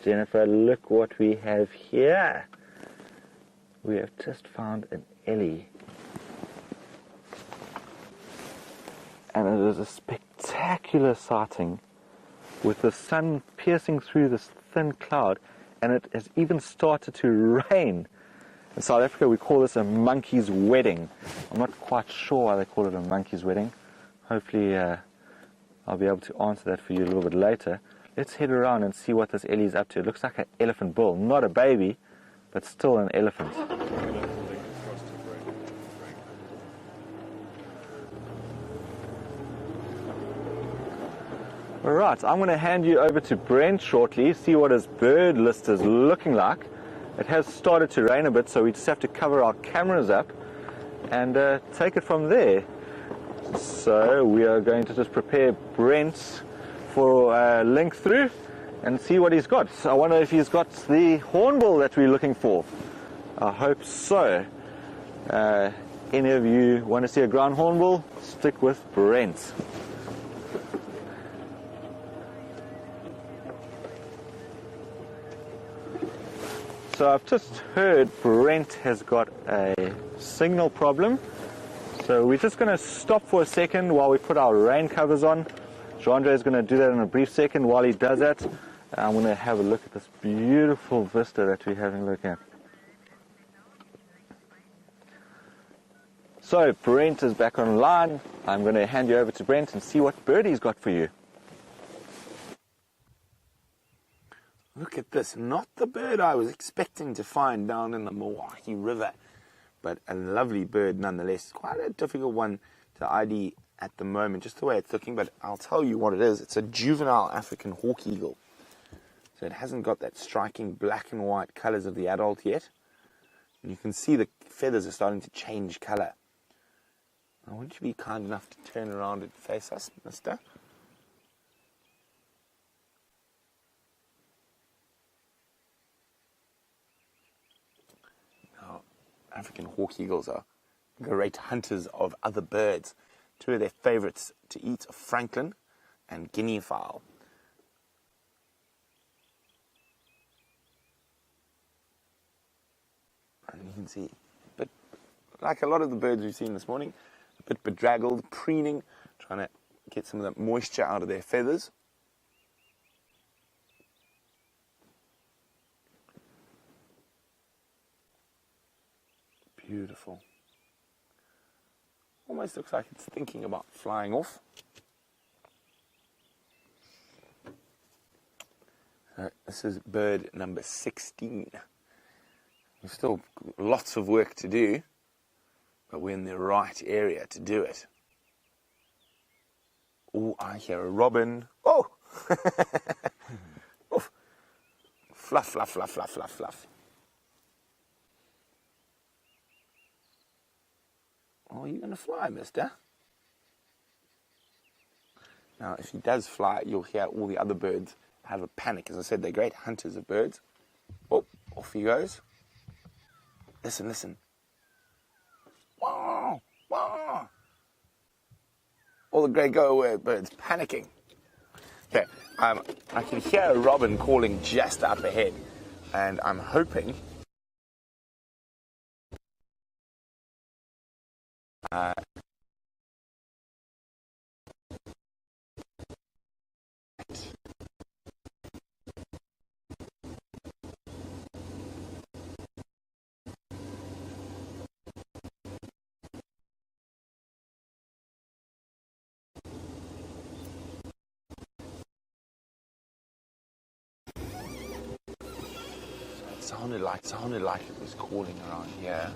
Speaker 3: Jennifer, look what we have here. We have just found an ellie. And it is a spectacular sighting with the sun piercing through this thin cloud, and it has even started to rain. In South Africa we call this a monkey's wedding. I'm not quite sure why they call it a monkey's wedding. Hopefully I'll be able to answer that for you a little bit later. Let's head around and see what this ellie is up to. It looks like an elephant bull, not a baby, but still an elephant. Alright, I'm going to hand you over to Brent shortly, see what his bird list is looking like. It has started to rain a bit, so we just have to cover our cameras up and take it from there. So we are going to just prepare Brent for a link through and see what he's got. I wonder if he's got the hornbill that we're looking for. I hope so. Any of you want to see a ground hornbill? Stick with Brent. So I've just heard Brent has got a signal problem. So we're just going to stop for a second while we put our rain covers on. Jandre is going to do that in a brief second. While he does that, I'm going to have a look at this beautiful vista that we're having a look at. So Brent is back online. I'm going to hand you over to Brent and see what bird he's got for you.
Speaker 1: Look at this, not the bird I was expecting to find down in the Milwaukee River, but a lovely bird nonetheless. Quite a difficult one to ID at the moment, just the way it's looking, but I'll tell you what it is. It's a juvenile African hawk eagle. So it hasn't got that striking black and white colors of the adult yet. And you can see the feathers are starting to change color. Now, would you be kind enough to turn around and face us, mister? African hawk eagles are great hunters of other birds. Two of their favorites to eat are francolin and guinea fowl. And you can see, but like a lot of the birds we've seen this morning, a bit bedraggled, preening, trying to get some of that moisture out of their feathers. Beautiful. Almost looks like it's thinking about flying off. This is bird number 16. There's still lots of work to do, but we're in the right area to do it. Oh, I hear a robin. Oh! Oof. Fluff, fluff, fluff, fluff, fluff, fluff. Oh, you're going to fly, mister. Now, if he does fly, you'll hear all the other birds have a panic. As I said, they're great hunters of birds. Oh, off he goes. Listen, listen. Wah, wah. All the great go-away birds panicking. Okay, I can hear a robin calling just up ahead, and I'm hoping sounded like it was calling around here.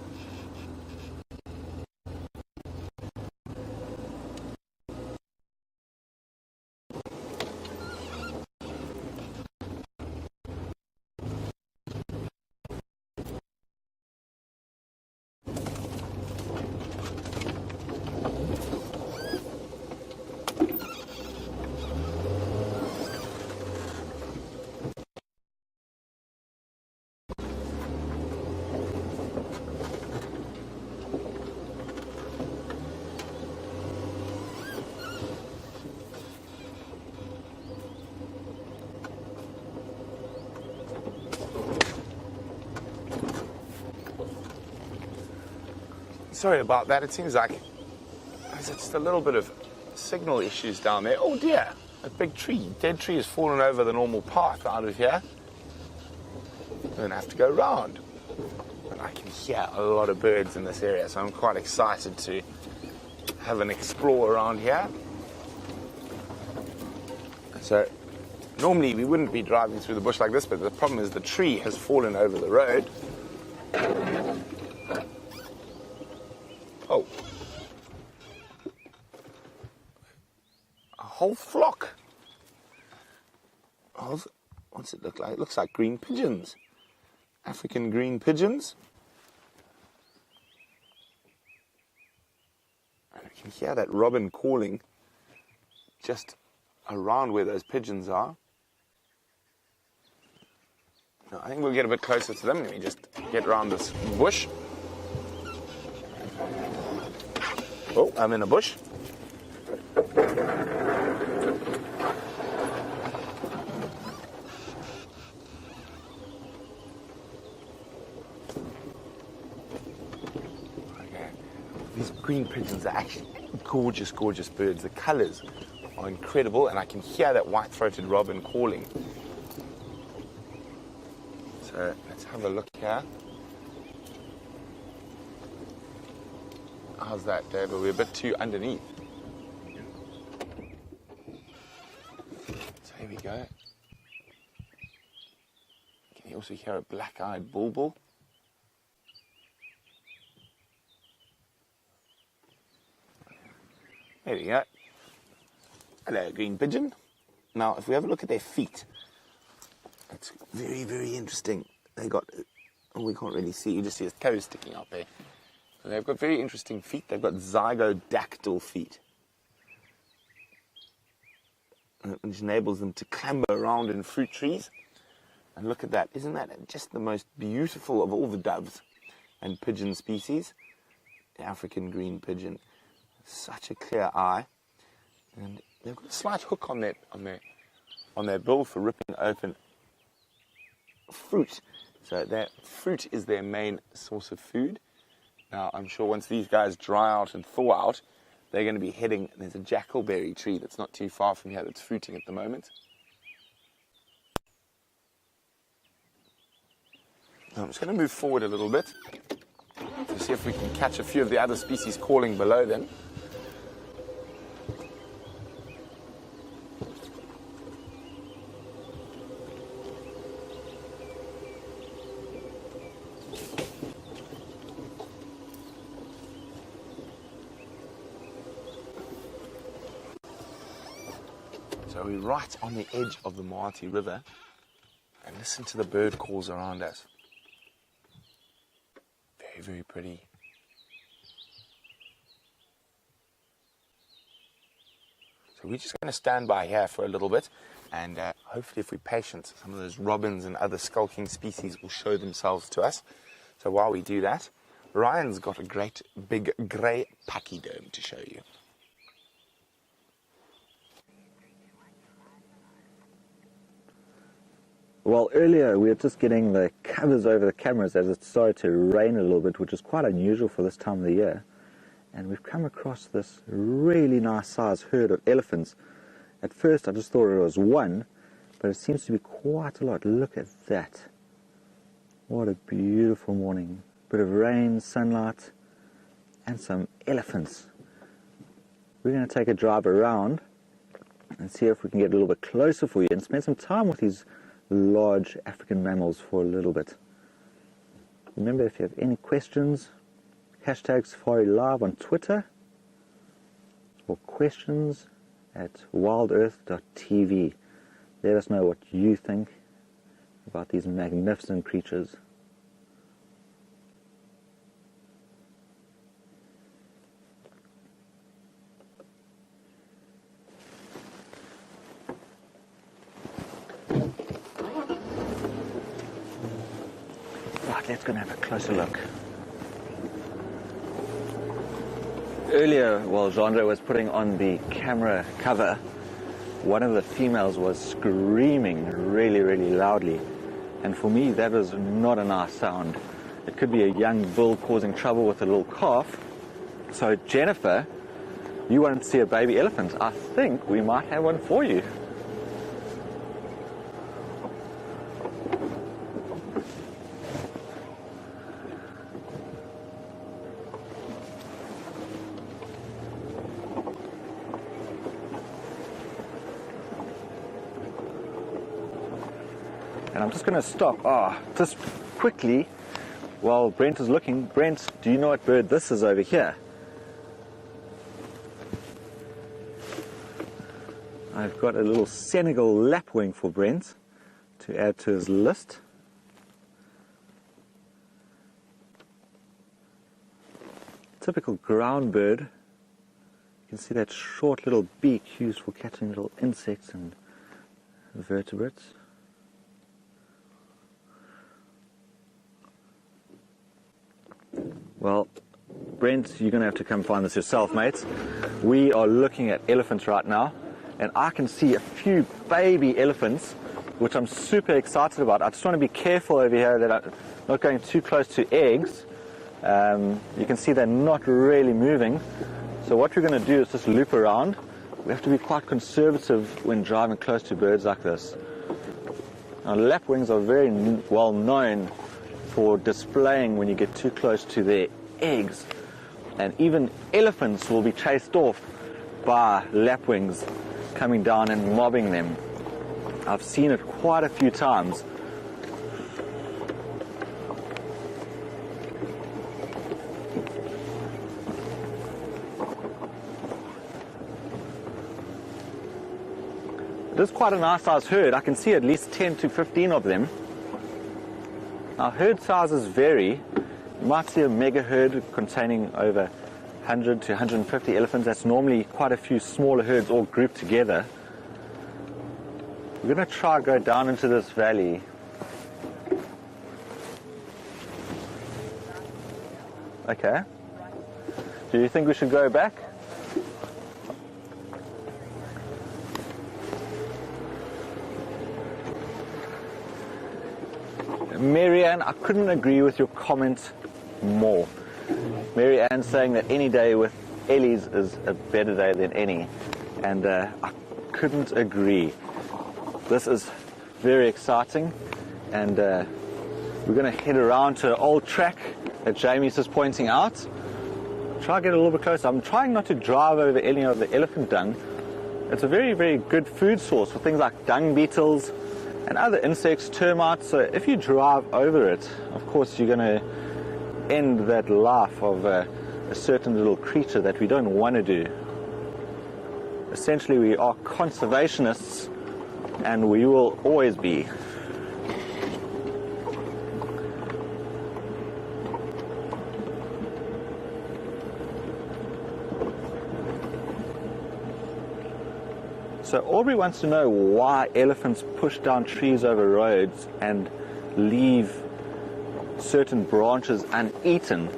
Speaker 1: Sorry about that. It seems like there's just a little bit of signal issues down there. Oh dear, a big tree, dead tree has fallen over the normal path out of here. I'm going to have to go round. But I can hear a lot of birds in this area, so I'm quite excited to have an explore around here. So normally we wouldn't be driving through the bush like this, but the problem is the tree has fallen over the road. Oh. A whole flock. What's it look like? It looks like green pigeons. African green pigeons. And you can hear that robin calling just around where those pigeons are. Now, I think we'll get a bit closer to them. Let me just get around this bush. Oh, I'm in a bush. Okay. These green pigeons are actually gorgeous, gorgeous birds. The colors are incredible, and I can hear that white-throated robin calling. So let's have a look here. How's that, Dave? We're a bit too underneath. So here we go. Can you also hear a black-eyed bulbul? There we go. Hello, green pigeon. Now, if we have a look at their feet, it's very, very interesting. They got, oh, we can't really see. You just see his toes sticking out there. So they've got very interesting feet. They've got zygodactyl feet, which enables them to clamber around in fruit trees. And look at that. Isn't that just the most beautiful of all the doves and pigeon species? The African green pigeon. Such a clear eye. And they've got a slight hook on their bill for ripping open fruit. So their fruit is their main source of food. Now, I'm sure once these guys dry out and thaw out, they're going to be heading. There's a jackalberry tree that's not too far from here that's fruiting at the moment. Now, I'm just going to move forward a little bit to see if we can catch a few of the other species calling below them. So we're right on the edge of the Moati River, and listen to the bird calls around us. Very, very pretty. So we're just going to stand by here for a little bit, and hopefully if we're patient, some of those robins and other skulking species will show themselves to us. So while we do that, Ryan's got a great big grey pachyderm to show you.
Speaker 3: Well, earlier we were just getting the covers over the cameras as it started to rain a little bit, which is quite unusual for this time of the year. And we've come across this really nice sized herd of elephants. At first I just thought it was one, but it seems to be quite a lot. Look at that. What a beautiful morning. Bit of rain, sunlight, and some elephants. We're going to take a drive around and see if we can get a little bit closer for you and spend some time with these large African mammals for a little bit. Remember, if you have any questions, hashtag Safari Live on Twitter, or questions at wildearth.tv. Let us know what you think about these magnificent creatures. Right, let's go and have a closer look. Earlier, while Jandre was putting on the camera cover, one of the females was screaming really, really loudly. And for me, that was not a nice sound. It could be a young bull causing trouble with a little calf. So Jennifer, you wanted to see a baby elephant. I think we might have one for you. And I'm just going to stop, just quickly, while Brent is looking. Brent, do you know what bird this is over here? I've got a little Senegal lapwing for Brent to add to his list. Typical ground bird. You can see that short little beak used for catching little insects and vertebrates. Well, Brent, you're going to have to come find this yourself, mates. We are looking at elephants right now, and I can see a few baby elephants, which I'm super excited about. I just want to be careful over here that I'm not going too close to eggs. You can see they're not really moving. So what we're going to do is just loop around. We have to be quite conservative when driving close to birds like this. Now, lapwings are very well known for displaying when you get too close to their eggs, and even elephants will be chased off by lapwings coming down and mobbing them. I've seen it quite a few times. It is quite a nice sized herd. I can see at least 10 to 15 of them. Now, herd sizes vary. You might see a mega herd containing over 100 to 150 elephants. That's normally quite a few smaller herds all grouped together. We're going to try go down into this valley. Okay. Do you think we should go back? Marianne, I couldn't agree with your comment more. Marianne saying that any day with Ellie's is a better day than any. And I couldn't agree. This is very exciting. And we're going to head around to an old track that Jamie's just pointing out. Try to get a little bit closer. I'm trying not to drive over any of the elephant dung. It's a very, very good food source for things like dung beetles and other insects, termites. So if you drive over it, of course you're going to end that life of a certain little creature that we don't want to do. Essentially, we are conservationists, and we will always be. So Aubrey wants to know why elephants push down trees over roads and leave certain branches uneaten.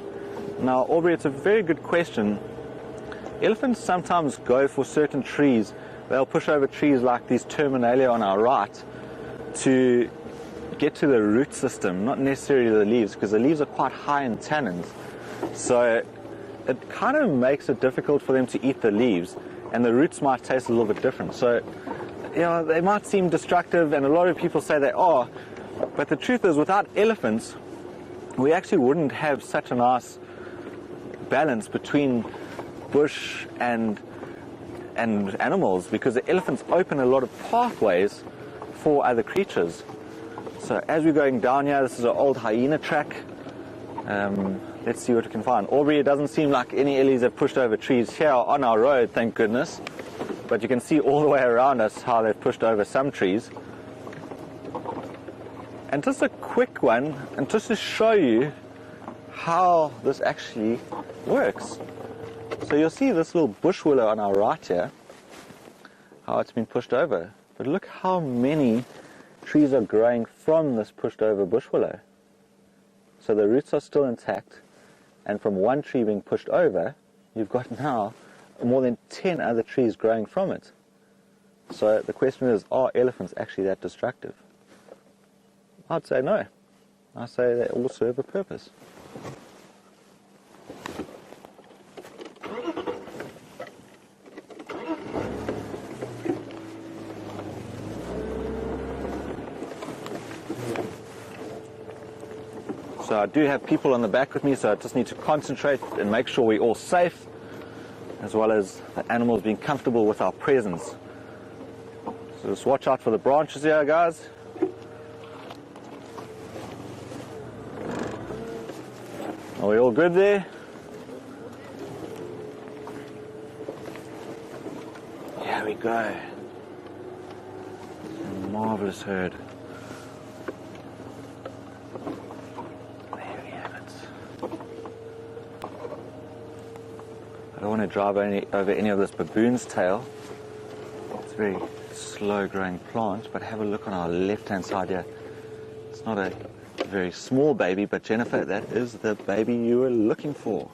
Speaker 3: Now, Aubrey, it's a very good question. Elephants sometimes go for certain trees. They'll push over trees like these terminalia on our right to get to the root system, not necessarily the leaves, because the leaves are quite high in tannins. So it kind of makes it difficult for them to eat the leaves, and the roots might taste a little bit different. So, you know, they might seem destructive, and a lot of people say they are, but the truth is, without elephants, we actually wouldn't have such a nice balance between bush and animals, because the elephants open a lot of pathways for other creatures. So as we're going down here, this is an old hyena track. Let's see what we can find. Aubrey, it doesn't seem like any ellies have pushed over trees here on our road, thank goodness. But you can see all the way around us how they've pushed over some trees. And just a quick one, and just to show you how this actually works. So you'll see this little bush willow on our right here, how it's been pushed over. But look how many trees are growing from this pushed over bush willow. So the roots are still intact, and from one tree being pushed over, you've got now more than 10 other trees growing from it. So the question is, are elephants actually that destructive? I'd say no. I say they all serve a purpose. So I do have people on the back with me, so I just need to concentrate and make sure we're all safe, as well as the animals being comfortable with our presence. So just watch out for the branches here, guys. Are we all good there? Here we go. A marvelous herd. There we have it. I don't want to drive over any of this baboon's tail. It's a very slow growing plant, but have a look on our left hand side here. It's not a very small baby, but Jennifer, that is the baby you were looking for.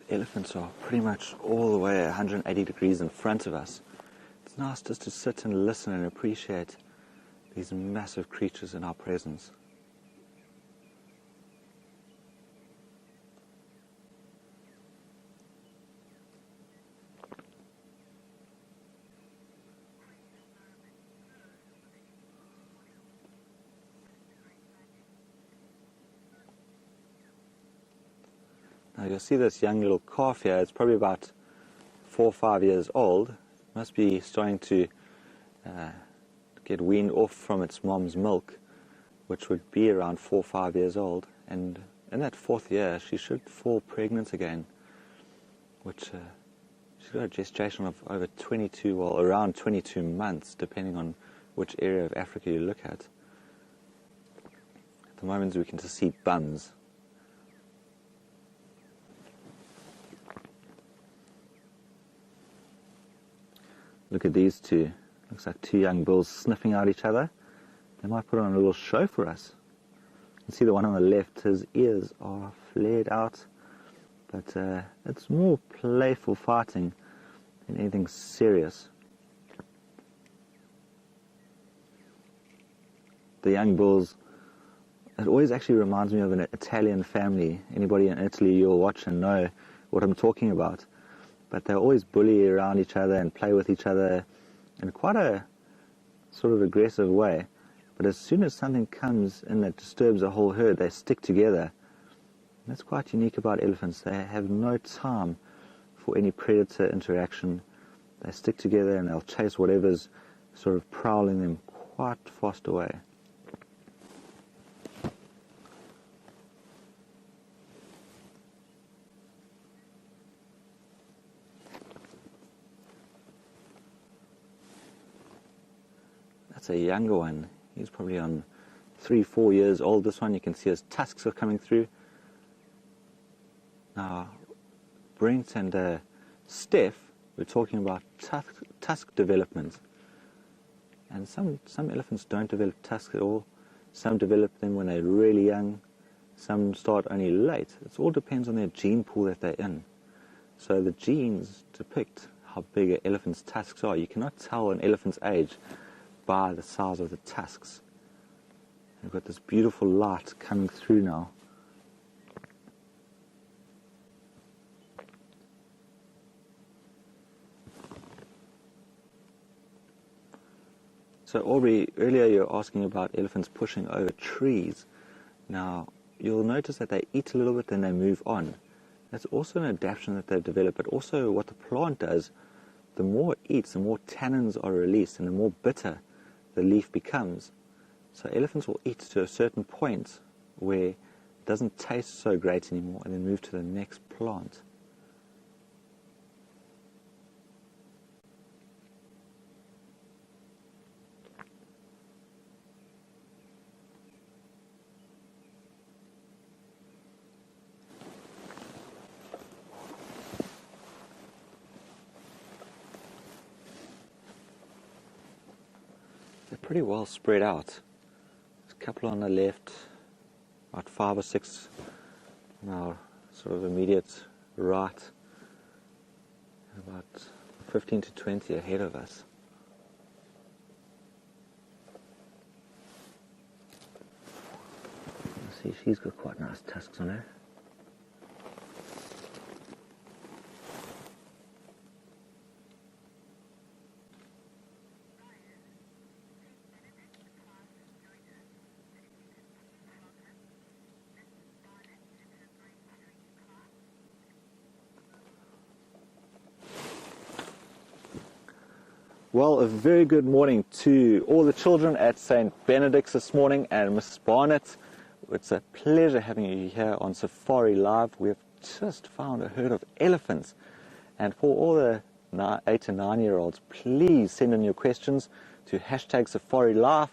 Speaker 3: Elephants are pretty much all the way 180 degrees in front of us. It's nice just to sit and listen and appreciate these massive creatures in our presence. Now you'll see this young little calf here. It's probably about 4 or 5 years old. It must be starting to get weaned off from its mom's milk, which would be around 4 or 5 years old. And in that 4th year, she should fall pregnant again, which she's got a gestation of over 22, well, around 22 months, depending on which area of Africa you look at. At the moment, we can just see bums. Look at these two. Looks like two young bulls sniffing at each other. They might put on a little show for us. You can see the one on the left, his ears are flared out. But it's more playful fighting than anything serious. The young bulls, it always actually reminds me of an Italian family. Anybody in Italy, you'll watch and know what I'm talking about. But they always bully around each other and play with each other in quite a sort of aggressive way. But as soon as something comes in that disturbs the whole herd, they stick together. And that's quite unique about elephants. They have no time for any predator interaction. They stick together and they'll chase whatever's sort of prowling them quite fast away. That's a younger one. He's probably on 3-4 years old. This one, you can see his tusks are coming through. Now, Brent and Steph were talking about tusk development. And some elephants don't develop tusks at all. Some develop them when they're really young. Some start only late. It all depends on their gene pool that they're in. So the genes depict how big an elephant's tusks are. You cannot tell an elephant's age by the size of the tusks. We've got this beautiful light coming through now. So Aubrey, earlier you were asking about elephants pushing over trees. Now, you'll notice that they eat a little bit, then they move on. That's also an adaptation that they've developed, but also what the plant does, the more it eats, the more tannins are released, and the more bitter the leaf becomes. So elephants will eat to a certain point where it doesn't taste so great anymore, and then move to the next plant. Pretty well spread out. There's a couple on the left, about 5 or 6 now, sort of immediate right, about 15 to 20 ahead of us. See, she's got quite nice tusks on her. Well, a very good morning to all the children at St. Benedict's this morning and Mrs. Barnett. It's a pleasure having you here on Safari Live. We've just found a herd of elephants. And for all the 8 to 9-year-olds, please send in your questions to #SafariLive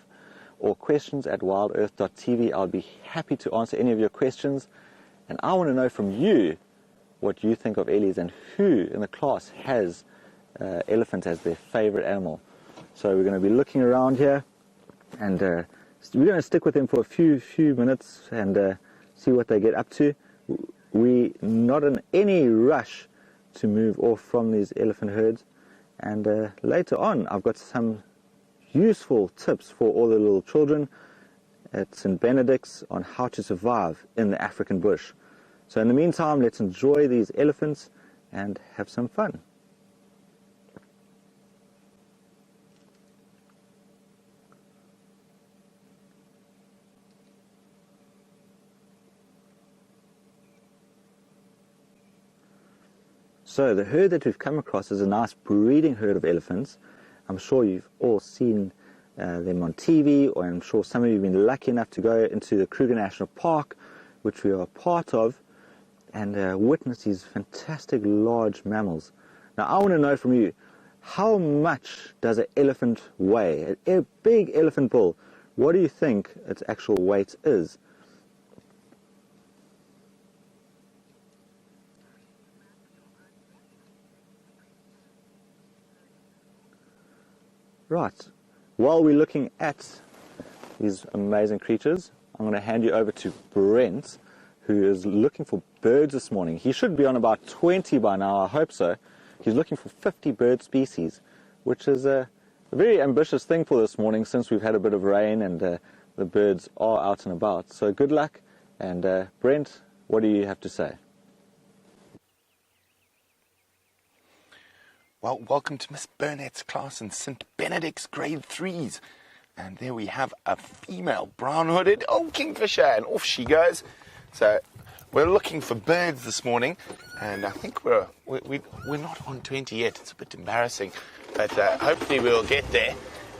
Speaker 3: or questions@wildearth.tv. I'll be happy to answer any of your questions. And I want to know from you what you think of Ellie's and who in the class has elephant as their favorite animal. So we're going to be looking around here, and we're going to stick with them for a few minutes and see what they get up to. We're not in any rush to move off from these elephant herds, and later on I've got some useful tips for all the little children at St. Benedict's on how to survive in the African bush. So in the meantime, let's enjoy these elephants and have some fun. So the herd that we've come across is a nice breeding herd of elephants. I'm sure you've all seen them on TV, or I'm sure some of you have been lucky enough to go into the Kruger National Park, which we are a part of, and witness these fantastic large mammals. Now I want to know from you, how much does an elephant weigh? A big elephant bull, what do you think its actual weight is? Right, while we're looking at these amazing creatures, I'm going to hand you over to Brent, who is looking for birds this morning. He should be on about 20 by now, I hope so. He's looking for 50 bird species, which is a very ambitious thing for this morning since we've had a bit of rain and the birds are out and about. So good luck, and Brent, what do you have to say?
Speaker 1: Well, welcome to Miss Burnett's class in St. Benedict's grade 3s. And there we have a female brown-hooded kingfisher, and off she goes. So we're looking for birds this morning, and I think we're not on 20 yet. It's a bit embarrassing, but hopefully we'll get there.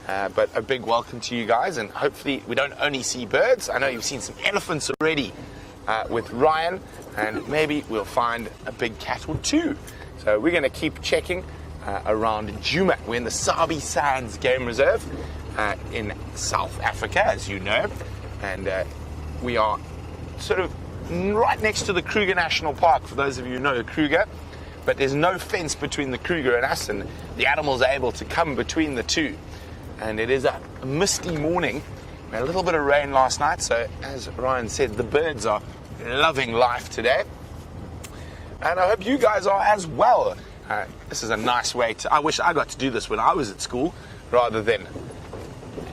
Speaker 1: But a big welcome to you guys, and hopefully we don't only see birds. I know you've seen some elephants already with Ryan, and maybe we'll find a big cat or two. So we're going to keep checking around Djuma. We're in the Sabi Sands Game Reserve in South Africa, as you know, and we are sort of right next to the Kruger National Park, for those of you who know Kruger, but there's no fence between the Kruger and us, and the animals are able to come between the two. And it is a misty morning. We had a little bit of rain last night, so as Ryan said, the birds are loving life today. And I hope you guys are as well. This is a nice way to... I wish I got to do this when I was at school rather than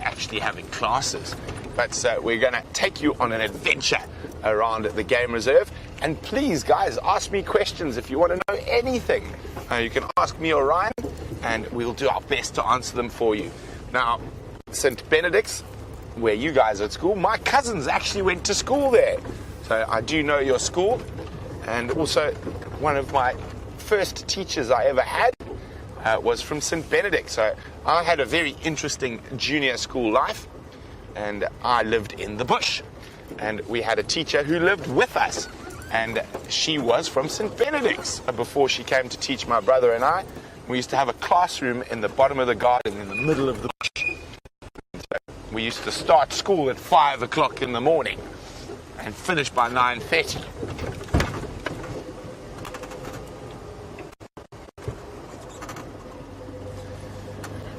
Speaker 1: actually having classes. But we're going to take you on an adventure around the game reserve. And please, guys, ask me questions if you want to know anything. You can ask me or Ryan, and we'll do our best to answer them for you. Now, St. Benedict's, where you guys are at school, my cousins actually went to school there. So I do know your school. And also, one of my first teachers I ever had was from St. Benedict. So I had a very interesting junior school life, and I lived in the bush. And we had a teacher who lived with us, and she was from St. Benedict's before she came to teach my brother and I. We used to have a classroom in the bottom of the garden in the middle of the bush. So we used to start school at 5 o'clock in the morning and finish by 9:30.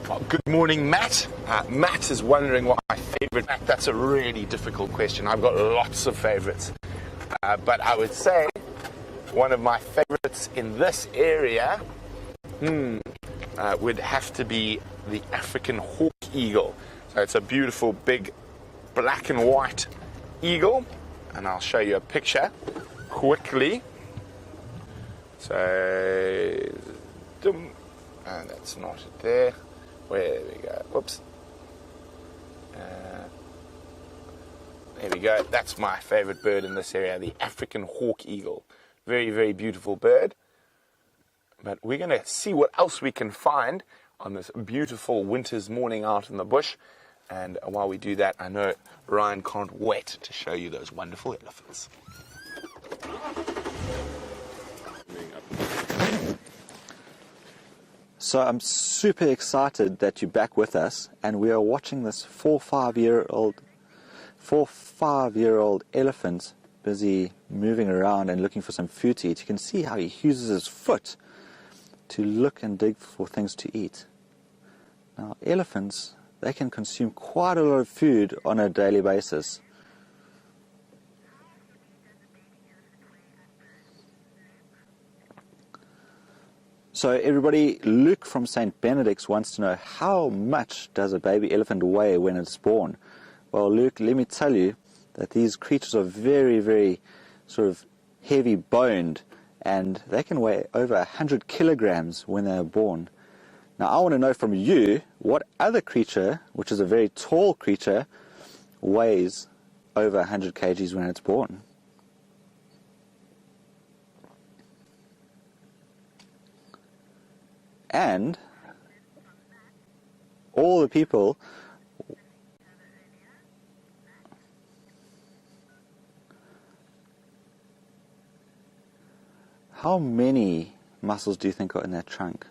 Speaker 1: Well, good morning, Matt. Matt is wondering what my favorite... Matt, that's a really difficult question. I've got lots of favorites. But I would say one of my favorites in this area would have to be the African hawk eagle. So it's a beautiful, big, black and white eagle. And I'll show you a picture quickly. So, and that's not it there. There we go. Whoops. There we go. That's my favorite bird in this area, the African hawk eagle. Very, very beautiful bird. But we're going to see what else we can find on this beautiful winter's morning out in the bush. And while we do that, I know Ryan can't wait to show you those wonderful elephants.
Speaker 3: So I'm super excited that you're back with us, and we are watching this 4-5-year-old elephant busy moving around and looking for some food to eat. You can see how he uses his foot to look and dig for things to eat. Now, elephants, they can consume quite a lot of food on a daily basis. So everybody, Luke from St. Benedict's wants to know, how much does a baby elephant weigh when it's born? Well, Luke, let me tell you that these creatures are very, very sort of heavy boned, and they can weigh over 100 kilograms when they are born. Now, I want to know from you, what other creature, which is a very tall creature, weighs over 100 kgs when it's born? And all the people how many muscles do you think are in that trunk?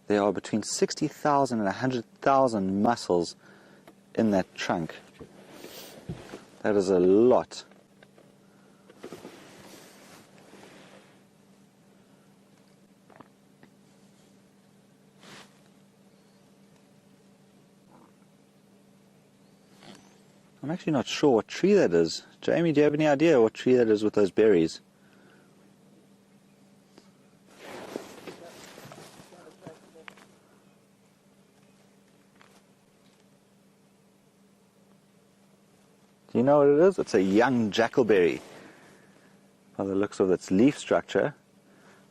Speaker 3: There are between 60,000 and 100,000 muscles in that trunk. That is a lot. I'm actually not sure what tree that is. Jamie, do you have any idea what tree that is with those berries? Do you know what it is? It's a young jackalberry. By the looks of its leaf structure.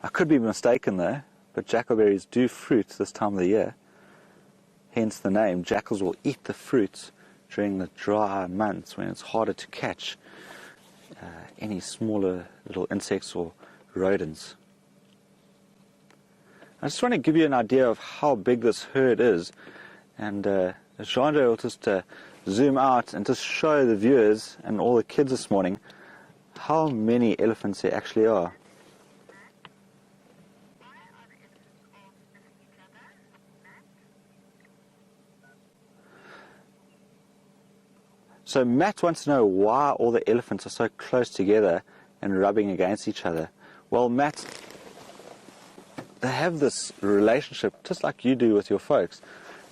Speaker 3: I could be mistaken though, but jackalberries do fruit this time of the year. Hence the name. Jackals will eat the fruits during the dry months when it's harder to catch any smaller little insects or rodents. I just want to give you an idea of how big this herd is, and Jean-Jay will just zoom out and just show the viewers and all the kids this morning how many elephants there actually are. So Matt wants to know why all the elephants are so close together and rubbing against each other. Well, Matt, they have this relationship just like you do with your folks,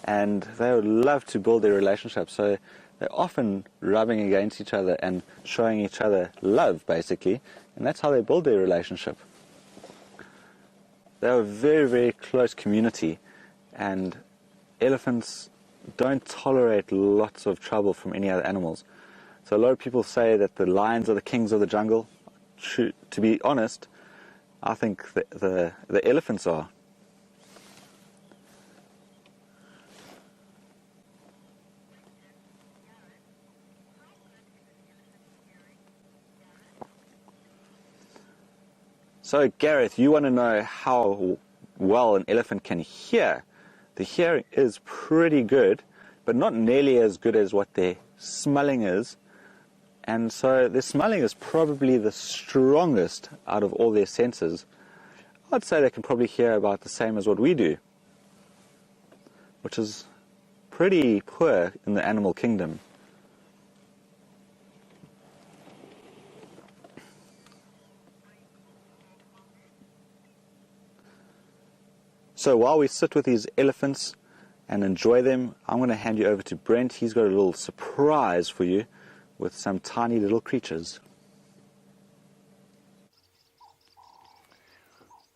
Speaker 3: and they would love to build their relationship. So they're often rubbing against each other and showing each other love, basically, and that's how they build their relationship. They're a very, very close community, and elephants don't tolerate lots of trouble from any other animals. So a lot of people say that the lions are the kings of the jungle. To be honest, I think the elephants are. So Gareth, you want to know how well an elephant can hear. The hearing is pretty good, but not nearly as good as what their smelling is. And so their smelling is probably the strongest out of all their senses. I'd say they can probably hear about the same as what we do, which is pretty poor in the animal kingdom. So while we sit with these elephants and enjoy them, I'm going to hand you over to Brent. He's got a little surprise for you with some tiny little creatures.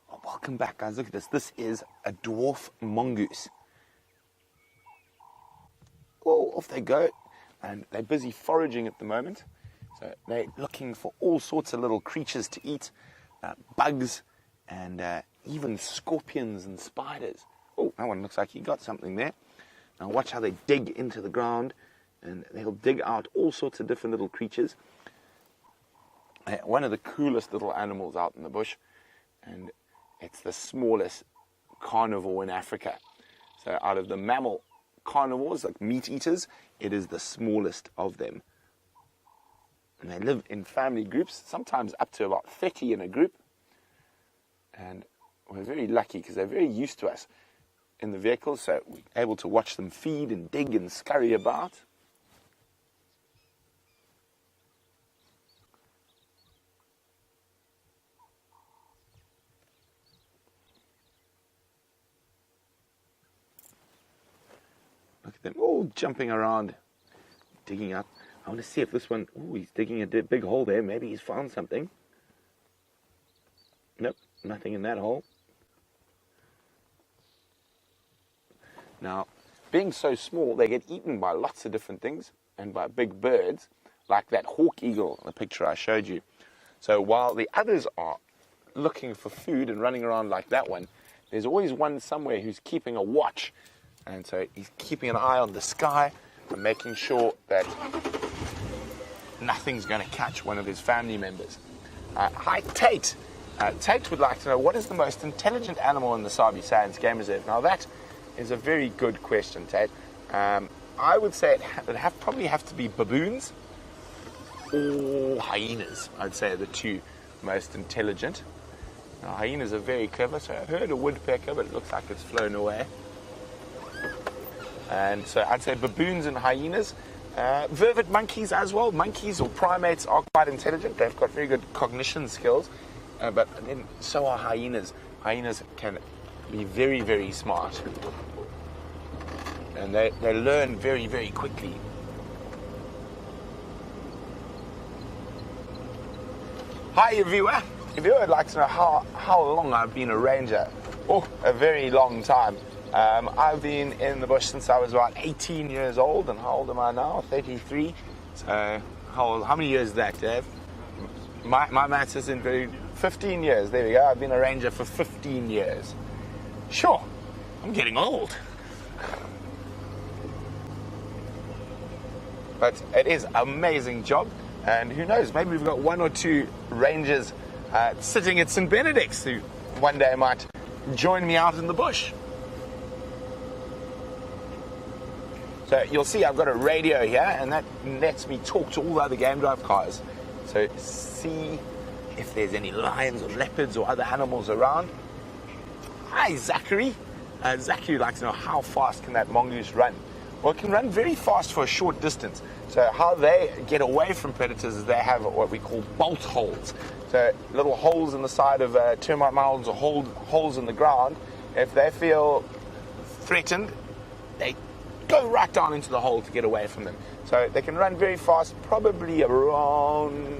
Speaker 1: Well, welcome back, guys. Look at this. This is a dwarf mongoose. Oh, off they go. And they're busy foraging at the moment. So they're looking for all sorts of little creatures to eat, bugs, and even scorpions and spiders. Oh, that one looks like he got something there. Now watch how they dig into the ground, and they'll dig out all sorts of different little creatures. One of the coolest little animals out in the bush, and it's the smallest carnivore in Africa. So out of the mammal carnivores, like meat eaters, it is the smallest of them. And they live in family groups, sometimes up to about 30 in a group. And we're very lucky because they're very used to us in the vehicle, so we're able to watch them feed and dig and scurry about. Look at them all jumping around, digging up. I want to see if this one, oh, he's digging a big hole there. Maybe he's found something. Nope, nothing in that hole. Now, being so small, they get eaten by lots of different things and by big birds, like that hawk eagle in the picture I showed you. So while the others are looking for food and running around like that one, there's always one somewhere who's keeping a watch. And so he's keeping an eye on the sky and making sure that nothing's going to catch one of his family members. Hi, Tate. Tate would like to know, what is the most intelligent animal in the Sabi Sands Game Reserve? Now that is a very good question, Tate. I would say it'd probably have to be baboons or hyenas. I'd say are the two most intelligent. Now, hyenas are very clever, so I heard a woodpecker, but it looks like it's flown away. And so I'd say baboons and hyenas. Vervet monkeys as well. Monkeys or primates are quite intelligent. They've got very good cognition skills. But then so are hyenas. Hyenas can be very, very smart. And they learn very, very quickly. Hi, viewer. If you would like to know how long I've been a ranger, oh, a very long time. I've been in the bush since I was about 18 years old, and how old am I now? 33. So how many years is that, Dave? My maths isn't very... 15 years, there we go. I've been a ranger for 15 years. Sure, I'm getting old. But it is an amazing job, and who knows, maybe we've got one or two rangers sitting at St. Benedict's who one day might join me out in the bush. So you'll see I've got a radio here, and that lets me talk to all the other game drive cars. So see if there's any lions or leopards or other animals around. Hi, Zachary. Zachary would like to know, how fast can that mongoose run? Well, it can run very fast for a short distance. So how they get away from predators is they have what we call bolt holes. So little holes in the side of termite mounds or holes in the ground. If they feel threatened, they go right down into the hole to get away from them. So they can run very fast, probably around,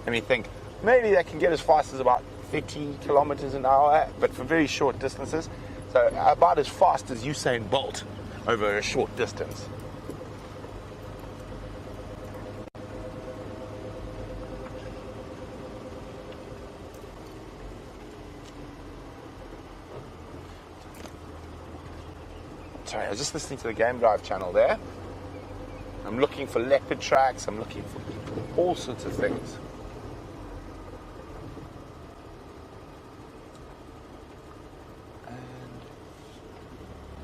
Speaker 1: let me think, maybe they can get as fast as about 30 kilometers an hour, but for very short distances. So about as fast as Usain Bolt over a short distance. Sorry, I was just listening to the Game Drive channel there. I'm looking for leopard tracks, I'm looking for all sorts of things.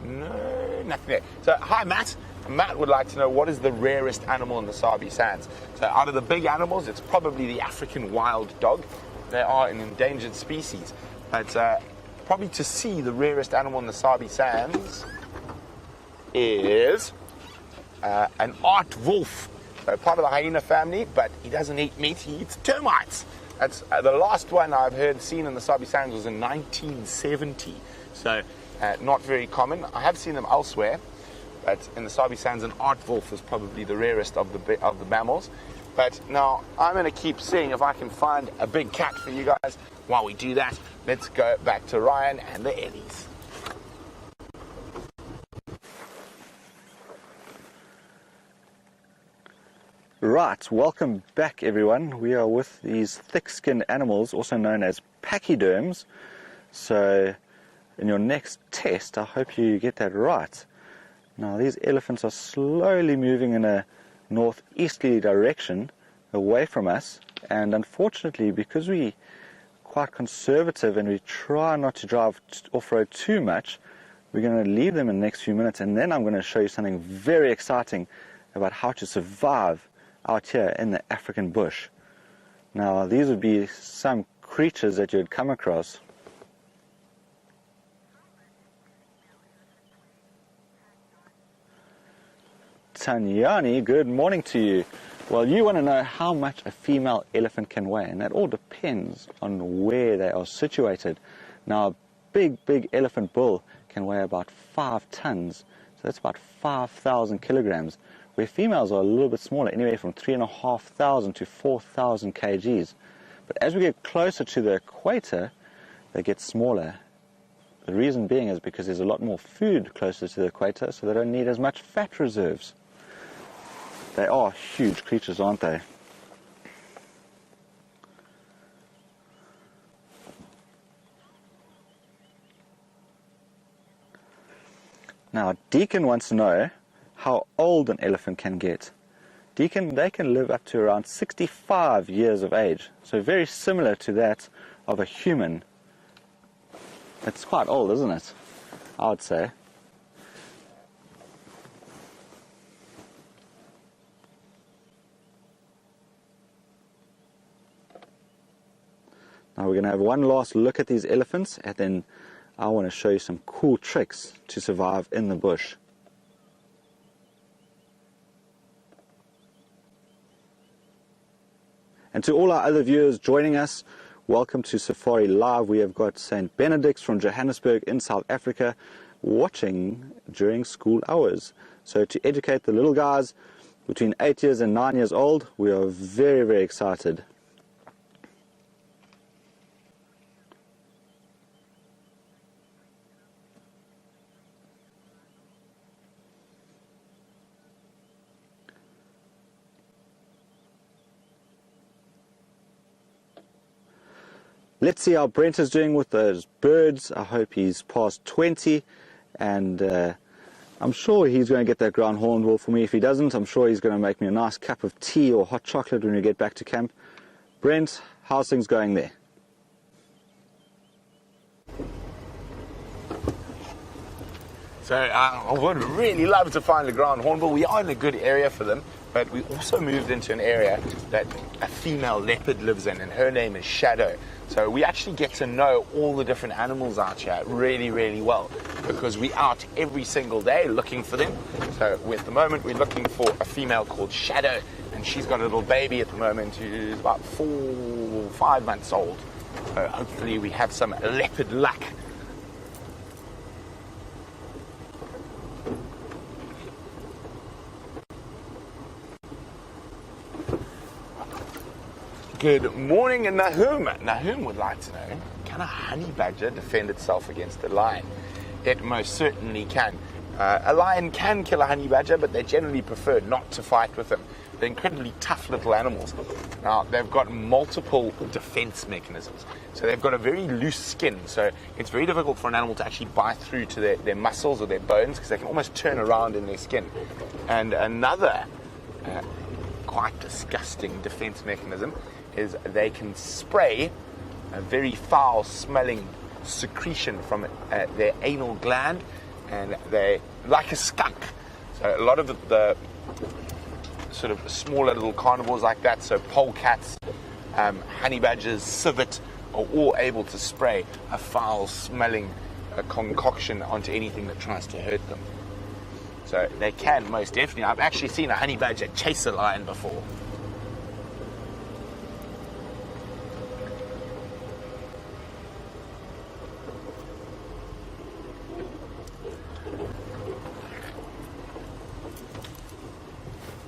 Speaker 1: No, nothing there. So, hi Matt. Matt would like to know what is the rarest animal in the Sabi Sands. So out of the big animals, it's probably the African wild dog. They are an endangered species. But probably to see the rarest animal in the Sabi Sands is an art wolf, part of the hyena family, but he doesn't eat meat, he eats termites. That's the last one I've heard seen in the Sabi Sands was in 1970, so not very common. I have seen them elsewhere, but in the Sabi Sands, an art wolf is probably the rarest of the mammals. But now I'm going to keep seeing if I can find a big cat for you guys. While we do that, let's go back to Ryan and the Ellies.
Speaker 3: Right, welcome back everyone. We are with these thick-skinned animals, also known as pachyderms. So in your next test, I hope you get that right. Now these elephants are slowly moving in a northeasterly direction away from us, and unfortunately, because we're quite conservative and we try not to drive off-road too much, we're going to leave them in the next few minutes, and then I'm going to show you something very exciting about how to survive out here in the African bush. Now these would be some creatures that you'd come across. Tanyani, good morning to you. Well, you want to know how much a female elephant can weigh, and that all depends on where they are situated. Now a big elephant bull can weigh about 5 tons, so that's about 5,000 kilograms. Where females are a little bit smaller, anywhere from 3,500 to 4,000 kgs. But as we get closer to the equator, they get smaller. The reason being is because there's a lot more food closer to the equator, so they don't need as much fat reserves. They are huge creatures, aren't they? Now, Deacon wants to know how old an elephant can get. Deacon, they can live up to around 65 years of age, so very similar to that of a human. It's quite old, isn't it? I would say. Now we're going to have one last look at these elephants, and then I want to show you some cool tricks to survive in the bush. And to all our other viewers joining us, welcome to Safari Live. We have got St. Benedict's from Johannesburg in South Africa watching during school hours. So to educate the little guys between 8 years and 9 years old, we are very excited. Let's see how Brent is doing with those birds. I hope he's past 20, and I'm sure he's going to get that ground hornbill for me. If he doesn't, I'm sure he's going to make me a nice cup of tea or hot chocolate when we get back to camp. Brent, how's things going there?
Speaker 1: So I would really love to find a ground hornbill. We are in a good area for them, but we also moved into an area that a female leopard lives in, and her name is Shadow. So we actually get to know all the different animals out here really well, because we're out every single day looking for them. So at the moment we're looking for a female called Shadow, and she's got a little baby at the moment who's about 4 or 5 months old. So hopefully we have some leopard luck. Good morning, Nahum. Nahum would like to know, can a honey badger defend itself against a lion? It most certainly can. A lion can kill a honey badger, but they generally prefer not to fight with them. They're incredibly tough little animals. Now, they've got multiple defense mechanisms. So they've got a very loose skin, so it's very difficult for an animal to actually bite through to their muscles or their bones, because they can almost turn around in their skin. And another quite disgusting defense mechanism is they can spray a very foul-smelling secretion from their anal gland, and they like a skunk. So a lot of the sort of smaller little carnivores like that, so polecats, honey badgers, civet, are all able to spray a foul-smelling concoction onto anything that tries to hurt them. So they can most definitely. I've actually seen a honey badger chase a lion before.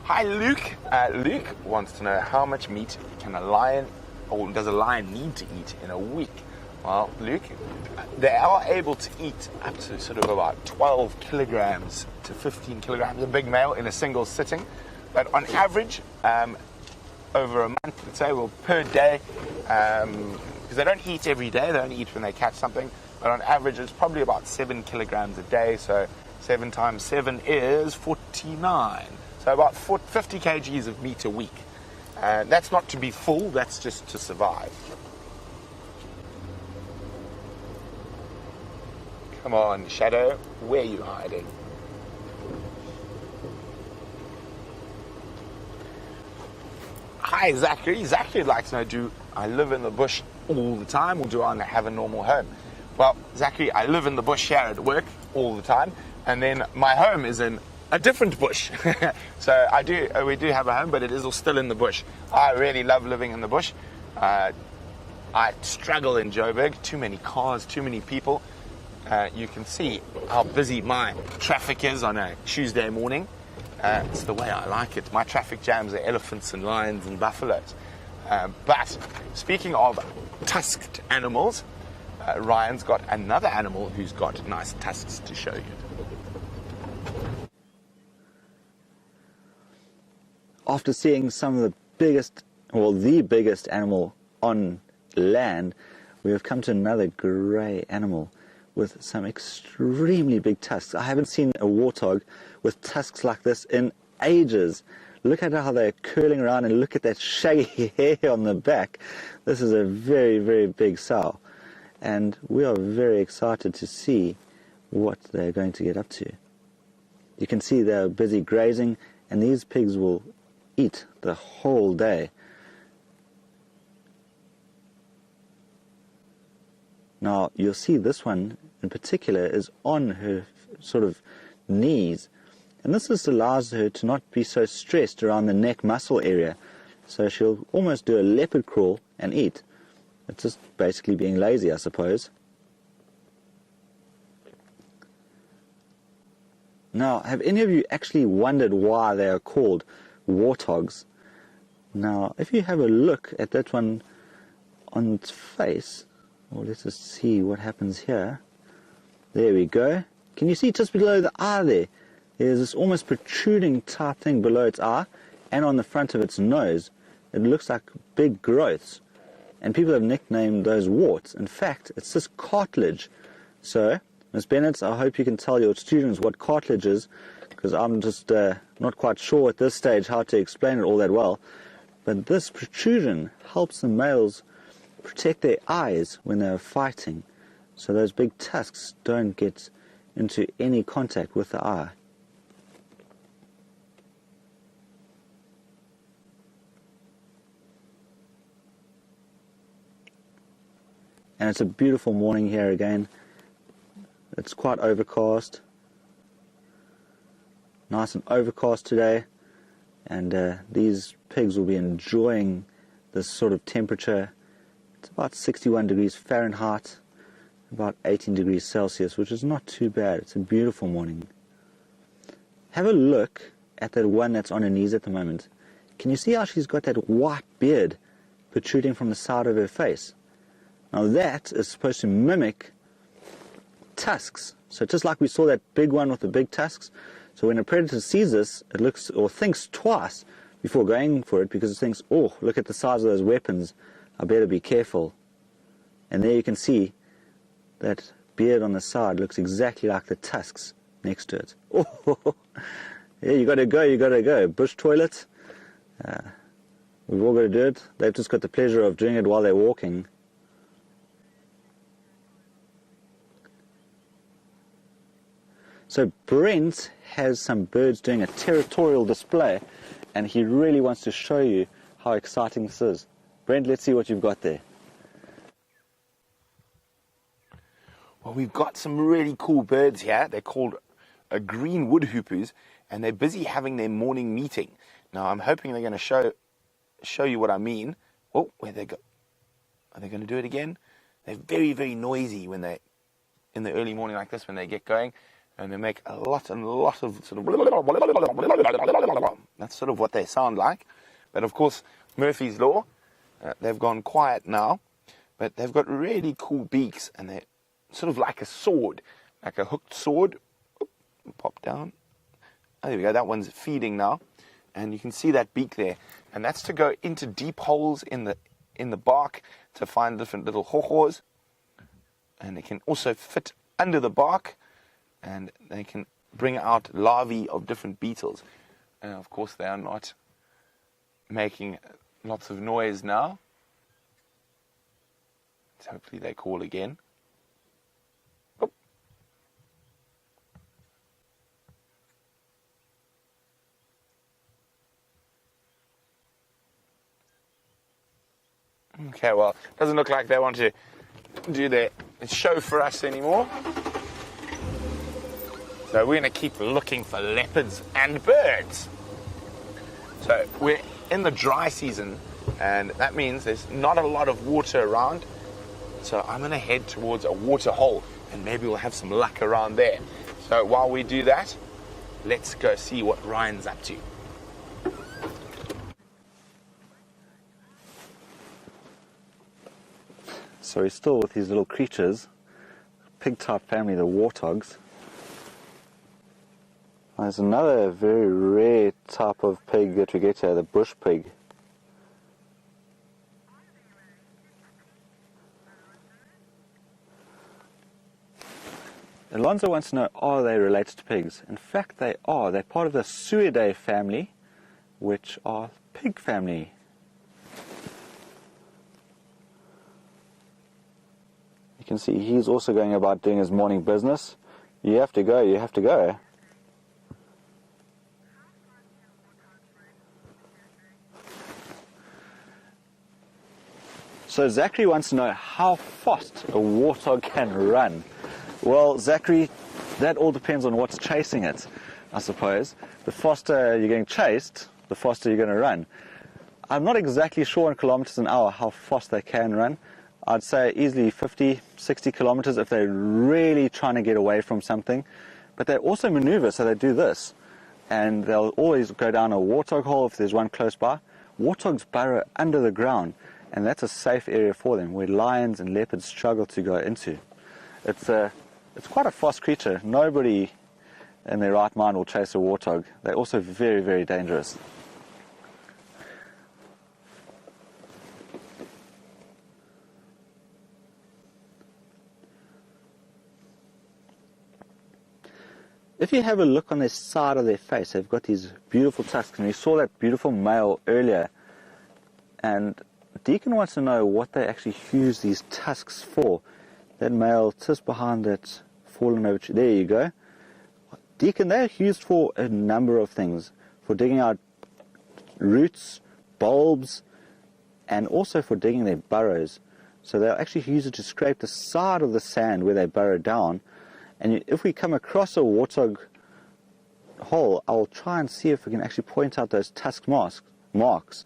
Speaker 1: Hi, Luke. Luke wants to know, how much meat can a lion, or does a lion need to eat in a week? Well, Luke, they are able to eat up to sort of about 12 kilograms to 15 kilograms, a big male, in a single sitting. But on average, over a month, let's say, well, per day, because they don't eat every day, they only eat when they catch something, but on average, it's probably about 7 kilograms a day, so 7 times 7 is 49. So about 50 kgs of meat a week. That's not to be full, that's just to survive. Come on, Shadow, where are you hiding? Hi, Zachary. Zachary would like to know, do I live in the bush all the time, or do I have a normal home? Well, Zachary, I live in the bush here at work all the time, and then my home is in a different bush. So we do have a home, but it is all still in the bush. I really love living in the bush. I struggle in Joburg. Too many cars, too many people. You can see how busy my traffic is on a Tuesday morning. It's the way I like it. My traffic jams are elephants and lions and buffaloes. But speaking of tusked animals, Ryan's got another animal who's got nice tusks to show you.
Speaker 3: After seeing some of the biggest, well, the biggest animal on land, we have come to another grey animal with some extremely big tusks. I haven't seen a warthog with tusks like this in ages. Look at how they're curling around, and look at that shaggy hair on the back. This is a very, very big sow, and we are very excited to see what they're going to get up to. You can see they're busy grazing, and these pigs will eat the whole day. Now, you'll see this one in particular is on her sort of knees, and this just allows her to not be so stressed around the neck muscle area, so she'll almost do a leopard crawl and eat. It's just basically being lazy, I suppose. Now, have any of you actually wondered why they are called warthogs? Now, if you have a look at that one on its face, well, let's just see what happens here. There we go. Can you see just below the eye there? There's this almost protruding type thing below its eye, and on the front of its nose. It looks like big growths, and people have nicknamed those warts. In fact, it's just cartilage. So, Ms. Bennett, I hope you can tell your students what cartilage is, because I'm just not quite sure at this stage how to explain it all that well. But this protrusion helps the males protect their eyes when they're fighting, so those big tusks don't get into any contact with the eye. And it's a beautiful morning here again. It's quite overcast. Nice and overcast today, and these pigs will be enjoying this sort of temperature. It's about 61 degrees Fahrenheit, about 18 degrees Celsius, which is not too bad. It's a beautiful morning. Have a look at that one that's on her knees at the moment. Can you see how she's got that white beard protruding from the side of her face. Now that is supposed to mimic tusks. So just like we saw that big one with the big tusks, so when a predator sees this, it looks or thinks twice before going for it, because it thinks, oh, look at the size of those weapons, I better be careful. And there you can see that beard on the side looks exactly like the tusks next to it. Oh, yeah, you got to go. Bush toilet. We've all got to do it. They've just got the pleasure of doing it while they're walking. So Brent has some birds doing a territorial display, and he really wants to show you how exciting this is. Brent, let's see what you've got there.
Speaker 1: Well, we've got some really cool birds here. They're called green woodhoopers, and they're busy having their morning meeting. Now, I'm hoping they're going to show you what I mean. Oh, where they go? Are they going to do it again? They're very, very noisy when they, in the early morning like this, when they get going, and they make a lot of sort of. That's sort of what they sound like. But of course, Murphy's Law. They've gone quiet now, but they've got really cool beaks, and they're sort of like a sword, like a hooked sword. Oop, pop down. Oh, there we go. That one's feeding now, and you can see that beak there, and that's to go into deep holes in the bark to find different little hohos, and they can also fit under the bark, and they can bring out larvae of different beetles. And of course, they are not making lots of noise now. So hopefully they call again. Oh. Okay, well, doesn't look like they want to do their show for us anymore. So we're going to keep looking for leopards and birds. So we're in the dry season, and that means there's not a lot of water around. So I'm going to head towards a water hole, and maybe we'll have some luck around there. So while we do that, let's go see what Ryan's up to.
Speaker 3: So he's still with these little creatures, pig-type family, the warthogs. There's another very rare type of pig that we get here, the bush pig. Alonzo wants to know, are they related to pigs? In fact, they are. They're part of the Suidae family, which are pig family. You can see he's also going about doing his morning business. You have to go, you have to go. So Zachary wants to know how fast a warthog can run. Well, Zachary, that all depends on what's chasing it, I suppose. The faster you're getting chased, the faster you're going to run. I'm not exactly sure in kilometers an hour how fast they can run. I'd say easily 50, 60 kilometers if they're really trying to get away from something. But they also maneuver, so they do this. And they'll always go down a warthog hole if there's one close by. Warthogs burrow under the ground, and that's a safe area for them, where lions and leopards struggle to go into. It's quite a fast creature. Nobody in their right mind will chase a warthog. They're also very, very dangerous. If you have a look on the side of their face, they've got these beautiful tusks, and we saw that beautiful male earlier. And Deacon wants to know what they actually use these tusks for. That male just behind that fallen over tree. There you go. Deacon, they're used for a number of things. For digging out roots, bulbs, and also for digging their burrows. So they'll actually use it to scrape the side of the sand where they burrow down. And if we come across a warthog hole, I'll try and see if we can actually point out those tusk marks.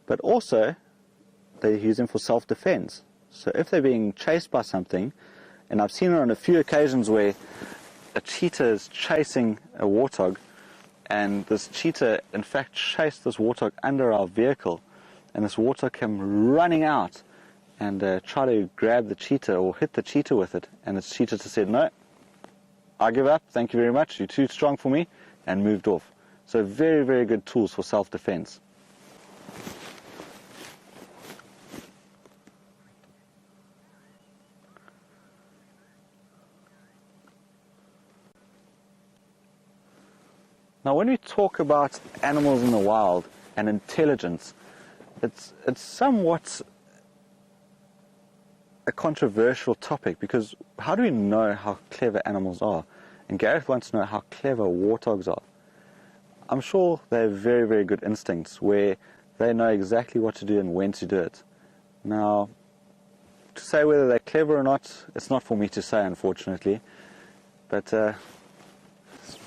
Speaker 3: But also, they use them for self-defense. So if they're being chased by something, and I've seen it on a few occasions where a cheetah is chasing a warthog, and this cheetah in fact chased this warthog under our vehicle, and this warthog came running out and try to grab the cheetah or hit the cheetah with it, and the cheetah just said, no, I give up, thank you very much, you're too strong for me, and moved off. So very, very good tools for self-defense. Now when we talk about animals in the wild and intelligence, it's somewhat a controversial topic, because how do we know how clever animals are? And Gareth wants to know how clever warthogs are. I'm sure they have very, very good instincts where they know exactly what to do and when to do it. Now, to say whether they're clever or not, it's not for me to say, unfortunately. But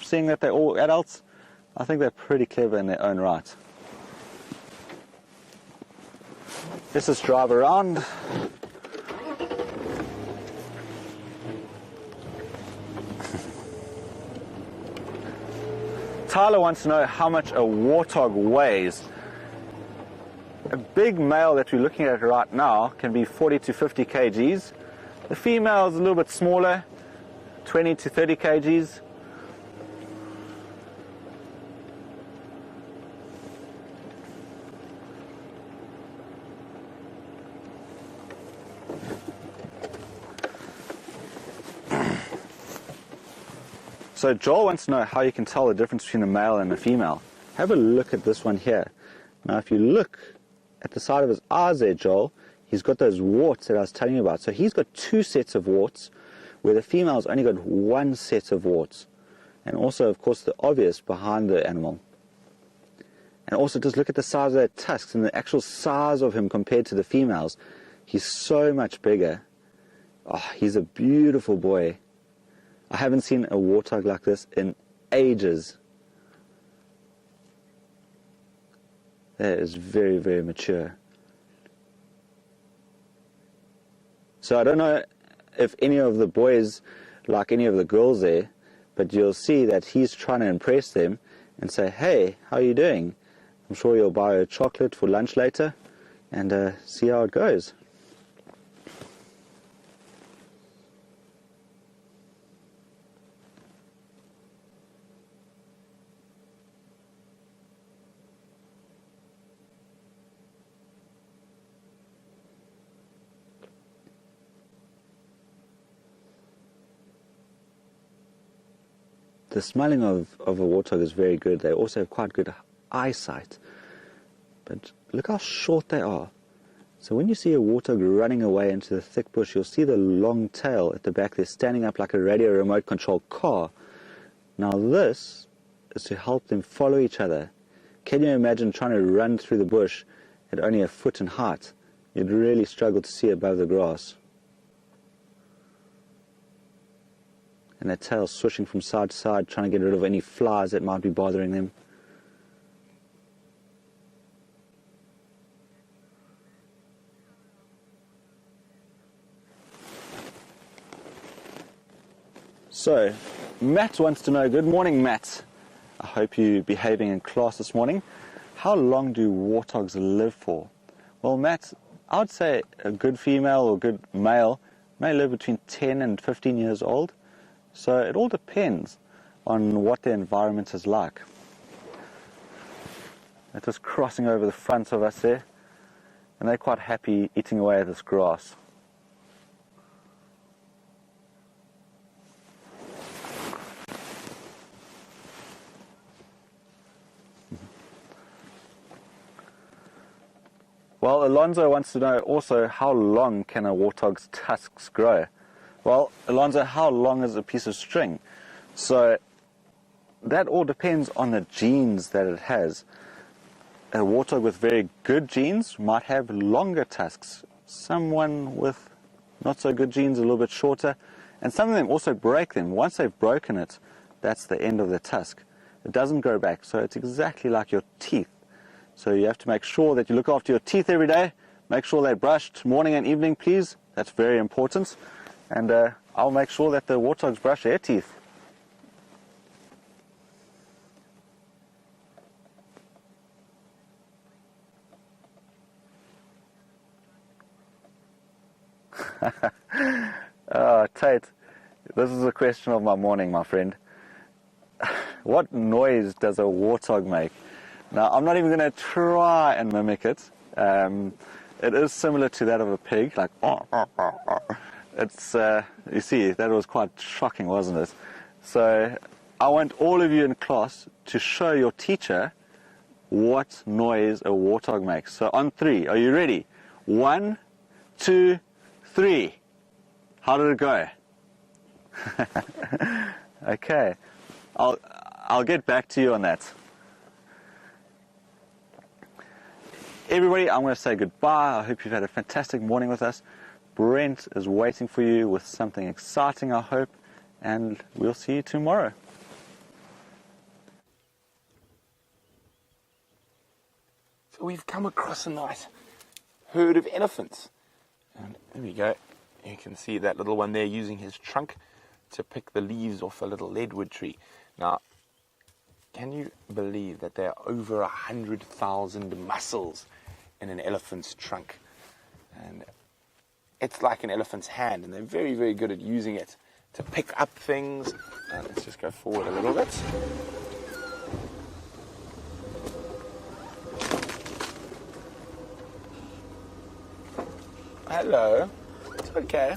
Speaker 3: seeing that they're all adults, I think they're pretty clever in their own right. Let's just drive around. Tyler wants to know how much a warthog weighs. A big male that we're looking at right now can be 40 to 50 kgs. The female is a little bit smaller, 20 to 30 kgs. So Joel wants to know how you can tell the difference between a male and a female. Have a look at this one here. Now if you look at the side of his eyes there, Joel, he's got those warts that I was telling you about. So he's got 2 sets of warts, where the female's only got 1 set of warts. And also, of course, the obvious behind the animal. And also just look at the size of their tusks and the actual size of him compared to the females. He's so much bigger. Oh, he's a beautiful boy. I haven't seen a warthog like this in ages. That is very, very mature. So I don't know if any of the boys like any of the girls there, but you'll see that he's trying to impress them and say, hey, how are you doing? I'm sure you'll buy a chocolate for lunch later and see how it goes. The smelling of a warthog is very good. They also have quite good eyesight. But look how short they are. So when you see a warthog running away into the thick bush, you'll see the long tail at the back there standing up like a radio remote control car. Now this is to help them follow each other. Can you imagine trying to run through the bush at only a foot in height? You'd really struggle to see above the grass. And their tail swishing from side to side, trying to get rid of any flies that might be bothering them. So, Matt wants to know, good morning Matt, I hope you're behaving in class this morning. How long do warthogs live for? Well Matt, I would say a good female or good male may live between 10 and 15 years old. So it all depends on what the environment is like. They're just crossing over the front of us there, and they're quite happy eating away at this grass. Well, Alonso wants to know also, how long can a warthog's tusks grow? Well, Alonso, how long is a piece of string? So that all depends on the genes that it has. A warthog with very good genes might have longer tusks. Someone with not so good genes, a little bit shorter. And some of them also break them. Once they've broken it, that's the end of the tusk. It doesn't grow back. So it's exactly like your teeth. So you have to make sure that you look after your teeth every day. Make sure they're brushed morning and evening, please. That's very important. And I'll make sure that the warthogs brush their teeth. Tate, this is a question of my morning, my friend. What noise does a warthog make? Now, I'm not even going to try and mimic it. It is similar to that of a pig, like, it's, you see, that was quite shocking, wasn't it? So, I want all of you in class to show your teacher what noise a warthog makes. So, on 3, are you ready? 1, 2, 3. How did it go? Okay, I'll get back to you on that. Everybody, I'm going to say goodbye. I hope you've had a fantastic morning with us. Brent is waiting for you with something exciting, I hope, and we'll see you tomorrow.
Speaker 1: So we've come across a nice herd of elephants. And there we go. You can see that little one there using his trunk to pick the leaves off a little leadwood tree. Now, can you believe that there are over 100,000 muscles in an elephant's trunk? And it's like an elephant's hand, and they're very, very good at using it to pick up things. Let's just go forward a little bit. Hello. It's okay.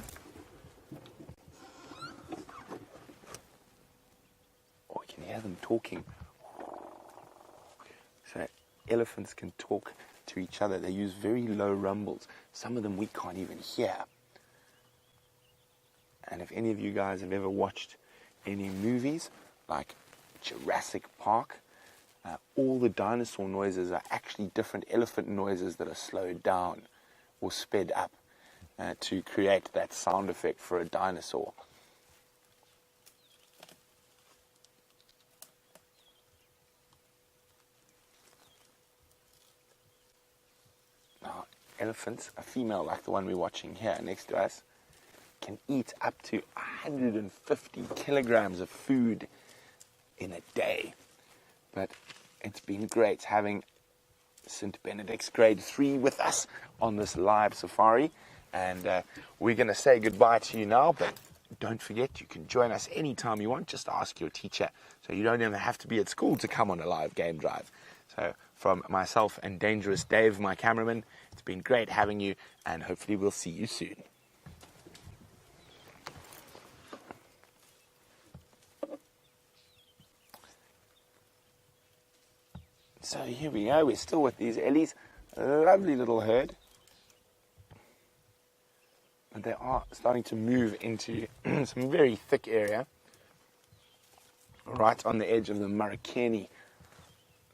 Speaker 1: Oh, you can hear them talking. So elephants can talk to each other. They use very low rumbles. Some of them we can't even hear. And if any of you guys have ever watched any movies like Jurassic Park, all the dinosaur noises are actually different elephant noises that are slowed down or sped up to create that sound effect for a dinosaur. Now, elephants, a female like the one we're watching here next to us, can eat up to 150 kilograms of food in a day. But it's been great having St. Benedict's Grade 3 with us on this live safari. And we're going to say goodbye to you now, but don't forget you can join us anytime you want. Just ask your teacher. So you don't even have to be at school to come on a live game drive. So from myself and Dangerous Dave, my cameraman, it's been great having you, and hopefully we'll see you soon. So here we go, we're still with these Ellies, a lovely little herd. And they are starting to move into some very thick area, right on the edge of the Marakeni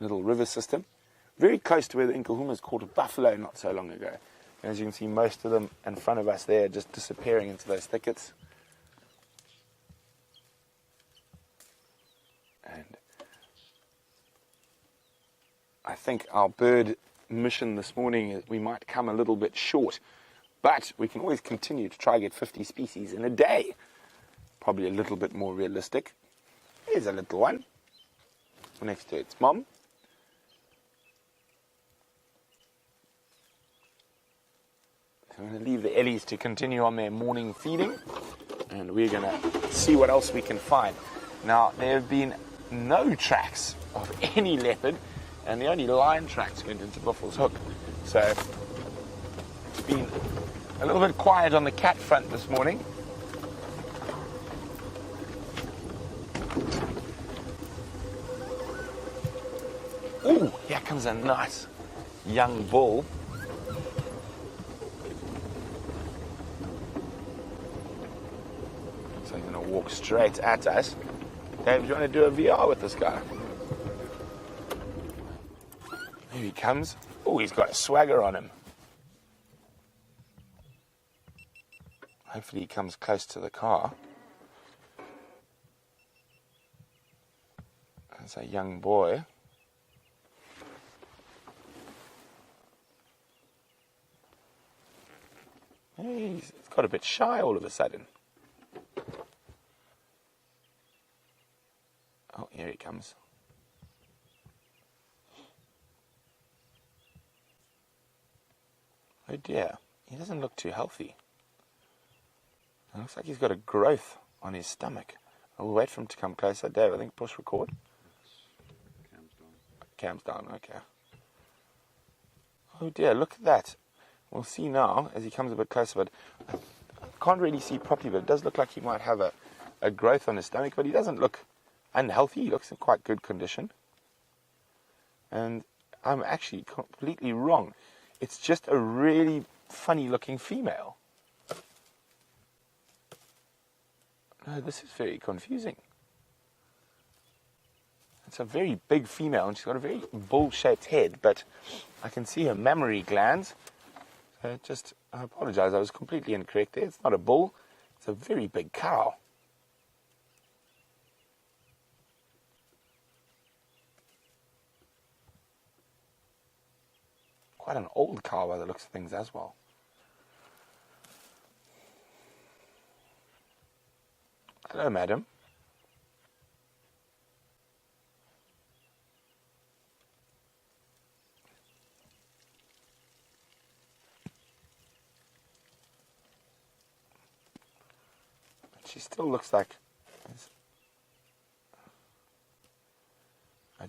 Speaker 1: little river system, very close to where the Inkahumas caught a buffalo not so long ago. And as you can see, most of them in front of us there just disappearing into those thickets. And I think our bird mission this morning, we might come a little bit short, but we can always continue to try get 50 species in a day. Probably a little bit more realistic. Here's a little one next to its mom. So I'm going to leave the Ellies to continue on their morning feeding, and we're going to see what else we can find. Now, there have been no tracks of any leopard, and the only lion tracks went into Buffalo's Hook. So it's been a little bit quiet on the cat front this morning. Ooh, here comes a nice young bull. So he's going to walk straight at us. Dave, do you want to do a VR with this guy? Here he comes. Oh, he's got a swagger on him. Hopefully he comes close to the car. There's a young boy. He's got a bit shy all of a sudden. Oh, here he comes. Oh dear, he doesn't look too healthy. It looks like he's got a growth on his stomach. I'll wait for him to come closer. Dave, I think push record. Cam's down, okay. Oh dear, look at that. We'll see now as he comes a bit closer, but I can't really see properly, but it does look like he might have a growth on his stomach, but he doesn't look unhealthy. He looks in quite good condition. And I'm actually completely wrong. It's just a really funny looking female. No, this is very confusing. It's a very big female, and she's got a very bull-shaped head, but I can see her mammary glands. So I apologize, I was completely incorrect there. It's not a bull, it's a very big cow. Quite an old cow by the looks of things as well. Hello, madam. She still looks like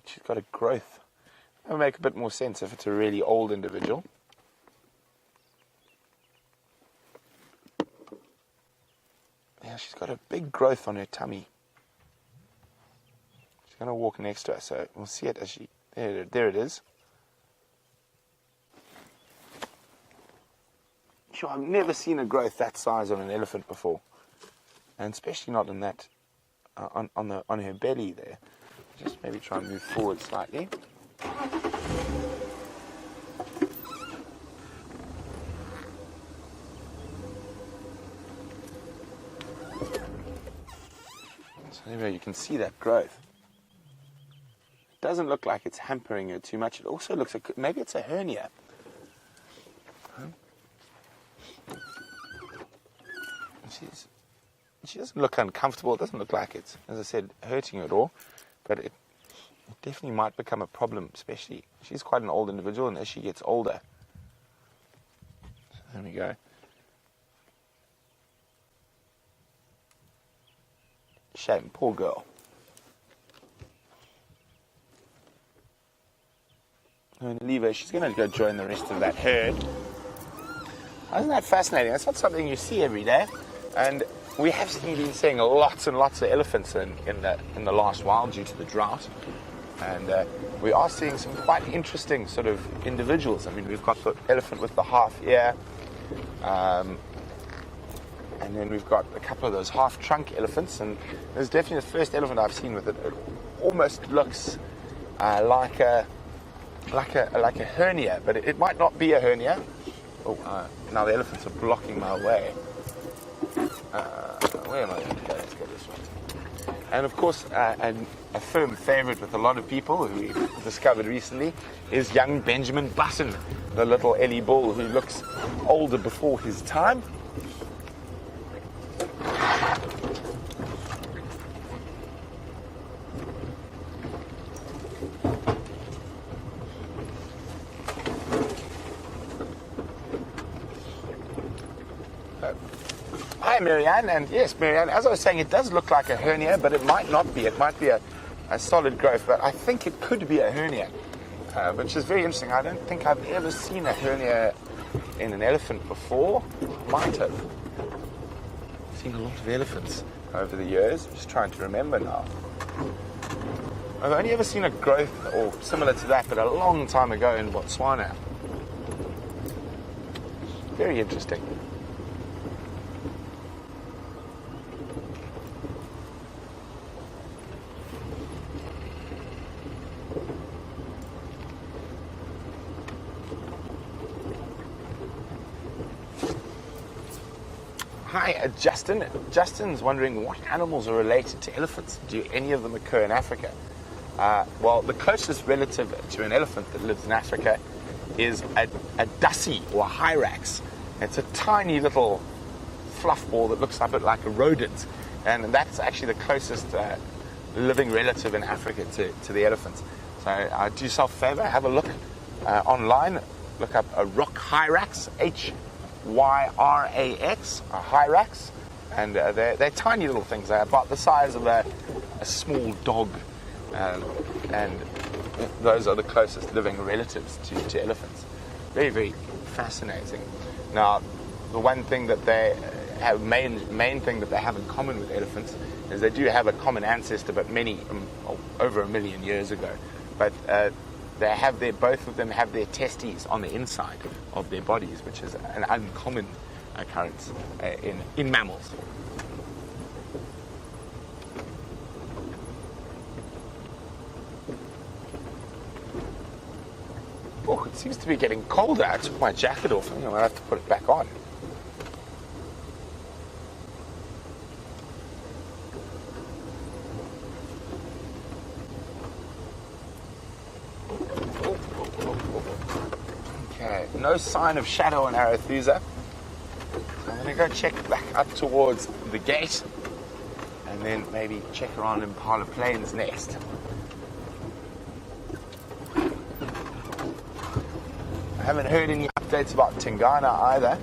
Speaker 1: she's got a growth. That would make a bit more sense if it's a really old individual. Yeah, she's got a big growth on her tummy. She's going to walk next to her, so we'll see it as she... There it is. Sure, I've never seen a growth that size on an elephant before. And especially not in that, on her belly there. Just maybe try and move forward slightly. So there you can see that growth. It doesn't look like it's hampering her too much. It also looks like maybe it's a hernia. She doesn't look uncomfortable. It doesn't look like it's, as I said, hurting her at all. But it definitely might become a problem, especially she's quite an old individual, and as she gets older. So there we go. Shame, poor girl. I'm going to leave her. She's going to go join the rest of that herd. Isn't that fascinating? That's not something you see every day. And we have been seeing lots and lots of elephants in the last while due to the drought. And we are seeing some quite interesting sort of individuals. I mean, we've got the elephant with the half ear. And then we've got a couple of those half-trunk elephants. And there's definitely the first elephant I've seen with it. It almost looks like a hernia, but it might not be a hernia. Oh, now the elephants are blocking my way. Where am I going to go? Let's go this way. And of course, a firm favourite with a lot of people who we've discovered recently is young Benjamin Button, the little Ellie bull who looks older before his time. Hi, Marianne, and yes, Marianne, as I was saying, it does look like a hernia, but it might not be. It might be a solid growth, but I think it could be a hernia, which is very interesting. I don't think I've ever seen a hernia in an elephant before. Might have. I've seen a lot of elephants over the years. I'm just trying to remember now. I've only ever seen a growth or similar to that, but a long time ago in Botswana. Very interesting. Hi, Justin. Justin's wondering what animals are related to elephants. Do any of them occur in Africa? Well, the closest relative to an elephant that lives in Africa is a dussie or a hyrax. It's a tiny little fluff ball that looks a bit like a rodent, and that's actually the closest living relative in Africa to the elephant. So do yourself a favor, have a look online, look up a rock hyrax, Hyrax, a hyrax, And they're tiny little things. They're about the size of a small dog, and those are the closest living relatives to elephants. Very, very fascinating. Now, the one thing that they have, main thing that they have in common with elephants is they do have a common ancestor, but over 1 million years ago. But both of them have their testes on the inside of their bodies, which is an uncommon occurrence in mammals. Oh, it seems to be getting colder. I took my jacket off. I'm going to have to put it back on. Okay, no sign of shadow on Arethusa. So I'm going to go check back up towards the gate and then maybe check around Impala Plains next. I haven't heard any updates about Tingana either.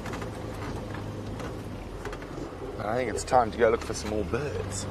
Speaker 1: But I think it's time to go look for some more birds.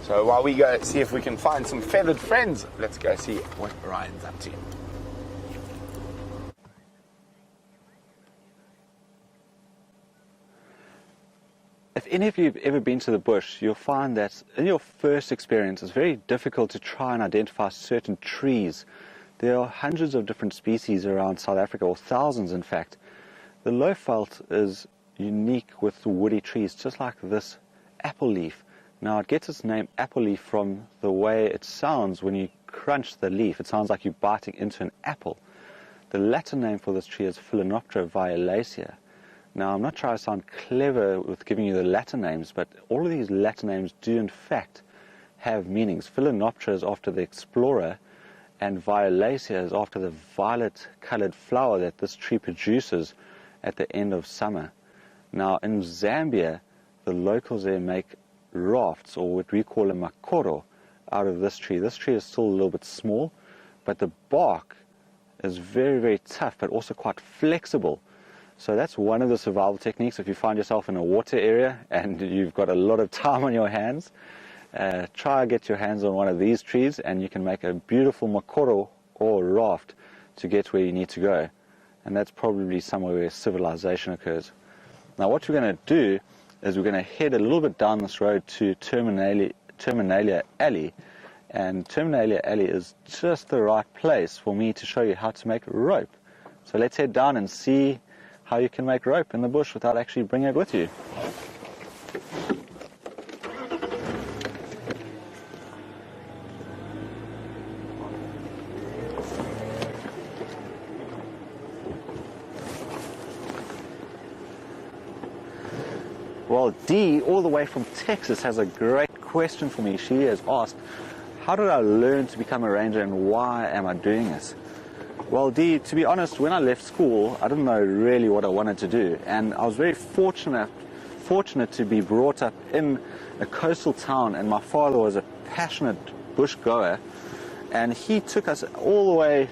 Speaker 1: So while we go see if we can find some feathered friends, let's go see what Ryan's up to.
Speaker 3: If any of you have ever been to the bush, you'll find that in your first experience, it's very difficult to try and identify certain trees. There are hundreds of different species around South Africa, or thousands in fact. The lowveld is unique with woody trees, just like this apple leaf. Now, it gets its name apple leaf from the way it sounds when you crunch the leaf. It sounds like you're biting into an apple. The Latin name for this tree is Phalaenoptera violacea. Now, I'm not trying to sound clever with giving you the Latin names, but all of these Latin names do in fact have meanings. Phalaenoptera is after the explorer, and violacea is after the violet-colored flower that this tree produces at the end of summer. Now, in Zambia, the locals there make rafts, or what we call a makoro, out of this tree. This tree is still a little bit small, but the bark is very, very tough, but also quite flexible. So that's one of the survival techniques. If you find yourself in a water area and you've got a lot of time on your hands, try and get your hands on one of these trees and you can make a beautiful makoro or raft to get where you need to go. And that's probably somewhere where civilization occurs. Now what we're going to do is we're going to head a little bit down this road to Terminalia Alley. And Terminalia Alley is just the right place for me to show you how to make rope. So let's head down and see how you can make rope in the bush without actually bringing it with you. Well, Dee, all the way from Texas, has a great question for me. She has asked, how did I learn to become a ranger and why am I doing this? Well, Dee, to be honest, when I left school, I didn't know really what I wanted to do. And I was very fortunate to be brought up in a coastal town, and my father was a passionate bush goer. And he took us all the way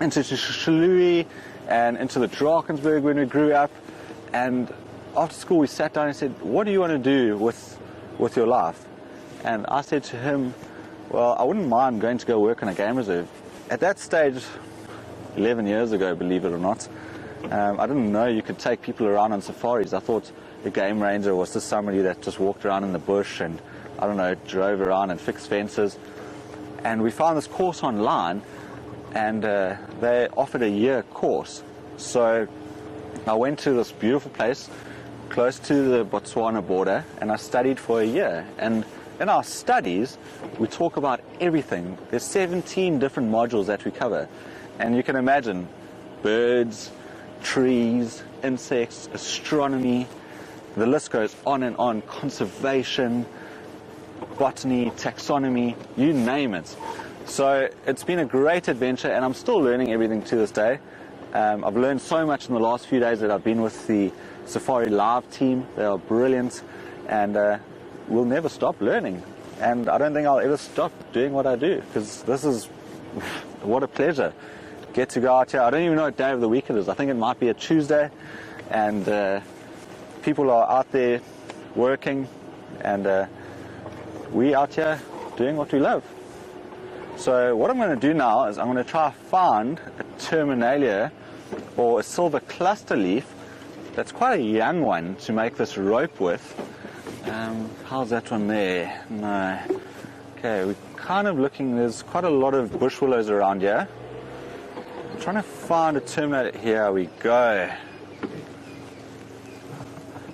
Speaker 3: into Shalui and into the Drakensberg when we grew up. And after school, we sat down and said, what do you want to do with your life? And I said to him, well, I wouldn't mind going to go work on a game reserve. At that stage, 11 years ago, believe it or not, I didn't know you could take people around on safaris. I thought a game ranger was just somebody that just walked around in the bush and, I don't know, drove around and fixed fences. And we found this course online, and they offered a year course. So I went to this beautiful place close to the Botswana border, and I studied for a year. And in our studies, we talk about everything. There's 17 different modules that we cover. And you can imagine birds, trees, insects, astronomy, the list goes on and on, conservation, botany, taxonomy, you name it. So it's been a great adventure, and I'm still learning everything to this day. I've learned so much in the last few days that I've been with the Safari Live team. They are brilliant, and we'll never stop learning. And I don't think I'll ever stop doing what I do, because this is what a pleasure. Get to go out here. I don't even know what day of the week it is. I think it might be a Tuesday, and people are out there working, and we out here doing what we love. So what I'm going to do now is I'm going to try to find a terminalia or a silver cluster leaf that's quite a young one to make this rope with. How's that one there? No. Okay, we're kind of looking, there's quite a lot of bush willows around here. I'm trying to find a terminalia. Here we go.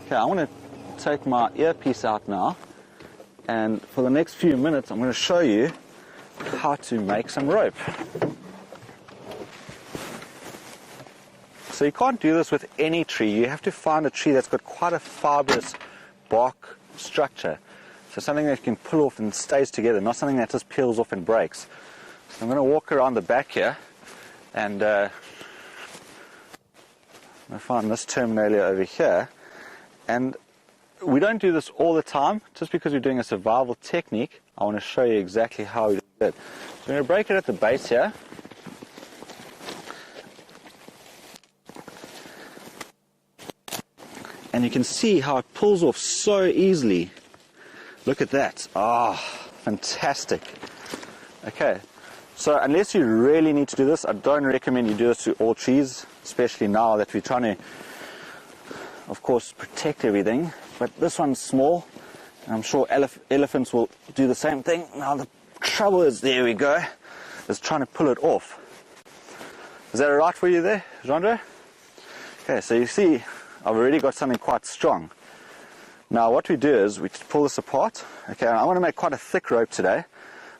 Speaker 3: Okay, I want to take my earpiece out now, and for the next few minutes I'm going to show you how to make some rope. So you can't do this with any tree. You have to find a tree that's got quite a fibrous bark structure. So something that you can pull off and stays together, not something that just peels off and breaks. So I'm going to walk around the back here, and I'm going to find this terminalia over here. And we don't do this all the time. Just because we're doing a survival technique, I want to show you exactly how we do it. So I'm going to break it at the base here. And you can see how it pulls off so easily. Look at that. Ah, fantastic. Okay, so unless you really need to do this, I don't recommend you do this to all trees, especially now that we're trying to, of course, protect everything. But this one's small, and I'm sure elephants will do the same thing. Now the trouble is, there we go, is trying to pull it off. Is that all right for you there, Jeandre? Okay, so you see, I've already got something quite strong. Now what we do is we just pull this apart. Okay, I want to make quite a thick rope today,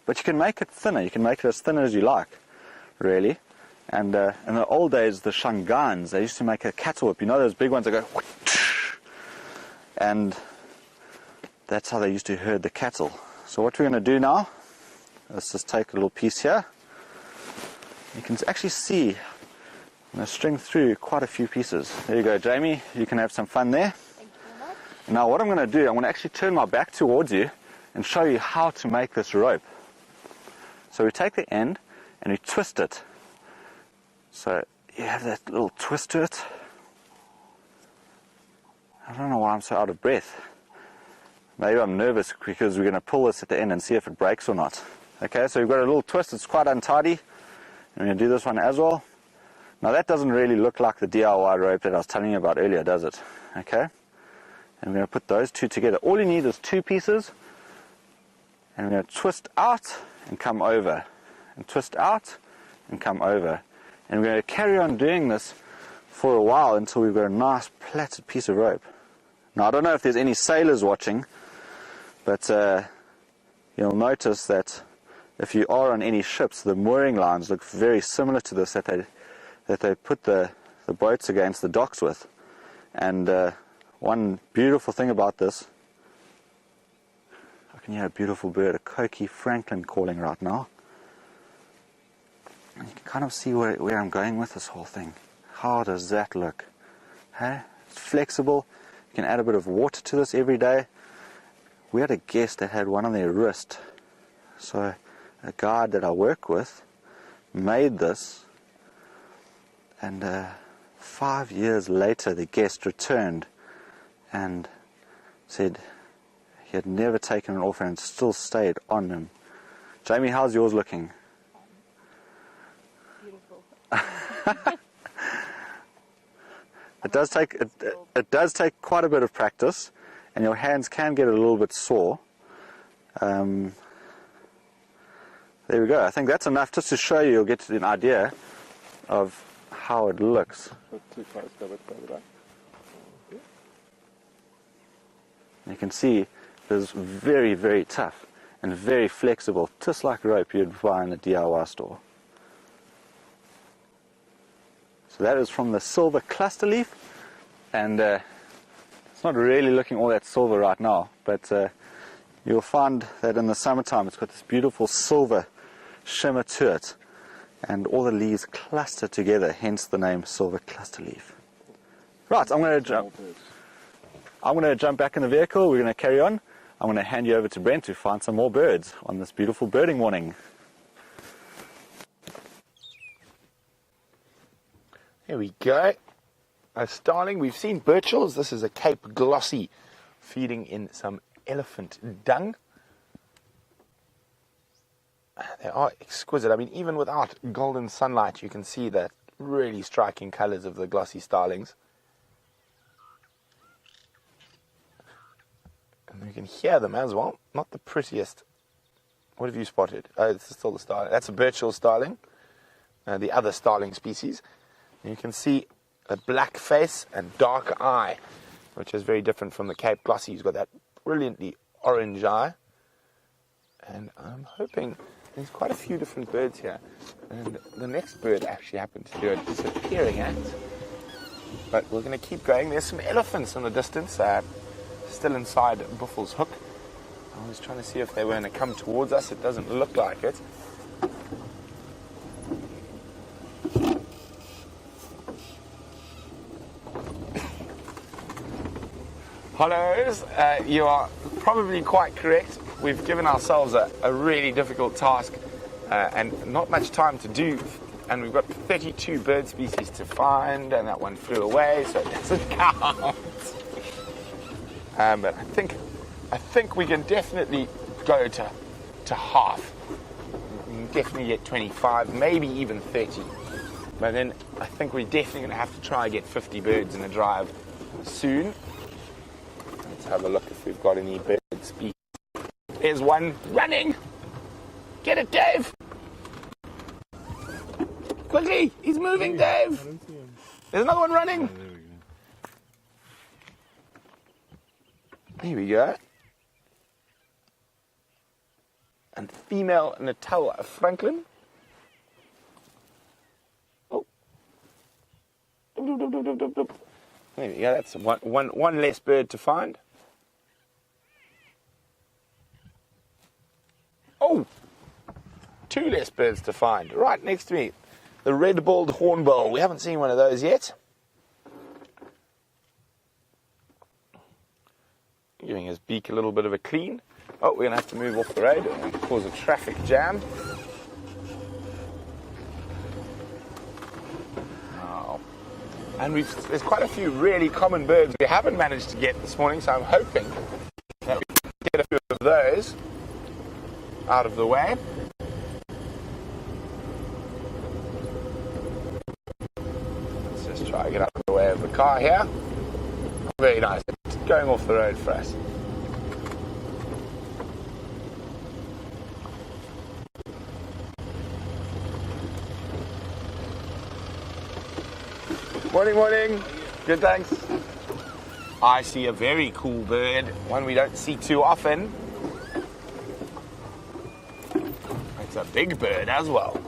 Speaker 3: but you can make it thinner. You can make it as thin as you like, really. And in the old days, the Shangans, they used to make a cattle whip. You know those big ones that go, and that's how they used to herd the cattle. So what we're going to do now, let's just take a little piece here. You can actually see, I'm going to string through quite a few pieces. There you go, Jamie. You can have some fun there. Now what I'm going to do, I'm going to actually turn my back towards you and show you how to make this rope. So we take the end and we twist it. So you have that little twist to it. I don't know why I'm so out of breath. Maybe I'm nervous because we're going to pull this at the end and see if it breaks or not. Okay, so we've got a little twist, it's quite untidy. And we're going to do this one as well. Now that doesn't really look like the DIY rope that I was telling you about earlier, does it? Okay. And we're going to put those two together. All you need is two pieces, and we're going to twist out and come over, and twist out and come over. And we're going to carry on doing this for a while until we've got a nice plaited piece of rope. Now I don't know if there's any sailors watching, but you'll notice that if you are on any ships, the mooring lines look very similar to this that they put the boats against the docks with. And one beautiful thing about this, I can hear a beautiful bird, a coqui francolin calling right now. And you can kind of see where I'm going with this whole thing. How does that look? Hey? It's flexible. You can add a bit of water to this every day. We had a guest that had one on their wrist. So a guide that I work with made this, and 5 years later the guest returned and said he had never taken it off and it still stayed on him. Jamie, how's yours looking?
Speaker 4: Beautiful.
Speaker 3: It does take quite a bit of practice, and your hands can get a little bit sore. There we go. I think that's enough just to show you. You'll get an idea of how it looks. You can see it's very, very tough and very flexible, just like rope you'd buy in a DIY store. So that is from the silver cluster leaf, and it's not really looking all that silver right now, but you'll find that in the summertime it's got this beautiful silver shimmer to it, and all the leaves cluster together, hence the name silver cluster leaf. Right, I'm going to jump back in the vehicle. We're going to carry on. I'm going to hand you over to Brent to find some more birds on this beautiful birding morning.
Speaker 1: Here we go. A starling. We've seen birchals. This is a Cape Glossy feeding in some elephant dung. They are exquisite. I mean, even without golden sunlight, you can see the really striking colors of the glossy starlings. And you can hear them as well. Not the prettiest. What have you spotted? Oh, this is still the starling. That's a birchal starling, the other starling species. And you can see a black face and dark eye, which is very different from the Cape Glossy. He's got that brilliantly orange eye. And I'm hoping there's quite a few different birds here. And the next bird actually happened to do a disappearing act. But we're going to keep going. There's some elephants in the distance, still inside Buffel's Hook. I was trying to see if they were going to come towards us. It doesn't look like it. Hollows, you are probably quite correct. We've given ourselves a really difficult task and not much time to do. And we've got 32 bird species to find, and that one flew away, so it doesn't count. But I think we can definitely go to half. We can definitely get 25, maybe even 30. But then I think we're definitely going to have to try and get 50 birds in a drive soon. Let's have a look if we've got any bird species. There's one running. Get it, Dave. Quickly, he's moving, Dave. There's another one running. Here we go. And female Natella Franklin. Oh. There we go. That's one less bird to find. Oh, two less birds to find. Right next to me, the red-balled hornbill. We haven't seen one of those yet. Giving his beak a little bit of a clean. Oh, we're going to have to move off the road and cause a traffic jam. Oh. And there's quite a few really common birds we haven't managed to get this morning, so I'm hoping that we can get a few of those out of the way. Let's just try to get out of the way of the car here. Very nice. It's going off the road for us. Morning, morning. Good, thanks. I see a very cool bird, one we don't see too often. It's a big bird as well.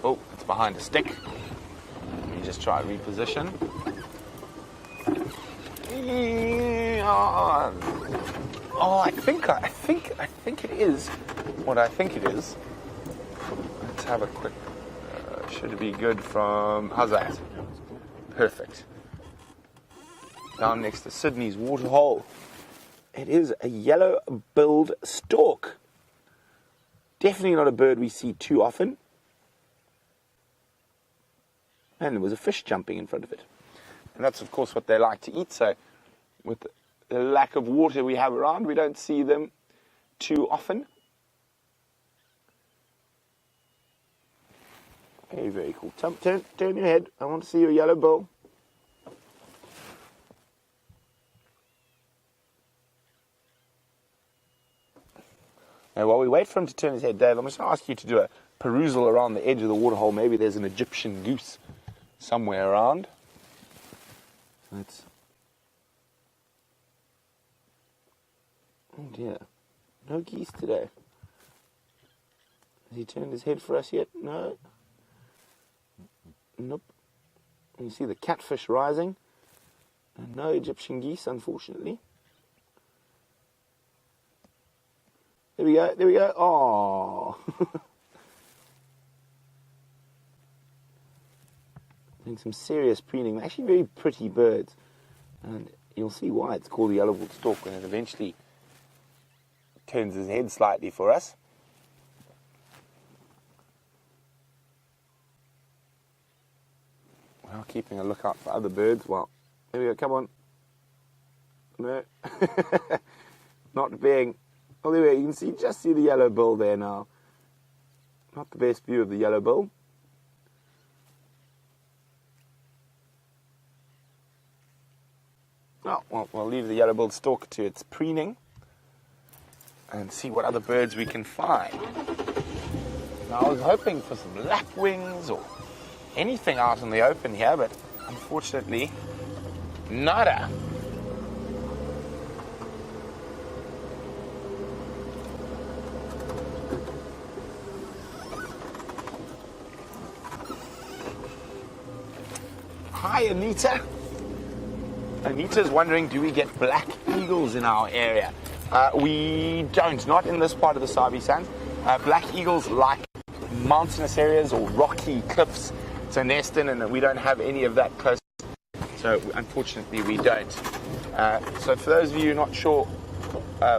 Speaker 1: Oh, it's behind a stick. Let me just try to reposition. Oh, I think it is what I think it is. Let's have a quick. Should be good from. How's that? Perfect. Down next to Sydney's waterhole. It is a yellow-billed stork. Definitely not a bird we see too often. And there was a fish jumping in front of it. And that's, of course, what they like to eat. So with the lack of water we have around, we don't see them too often. Very, very cool. Turn your head. I want to see your yellow bill. Now, while we wait for him to turn his head, Dave, I'm just going to ask you to do a perusal around the edge of the waterhole. Maybe there's an Egyptian goose somewhere around. Let's. Oh dear. No geese today. Has he turned his head for us yet? No. Nope. You see the catfish rising. And no Egyptian geese, unfortunately. There we go, there we go. Oh. Doing some serious preening. They're actually very pretty birds. And you'll see why it's called the yellow-billed stork when it eventually turns his head slightly for us. We're keeping a lookout for other birds. Well, there we go, come on. No. Not being... Oh, there we go, you can just see the yellow bill there now. Not the best view of the yellow bill. Oh, well, we'll leave the yellow-billed stork to its preening and see what other birds we can find. Now, I was hoping for some lapwings or anything out in the open here, but unfortunately, nada. Hi, Anita. Anita's wondering, do we get black eagles in our area? We don't, not in this part of the Sabi Sands. Black eagles like mountainous areas or rocky cliffs to nest in, and we don't have any of that close. So unfortunately we don't. So for those of you not sure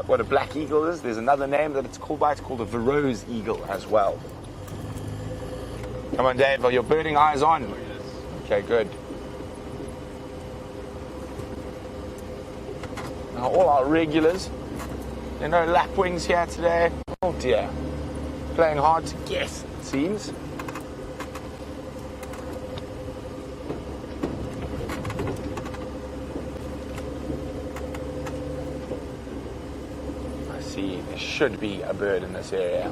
Speaker 1: what a black eagle is, there's another name that it's called by. It's called a Verreaux's eagle as well. Come on, Dave, are your birding eyes on? Okay, good. Now all our regulars, there are no lapwings here today. Oh dear. Playing hard to guess, it seems. I see there should be a bird in this area.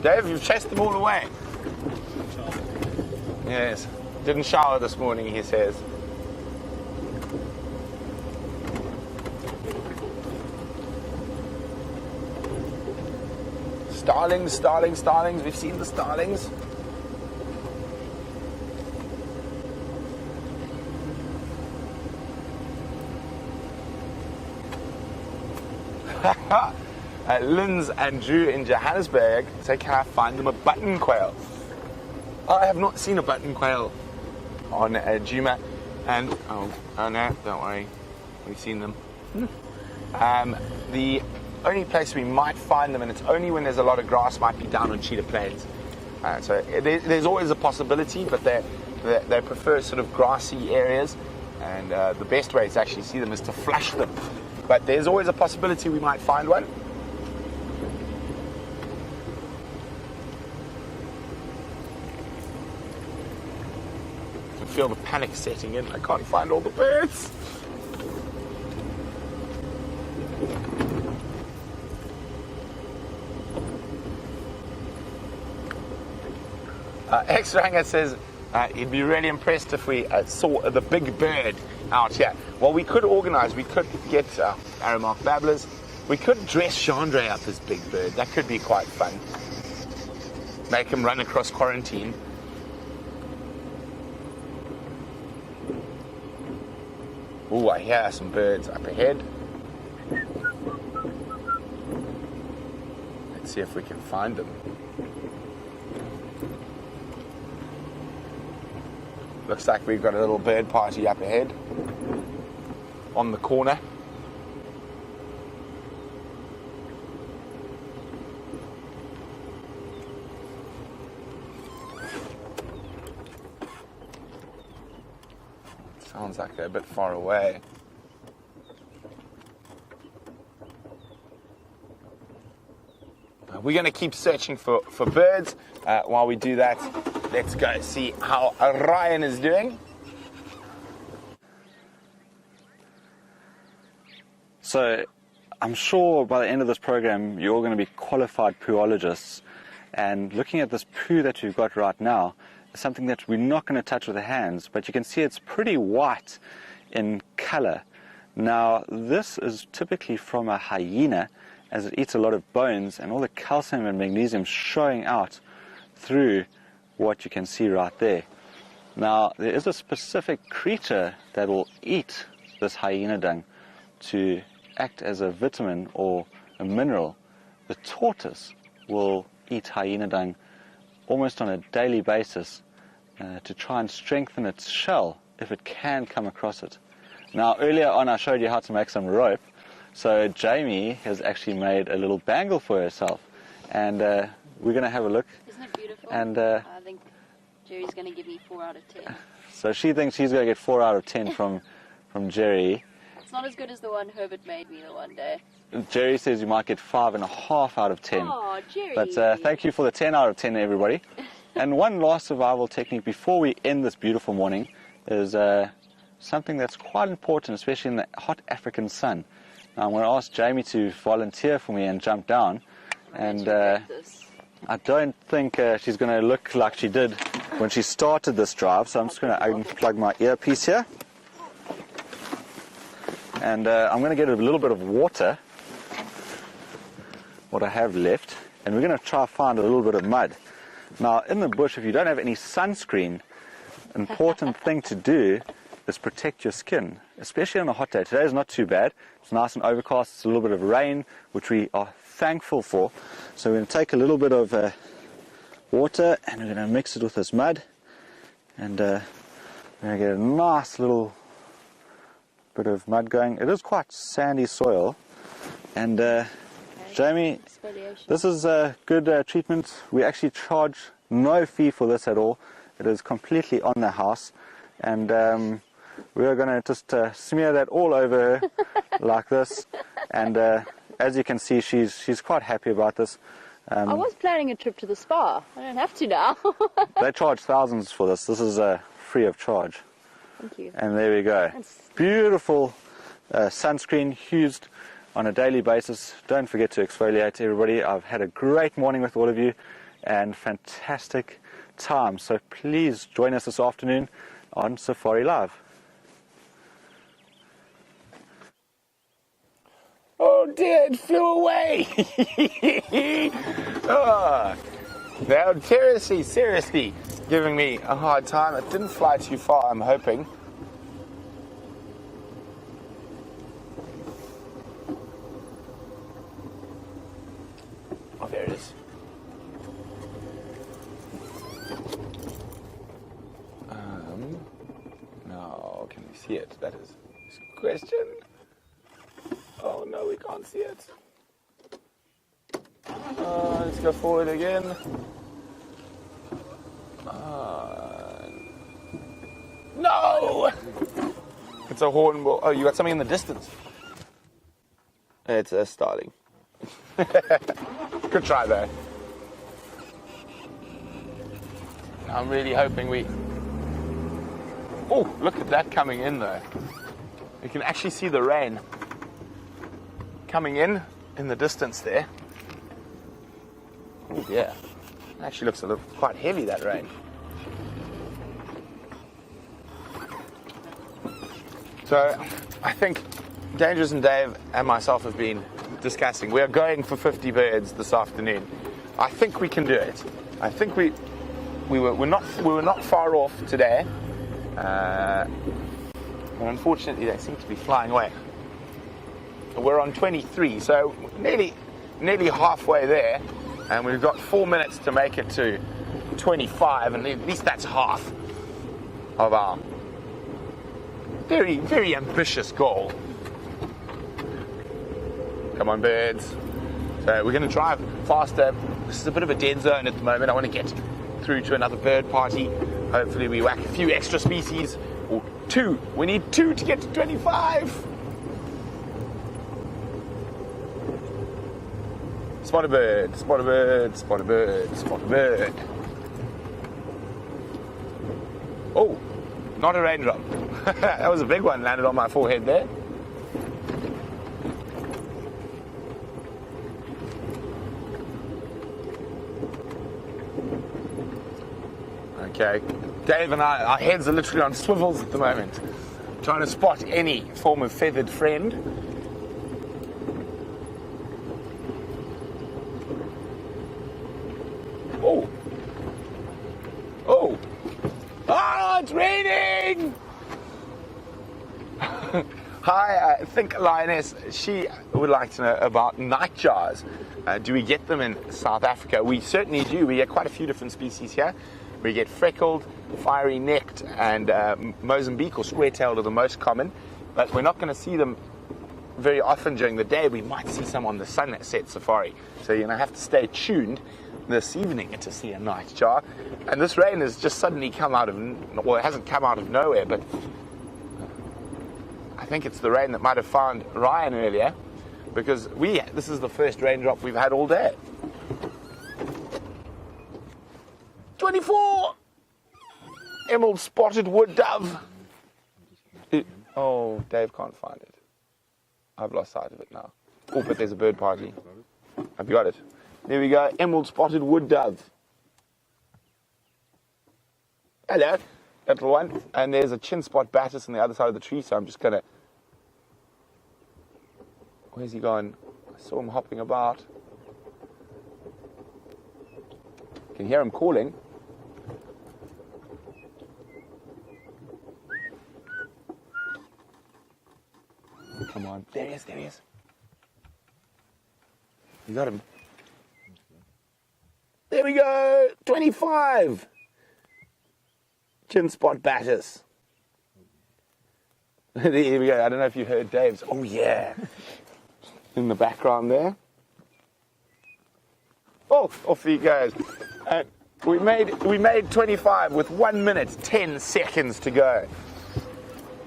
Speaker 1: Dave, you've chased them all away. Yes. Didn't shower this morning, he says. Starlings, starlings, starlings. We've seen the starlings. Linz and Drew in Johannesburg say, can I find them a button quail? I have not seen a button quail on Djuma. And, oh no, don't worry. We've seen them. The only place we might find them, and it's only when there's a lot of grass, might be down on Cheetah Plains. So there's always a possibility, but they prefer sort of grassy areas, and the best way to actually see them is to flush them. But there's always a possibility we might find one. I can feel the panic setting in. I can't find all the birds. X-Ranger says he'd be really impressed if we saw the big bird out here. Well, we could organise, we could get Aramark Babblers, we could dress Chandra up as Big Bird. That could be quite fun. Make him run across quarantine. Ooh, I hear some birds up ahead. Let's see if we can find them. Looks like we've got a little bird party up ahead on the corner. Sounds like they're a bit far away. We're going to keep searching for birds. While we do that, let's go see how Ryan is doing.
Speaker 3: So I'm sure by the end of this program you're all going to be qualified poologists, and looking at this poo that we've got right now is something that we're not going to touch with the hands, but you can see it's pretty white in color. Now this is typically from a hyena, as it eats a lot of bones, and all the calcium and magnesium showing out through what you can see right there. Now there is a specific creature that will eat this hyena dung to act as a vitamin or a mineral, the tortoise will eat hyena dung almost on a daily basis to try and strengthen its shell if it can come across it. Now, earlier on I showed you how to make some rope, so Jamie has actually made a little bangle for herself, and we're going to have a look.
Speaker 4: Isn't it beautiful?
Speaker 3: And
Speaker 4: I think Jerry's going to give me 4 out of 10.
Speaker 3: so she thinks she's going to get 4 out of 10 from Jerry.
Speaker 4: It's not as good as the one Herbert made me the one day.
Speaker 3: Jerry says you might get 5.5 out of 10.
Speaker 4: Oh, Jerry.
Speaker 3: But thank you for the 10 out of 10, everybody. And one last survival technique before we end this beautiful morning is something that's quite important, especially in the hot African sun. Now, I'm going to ask Jamie to volunteer for me and jump down. And I don't think she's going to look like she did when she started this drive, so I'm just going to unplug my earpiece here. And I'm going to get a little bit of water, what I have left, and we're going to try to find a little bit of mud. Now, in the bush, if you don't have any sunscreen, an important thing to do is protect your skin, especially on a hot day. Today is not too bad. It's nice and overcast. It's a little bit of rain, which we are thankful for. So we're going to take a little bit of water and we're going to mix it with this mud. And we're going to get a nice little bit of mud going. It is quite sandy soil. And Jamie, this is a good treatment. We actually charge no fee for this at all. It is completely on the house. And we are going to just smear that all over her like this. And as you can see, she's quite happy about this.
Speaker 4: I was planning a trip to the spa. I don't have to now.
Speaker 3: They charge thousands for this. This is free of charge.
Speaker 4: Thank you.
Speaker 3: And there we go. Beautiful sunscreen used on a daily basis. Don't forget to exfoliate, everybody. I've had a great morning with all of you and fantastic time. So please join us this afternoon on Safari Live.
Speaker 1: Oh dear, it flew away! Oh, now, seriously giving me a hard time. It didn't fly too far, I'm hoping. Oh, there it is. Now, can we see it? That is the question. Oh no, we can't see it. Let's go forward again. No! It's a hornbill. Oh, you got something in the distance. It's a starling. Good try though. I'm really hoping we... Oh, look at that coming in though. You can actually see the rain coming in the distance there. Oh yeah, it actually looks a little quite heavy, that rain. So I think Dangerous and Dave and myself have been discussing. We are going for 50 birds this afternoon. I think we can do it. I think we were not far off today, but unfortunately they seem to be flying away. We're on 23, so nearly halfway there, and we've got 4 minutes to make it to 25, and at least that's half of our very, very ambitious goal. Come on, birds. So we're going to drive faster. This is a bit of a dead zone at the moment. I want to get through to another bird party. Hopefully we whack a few extra species, or 2. We need 2 to get to 25. Spot a bird, spot a bird, spot a bird, spot a bird. Oh, not a raindrop. That was a big one, landed on my forehead there. Okay, Dave and I, our heads are literally on swivels at the moment, trying to spot any form of feathered friend. Oh! Oh! Ah, it's raining! Hi, I think Lioness, she would like to know about nightjars. Do we get them in South Africa? We certainly do. We get quite a few different species here. We get freckled, fiery-necked, and Mozambique or square-tailed are the most common. But we're not going to see them very often during the day. We might see some on the sunset safari. So you're going to have to stay tuned this evening to see a nightjar. And this rain has just suddenly come out of, well, it hasn't come out of nowhere, but I think it's the rain that might have found Ryan earlier, because this is the first raindrop we've had all day. 24! Emerald spotted wood dove. Oh, Dave can't find it. I've lost sight of it now. Oh, but there's a bird party. Have you got it? There we go, emerald spotted wood dove. Hello, little one. And there's a chin spot batis on the other side of the tree, so I'm just going to... Where's he gone? I saw him hopping about. I can hear him calling. Come on. There he is, there he is. You got him. There we go. 25. Chin spot batis. There we go. I don't know if you heard Dave's. Oh, yeah. In the background there. Oh, off he goes. We made 25 with 1 minute, 10 seconds to go.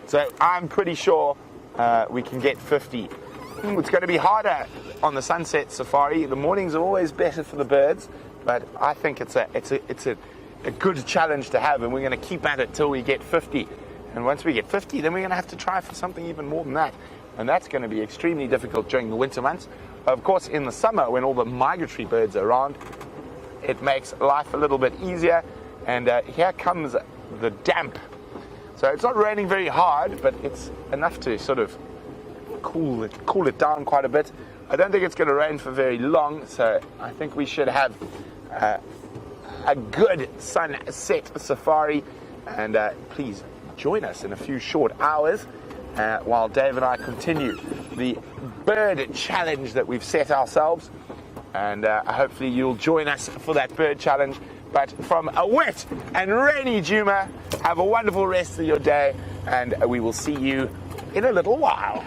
Speaker 1: So I'm pretty sure we can get 50. It's going to be harder on the sunset safari. The mornings are always better for the birds, but I think it's a good challenge to have, and we're going to keep at it till we get 50. And once we get 50, then we're going to have to try for something even more than that. And that's going to be extremely difficult during the winter months. Of course, in the summer, when all the migratory birds are around, it makes life a little bit easier. And here comes the damp. So it's not raining very hard, but it's enough to sort of cool it down quite a bit. I don't think it's going to rain for very long, so I think we should have a good sunset safari. And please join us in a few short hours while Dave and I continue the bird challenge that we've set ourselves. And hopefully you'll join us for that bird challenge. But from a wet and rainy Juma, have a wonderful rest of your day, and we will see you in a little while.